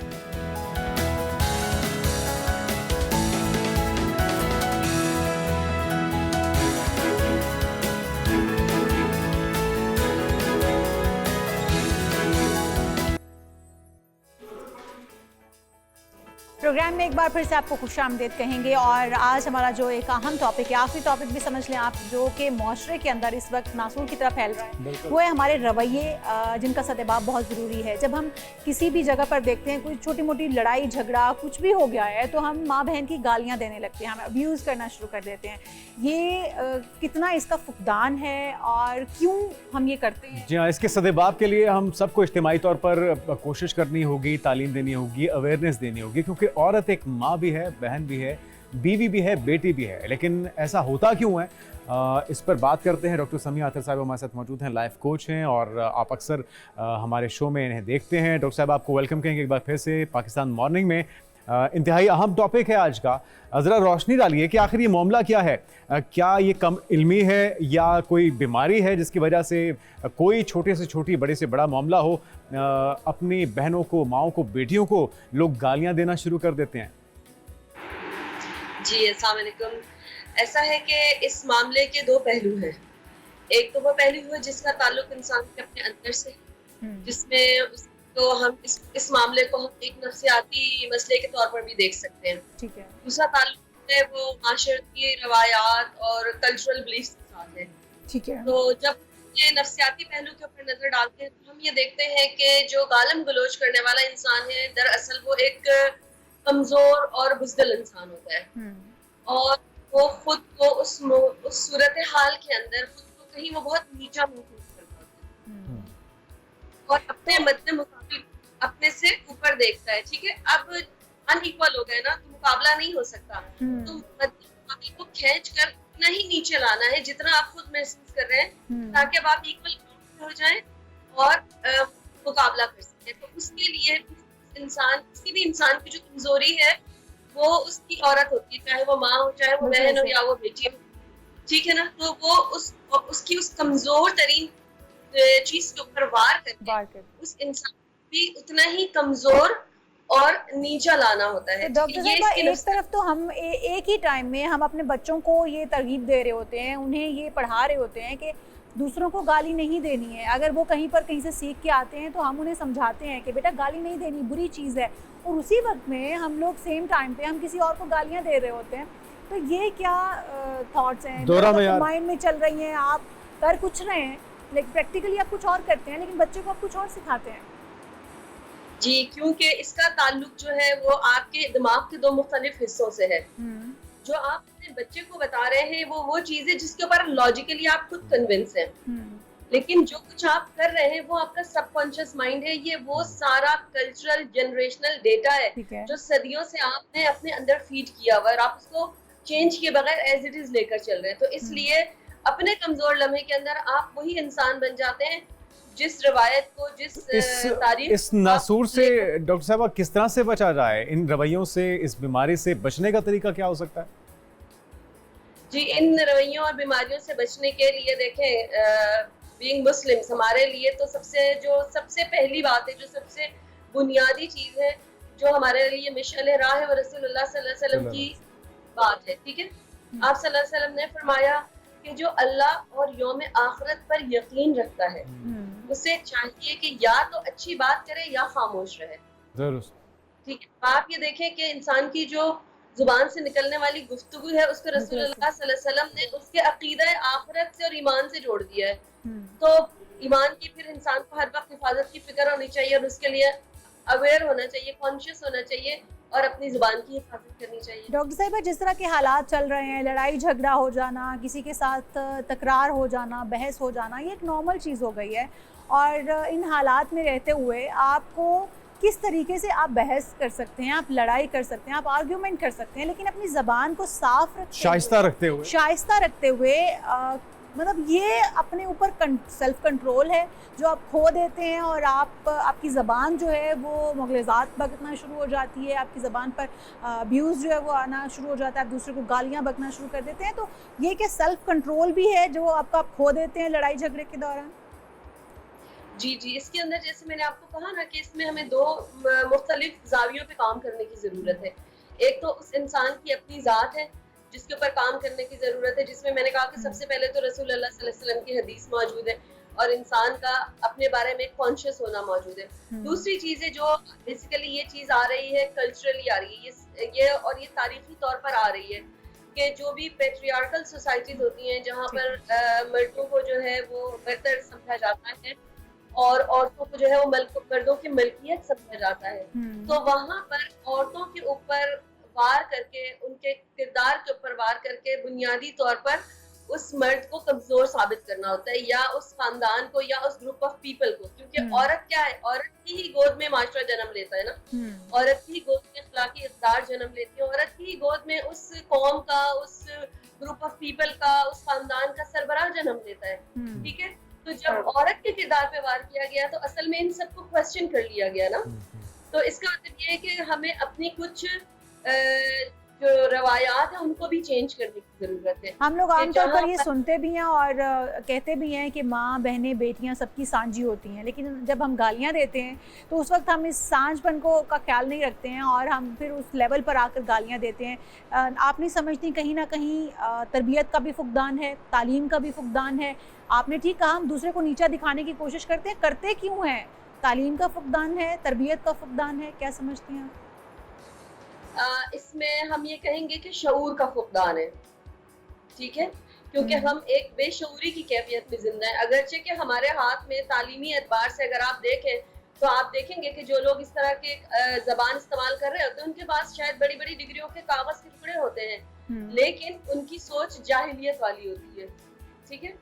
प्रोग्राम में एक बार फिर से आपको खुशामदीद कहेंगे और आज हमारा जो एक अहम टॉपिक है, आखिरी टॉपिक भी समझ लें आप, जो कि माशरे के अंदर इस वक्त नासूर की तरफ फैल रहा है, वो है हमारे रवैये जिनका सद्भाव बहुत ज़रूरी है। जब हम किसी भी जगह पर देखते हैं कोई छोटी मोटी लड़ाई झगड़ा कुछ भी हो गया है तो हम माँ बहन की गालियाँ देने लगते हैं, हम अब्यूज़ करना शुरू कर देते हैं। ये कितना इसका फुकदान है और क्यों हम ये करते हैं? जी हाँ, इसके सद्भाव के लिए हम सबको इज्तिमाई तौर पर कोशिश करनी होगी, तालीम देनी होगी, अवेयरनेस देनी होगी, क्योंकि औरत एक माँ भी है, बहन भी है, बीवी भी है, बेटी भी है। लेकिन ऐसा होता क्यों है, इस पर बात करते हैं। डॉक्टर समिया अतर साहब हमारे साथ मौजूद हैं, लाइफ कोच हैं और आप अक्सर हमारे शो में इन्हें देखते हैं। डॉक्टर साहब, आपको वेलकम कहेंगे एक बार फिर से पाकिस्तान मॉर्निंग में। इंतहाई अहम टॉपिक है आज का, ज़रा रोशनी डालिए कि आखिर ये मामला क्या है। क्या ये कम इल्मी है या कोई बीमारी है जिसकी वजह से कोई छोटे से छोटी, बड़े से बड़ा मामला हो, अपनी बहनों को, माओं को, बेटियों को लोग गालियां देना शुरू कर देते हैं? जी अस्सलाम वालेकुम। ऐसा है कि इस मामले के दो पहलू हैं। एक तो वो पहलू है जिसका ताल्लुक इंसान के अपने अंदर से, जिसमें तो हम इस मामले को हम एक नफ्सियाती मसले के तौर पर भी देख सकते हैं। ठीक है। दूसरा ताल्लुक है वो माशरती रवायात और कल्चरल बिलीफ्स के साथ है। ठीक है। तो जब ये नफ्सियाती पहलू के ऊपर नजर डालते हैं तो हम ये देखते हैं कि जो गालम गलोच करने वाला इंसान है, दरअसल वो एक कमजोर और बुज़दिल इंसान होता है और वो खुद को उस सूरत हाल के अंदर खुद को कहीं वो बहुत नीचा महसूस करता है और अपने मद्दे मुकाबिल अपने से ऊपर देखता है। ठीक है, अब अनइक्वल हो गए ना, तो मुकाबला नहीं हो सकता, तो मद्दे मुकाबिल को खींच कर उतना ही नीचे लाना है जितना आप खुद महसूस कर रहे हैं, ताकि अब आप इक्वल हो जाएं और मुकाबला कर सकें। तो उसके लिए इंसान, किसी भी इंसान की जो कमजोरी है वो उसकी औरत होती है, चाहे वो माँ हो, चाहे वो बहन हो या वो बेटी हो, ठीक है ना, तो वो उसकी उस कमजोर तरीन चीज के ऊपर वार करके उस इंसान भी उतना ही कमजोर और नीचा लाना होता है। तो डॉक्टर साहब, एक तरफ तो हम एक ही टाइम में हम अपने बच्चों को ये तरगीब दे रहे होते हैं, उन्हें ये पढ़ा रहे होते हैं कि दूसरों को गाली नहीं देनी है। अगर वो कहीं से सीख के आते हैं तो हम उन्हें समझाते हैं कि बेटा गाली नहीं देनी, बुरी चीज़ है, और उसी वक्त में हम लोग सेम टाइम पे हम किसी और को गालियाँ दे रहे होते हैं। तो ये क्या थॉट्स हैं माइंड में चल रही हैं? आप कर कुछ रहे हैं लेकिन प्रैक्टिकली आप कुछ और करते हैं, लेकिन बच्चे को आप कुछ और सिखाते हैं। जी, क्योंकि इसका ताल्लुक जो है वो आपके दिमाग के दो मुख्तलिफ हिस्सों से है। जो आप अपने बच्चे को बता रहे हैं वो चीज है जिसके ऊपर लॉजिकली आप खुद कन्विंस हैं, लेकिन जो कुछ आप कर रहे हैं वो आपका सबकॉन्शियस माइंड है। ये वो सारा कल्चरल जनरेशनल डेटा है जो सदियों से आपने अपने अंदर फीड किया हुआ है और आप उसको चेंज किए बगैर एज इट इज लेकर चल रहे हैं। तो इसलिए अपने कमजोर लम्हे के अंदर आप वही इंसान बन जाते हैं जिस रवायत को, जिस तारीख, इस नासूर से डॉक्टर साहब किस तरह से बचा जाए? इन रवैयों से, इस बीमारी से बचने का तरीका क्या हो सकता है? जी, इन रवैयों और बीमारियों से बचने के लिए देखें, बीइंग मुस्लिम्स हमारे लिए तो सबसे पहली बात है, जो सबसे बुनियादी चीज है, जो हमारे लिए मिशअल राह है, वो रसूलुल्लाह सल्लल्लाहु अलैहि वसल्लम की बात है। ठीक है, आप सल्लल्लाहु अलैहि वसल्लम ने फरमाया कि जो अल्लाह और यौम आखिरत पर यकीन रखता है उसे चाहिए कि या तो अच्छी बात करे या खामोश रहे। जरूर। ठीक है, आप ये देखें कि इंसान की जो जुबान से निकलने वाली गुफ्तगू है उसको रसूलुल्लाह सल्लल्लाहु अलैहि वसल्लम ने उसके अकीदा आखिरत से और ईमान से जोड़ दिया है। तो ईमान की फिर इंसान को हर वक्त हिफाजत की फिक्र होनी चाहिए और उसके लिए अवेयर होना चाहिए, कॉन्शियस होना चाहिए और अपनी जुबान की हिफाजत करनी चाहिए। डॉक्टर साहिबा, जिस तरह के हालात चल रहे हैं, लड़ाई झगड़ा हो जाना, किसी के साथ तकरार हो जाना, बहस हो जाना, ये एक नॉर्मल चीज़ हो गई है और इन हालात में रहते हुए आपको किस तरीके से आप बहस कर सकते हैं, आप लड़ाई कर सकते हैं, आप आर्ग्यूमेंट कर सकते हैं, लेकिन अपनी ज़बान को साफ रखते हुए, शाइस्ता रखते हुए मतलब ये अपने ऊपर सेल्फ कंट्रोल है जो आप खो देते हैं और आपकी ज़बान जो है वो मुग़लज़ात बकना शुरू हो जाती है, आपकी ज़बान पर अब्यूज़ जो है वो आना शुरू हो जाता है, आप दूसरे को गालियाँ बकना शुरू कर देते हैं। तो ये क्या सेल्फ कंट्रोल भी है जो आप खो देते हैं लड़ाई झगड़े के दौरान? जी, इसके अंदर जैसे मैंने आपको कहा ना कि इसमें हमें दो मुख्तलिफ ज़ावियों पे काम करने की ज़रूरत है। एक तो उस इंसान की अपनी ज़ात है जिसके ऊपर काम करने की ज़रूरत है, जिसमें मैंने कहा कि सबसे पहले तो रसूलुल्लाह सल्लल्लाहु अलैहि वसल्लम की हदीस मौजूद है। और इंसान का अपने बारे में कॉन्शियस होना मौजूद है। दूसरी चीज है जो बेसिकली ये चीज आ रही है, कल्चरली आ रही है ये और ये तारीखी तौर पर आ रही है कि जो भी पेट्रियार्कल सोसाइटीज होती हैं जहाँ पर मर्दों को जो है वो बेहतर समझा जाता है और औरतों को जो है वो मर्दों की मलकियत समझा जाता है, तो वहाँ पर औरतों के ऊपर वार करके, उनके किरदार के ऊपर वार करके बुनियादी तौर पर उस मर्द को कमजोर साबित करना होता है या उस खानदान को या उस ग्रुप ऑफ पीपल को, क्योंकि औरत क्या है, औरत की ही गोद में माशरा जन्म लेता है ना, औरत की गोद में अखलाकी इक़्तिदार जन्म लेती है, औरत की गोद में उस कौम का, उस ग्रुप ऑफ पीपल का, उस खानदान का सरबराह जन्म लेता है। ठीक है, तो जब औरत के किरदार पे वार किया गया तो असल में इन सबको क्वेश्चन कर लिया गया ना, तो इसका मतलब ये है कि हमें अपनी कुछ जो रवायात है उनको भी चेंज करने की जरूरत है। हम लोग आमतौर पर ये सुनते भी हैं और कहते भी हैं कि माँ, बहनें, बेटियाँ सबकी सांझी होती हैं, लेकिन जब हम गालियाँ देते हैं तो उस वक्त हम इस सांझपन को का ख्याल नहीं रखते हैं और हम फिर उस लेवल पर आकर गालियाँ देते हैं। आप नहीं समझती कहीं ना कहीं तरबियत का भी फुकदान है, तालीम का भी फुकदान है? आपने ठीक कहा, हम दूसरे को नीचा दिखाने की कोशिश करते हैं, करते क्यों हैं? तालीम का फुकदान है, तरबियत का फुकदान है, क्या समझती हैं? इसमें हम ये कहेंगे कि शऊर का फुकदान है, ठीक है, क्योंकि हम एक बेशऊरी की कैफियत में जिंदा है। अगरचे कि हमारे हाथ में तालीमी एतबार से अगर आप देखें तो आप देखेंगे कि जो लोग इस तरह के जबान इस्तेमाल कर रहे होते हैं उनके पास शायद बड़ी बड़ी डिग्रियों के कागज के टुकड़े होते हैं, लेकिन उनकी सोच जाहिलियत वाली होती है। ठीक है,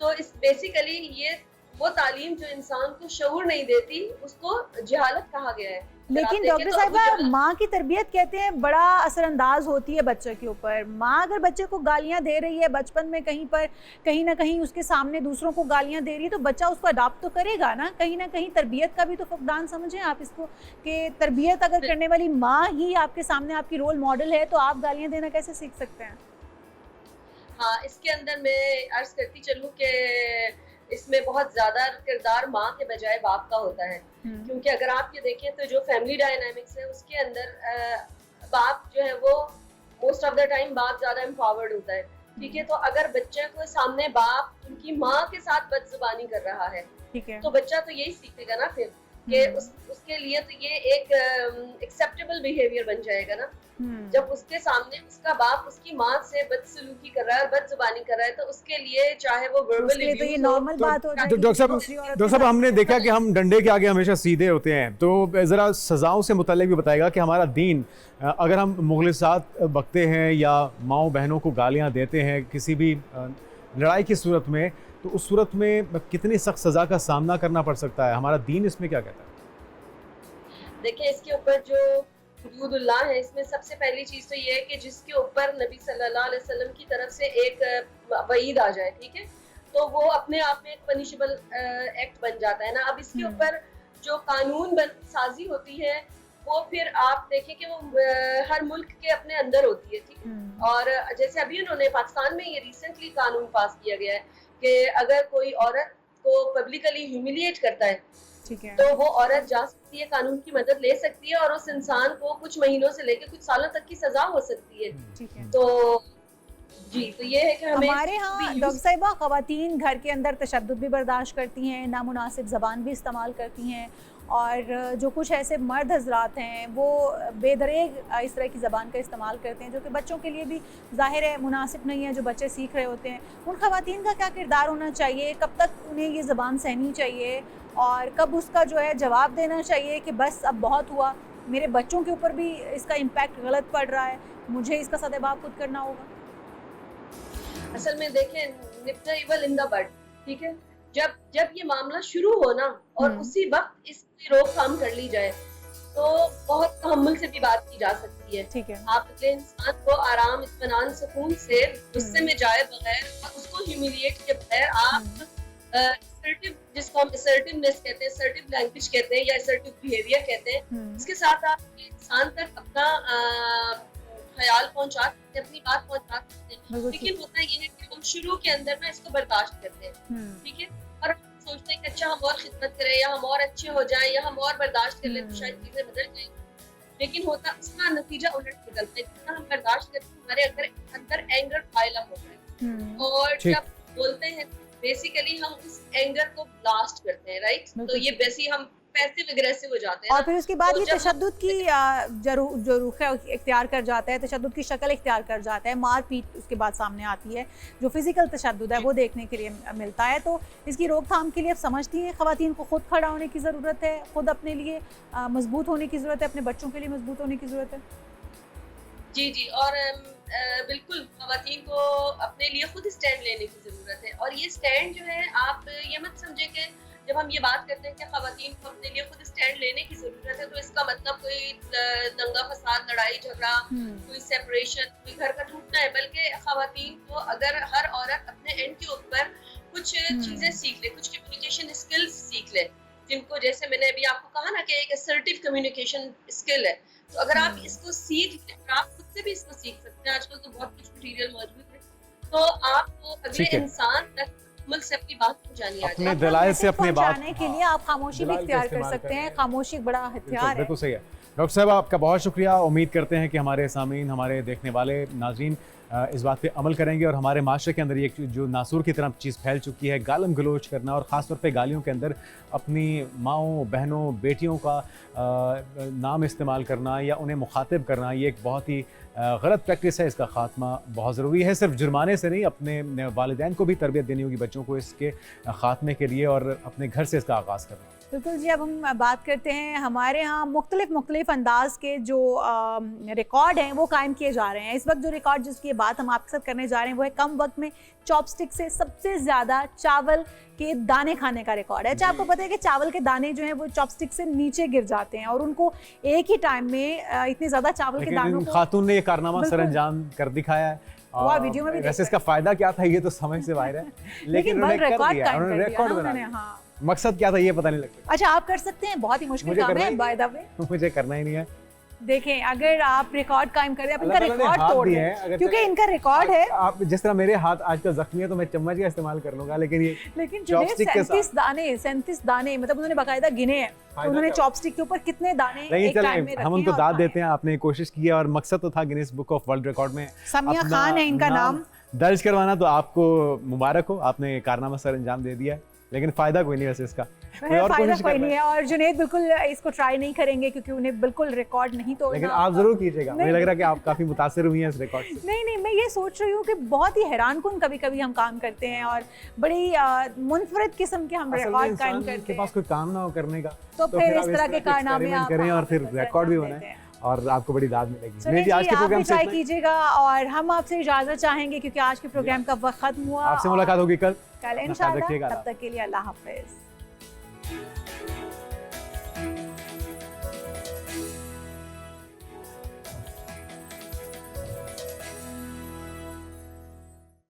तो इस बेसिकली ये वो तालीम जो इंसान को शऊर नहीं देती उसको जहालत कहा गया है। लेकिन डॉक्टर साहिबा, माँ की तरबियत कहते हैं बड़ा असरअंदाज होती है बच्चे के ऊपर। माँ अगर बच्चे को गालियाँ दे रही है बचपन में, कहीं ना कहीं उसके सामने दूसरों को गालियाँ दे रही है, तो बच्चा उसको अडॉप्ट तो करेगा ना। कहीं ना कहीं तरबियत का भी तो फुकदान समझें आप इसको, कि तरबियत अगर करने वाली माँ ही आपके सामने आपकी रोल मॉडल है तो आप गालियाँ देना कैसे सीख सकते हैं? हाँ, इसके अंदर मैं अर्ज करती चलूँ कि इसमें बहुत ज्यादा किरदार माँ के बजाय बाप का होता है, क्योंकि अगर आप ये देखें तो जो फैमिली डायनामिक्स है उसके अंदर बाप जो है वो मोस्ट ऑफ द टाइम बाप ज्यादा एम्पावर्ड होता है। ठीक है, तो अगर बच्चे को सामने बाप उनकी माँ के साथ बदजुबानी कर रहा है, ठीक है, तो बच्चा तो यही सीखेगा ना फिर कि उसके लिए तो ये एक एक्सेप्टेबल बिहेवियर बन जाएगा ना। जब उसके सामने उसका बाप उसकी माँ से बदसलूकी कर रहा है और बदजुबानी कर रहा है, तो उसके लिए चाहे वो वर्बल तो ये नॉर्मल बात हो जाएगी। डॉक्टर साहब, हमने देखा कि हम डंडे के आगे हमेशा सीधे होते हैं, तो ज़रा सज़ाओं से मुताल्लिक भी बताएगा कि हमारा दीन, अगर हम मुगलिसात बकते हैं या माओ बहनों को गालियाँ देते हैं किसी भी लड़ाई की सूरत में, तो उस सूरत में कितनी सख्त सज़ा का सामना करना पड़ सकता है? हमारा दीन इसमें क्या कहता है? देखिए, इसके ऊपर जो हुदूदुल्लाह है, इसमें सबसे पहली चीज तो ये है कि जिसके ऊपर नबी सल्लल्लाहु अलैहि वसल्लम की तरफ से एक वईद आ जाए, ठीक है, तो वो अपने आप में एक पनिशेबल एक्ट बन जाता है ना। अब इसके ऊपर जो कानून साजी होती है वो फिर आप देखें कि वो हर मुल्क के अपने अंदर होती है, ठीक है। और जैसे अभी उन्होंने पाकिस्तान में ये रिसेंटली कानून पास किया गया है कि अगर कोई औरत को पब्लिकली ह्यूमिलिएट करता है, ठीक है, तो वो औरत जा सकती है, कानून की मदद ले सकती है और उस इंसान को कुछ महीनों से लेकर कुछ सालों तक की सजा हो सकती है। ठीक है, तो जी, तो ये है कि हमारे यहाँ डॉक्टर साहिबा खवातीन घर के अंदर तशद्दुद भी बर्दाश्त करती हैं, नामुनासिब ज़बान भी इस्तेमाल करती हैं, और जो कुछ ऐसे मर्द हजरात हैं वो बेदरेग इस तरह की ज़बान का इस्तेमाल करते हैं जो कि बच्चों के लिए भी ज़ाहिर है मुनासिब नहीं है, जो बच्चे सीख रहे होते हैं। उन खवातीन का क्या किरदार होना चाहिए? कब तक उन्हें ये ज़बान सहनी चाहिए और कब उसका जो है जवाब देना चाहिए कि बस अब बहुत हुआ, मेरे बच्चों के ऊपर भी इसका इम्पैक्ट गलत पड़ रहा है, मुझे इसका सदबाब खुद करना होगा? असल में देखें, nip the evil in the bud, ठीक है, जब ये मामला शुरू हो ना और उसी वक्त इसकी रोकथाम कर ली जाए तो बहुत तहम्मुल से भी बात की जा सकती है। ठीक है, आप अगले इंसान को आराम, इत्मीनान, सुकून से गुस्से में जाए बगैर, उसको ह्यूमिलिएट के बगैर आप असर्टिव, जिसको हम असर्टिवनेस कहते हैं, असर्टिव लैंग्वेज कहते हैं या असर्टिव बिहेवियर कहते हैं, इसके साथ आप इंसान तक अपना ख्याल पहुंचा सकते हैं, अपनी बात पहुंचा सकते हैं। लेकिन होता ये है कि हम शुरू के अंदर ना इसको बर्दाश्त करते हैं, ठीक है, और सोचते हैं कि अच्छा हम और खिदमत करें या हम और अच्छे हो जाएं या हम और बर्दाश्त कर लें तो शायद चीजें बदल जाएंगी। लेकिन होता उसका नतीजा उलट निकलता है, जितना हम बर्दाश्त करते हैं हमारे अंदर एंगर पाइल अप होता है, और जब बोलते हैं बेसिकली हम उस एंगर को ब्लास्ट करते हैं, राइट? तो ये वैसे ही हम पैसिव एग्रेसिव हो जाते हैं और फिर उसके बाद तो ये जब तशद्दुद की जो रुख है इख्तियार कर जाता है, तशद्दुद की शक्ल इख्तियार कर जाता है, मार पीट उसके बाद सामने आती है, जो फिजिकल तशद्दुद है वो देखने के लिए मिलता है। तो इसकी रोकथाम के लिए आप समझती हैं ख़वातीन को खुद खड़ा होने की ज़रूरत है, खुद अपने लिए मजबूत होने की ज़रूरत है, अपने बच्चों के लिए मजबूत होने की ज़रूरत है? जी जी, और बिल्कुल ख़वातीन को अपने लिए खुद स्टैंड लेने की ज़रूरत है। और ये स्टैंड जो है, आप ये मत समझे कि जब हम ये बात करते हैं कि ख़वातीन को अपने लिए खुद स्टैंड लेने की ज़रूरत है तो इसका मतलब कोई दंगा फसाद, लड़ाई झगड़ा, कोई सेपरेशन, कोई घर का टूटना है, बल्कि ख़वातीन को अगर हर औरत अपने एंड के ऊपर कुछ चीज़ें सीख ले, कुछ कम्युनिकेशन स्किल्स सीख ले, जिनको जैसे मैंने अभी आपको कहा ना कि एक असर्टिव कम्युनिकेशन स्किल है, तो अगर आप इसको सीख लें, आप खुद से भी इसको सीख सकते हैं। आजकल तो बहुत कुछ मटीरियल मौजूद है, तो आपको अगले इंसान तक मुल्क से अपनी बात पहुंचानी है। अपने दलाइल से अपनी बात पहुंचाने के लिए आप खामोशी भी इख्तियार कर सकते हैं। खामोशी एक बड़ा हथियार है। बिल्कुल सही है। डॉक्टर साहब, आपका बहुत शुक्रिया। उम्मीद करते हैं कि हमारे सामीन, हमारे देखने वाले नाज़रीन इस बात पे अमल करेंगे और हमारे माशरे के अंदर ये जो नासूर की तरह चीज़ फैल चुकी है, गालम गलोच करना और ख़ास तौर पे गालियों के अंदर अपनी माओं, बहनों, बेटियों का नाम इस्तेमाल करना या उन्हें मुखातिब करना, ये एक बहुत ही गलत प्रैक्टिस है। इसका ख़ात्मा बहुत ज़रूरी है। सिर्फ जुर्माने से नहीं, अपने वालिदैन को भी तरबियत देनी होगी बच्चों को इसके ख़ात्मे के लिए और अपने घर से इसका आगाज़ करना। बिल्कुल जी। अब हम बात करते हैं, हमारे यहाँ मुख्तलिफ अंदाज के जो रिकॉर्ड हैं वो कायम किए जा रहे हैं। इस वक्त जो रिकॉर्ड जिसकी बात हम आपके साथ करने जा रहे हैं वो है कम वक्त में चॉपस्टिक से सबसे ज़्यादा चावल के दाने खाने का रिकॉर्ड है। अच्छा, आपको पता है कि चावल के दाने जो हैं वो चॉपस्टिक से नीचे गिर जाते हैं और उनको एक ही टाइम में इतने ज़्यादा चावल के दानों को खातून ने ये कारनामा सरअंजाम कर दिखाया है। वीडियो में भी वैसे इसका फायदा क्या था ये तो समझ से बाहर है, लेकिन उन्होंने रिकॉर्ड बना। मकसद क्या था ये पता नहीं लगता। अच्छा, आप कर सकते हैं, बहुत ही मुश्किल काम है बाय द वे। मुझे करना ही नहीं है। देखें, अगर आप रिकॉर्ड कायम करें, आप इनका रिकॉर्ड तोड़ दें, क्योंकि इनका रिकॉर्ड है। आप जिस तरह मेरे हाथ आजकल जख्मी है तो मैं चम्मच का इस्तेमाल कर लूंगा, लेकिन 37 दाने मतलब उन्होंने बाकायदा गिने हैं, तो उन्होंने चॉपस्टिक के ऊपर कितने दाने एक टाइम में रखे। हम उनको दाद देते हैं, आपने कोशिश की है और मकसद तो था Guinness book of world record में समिया खान है इनका नाम दर्ज करवाना, तो आपको मुबारक हो, आपने कारनामा सर अंजाम दे दिया है, लेकिन फायदा कोई नहीं वैसे इसका। फायदा कोई नहीं है और जुनैद बिल्कुल इसको ट्राई नहीं करेंगे क्योंकि उन्हें बिल्कुल रिकॉर्ड नहीं तोड़ना। लेकिन आप जरूर कीजिएगा, मुझे लग रहा है कि आप काफी मुतासिर हुई हैं इस रिकॉर्ड से। नहीं, मैं ये सोच रही हूँ कि बहुत ही हैरानकुन कभी हम काम करते हैं और बड़ी मुनफरद किस्म के हम रिकॉर्ड कायम करते हैं। के पास कोई काम ना हो करने का तो फिर इस तरह के कारनामे आप करें और फिर रिकॉर्ड भी होना है और आपको बड़ी दाद मिलेगी। जी, आज के प्रोग्राम से कीजिएगा और हम आपसे इजाजत चाहेंगे क्योंकि आज के प्रोग्राम का वक्त खत्म हुआ। आपसे मुलाकात होगी कल इंशाल्लाह। तब तक के लिए अल्लाह हाफिज।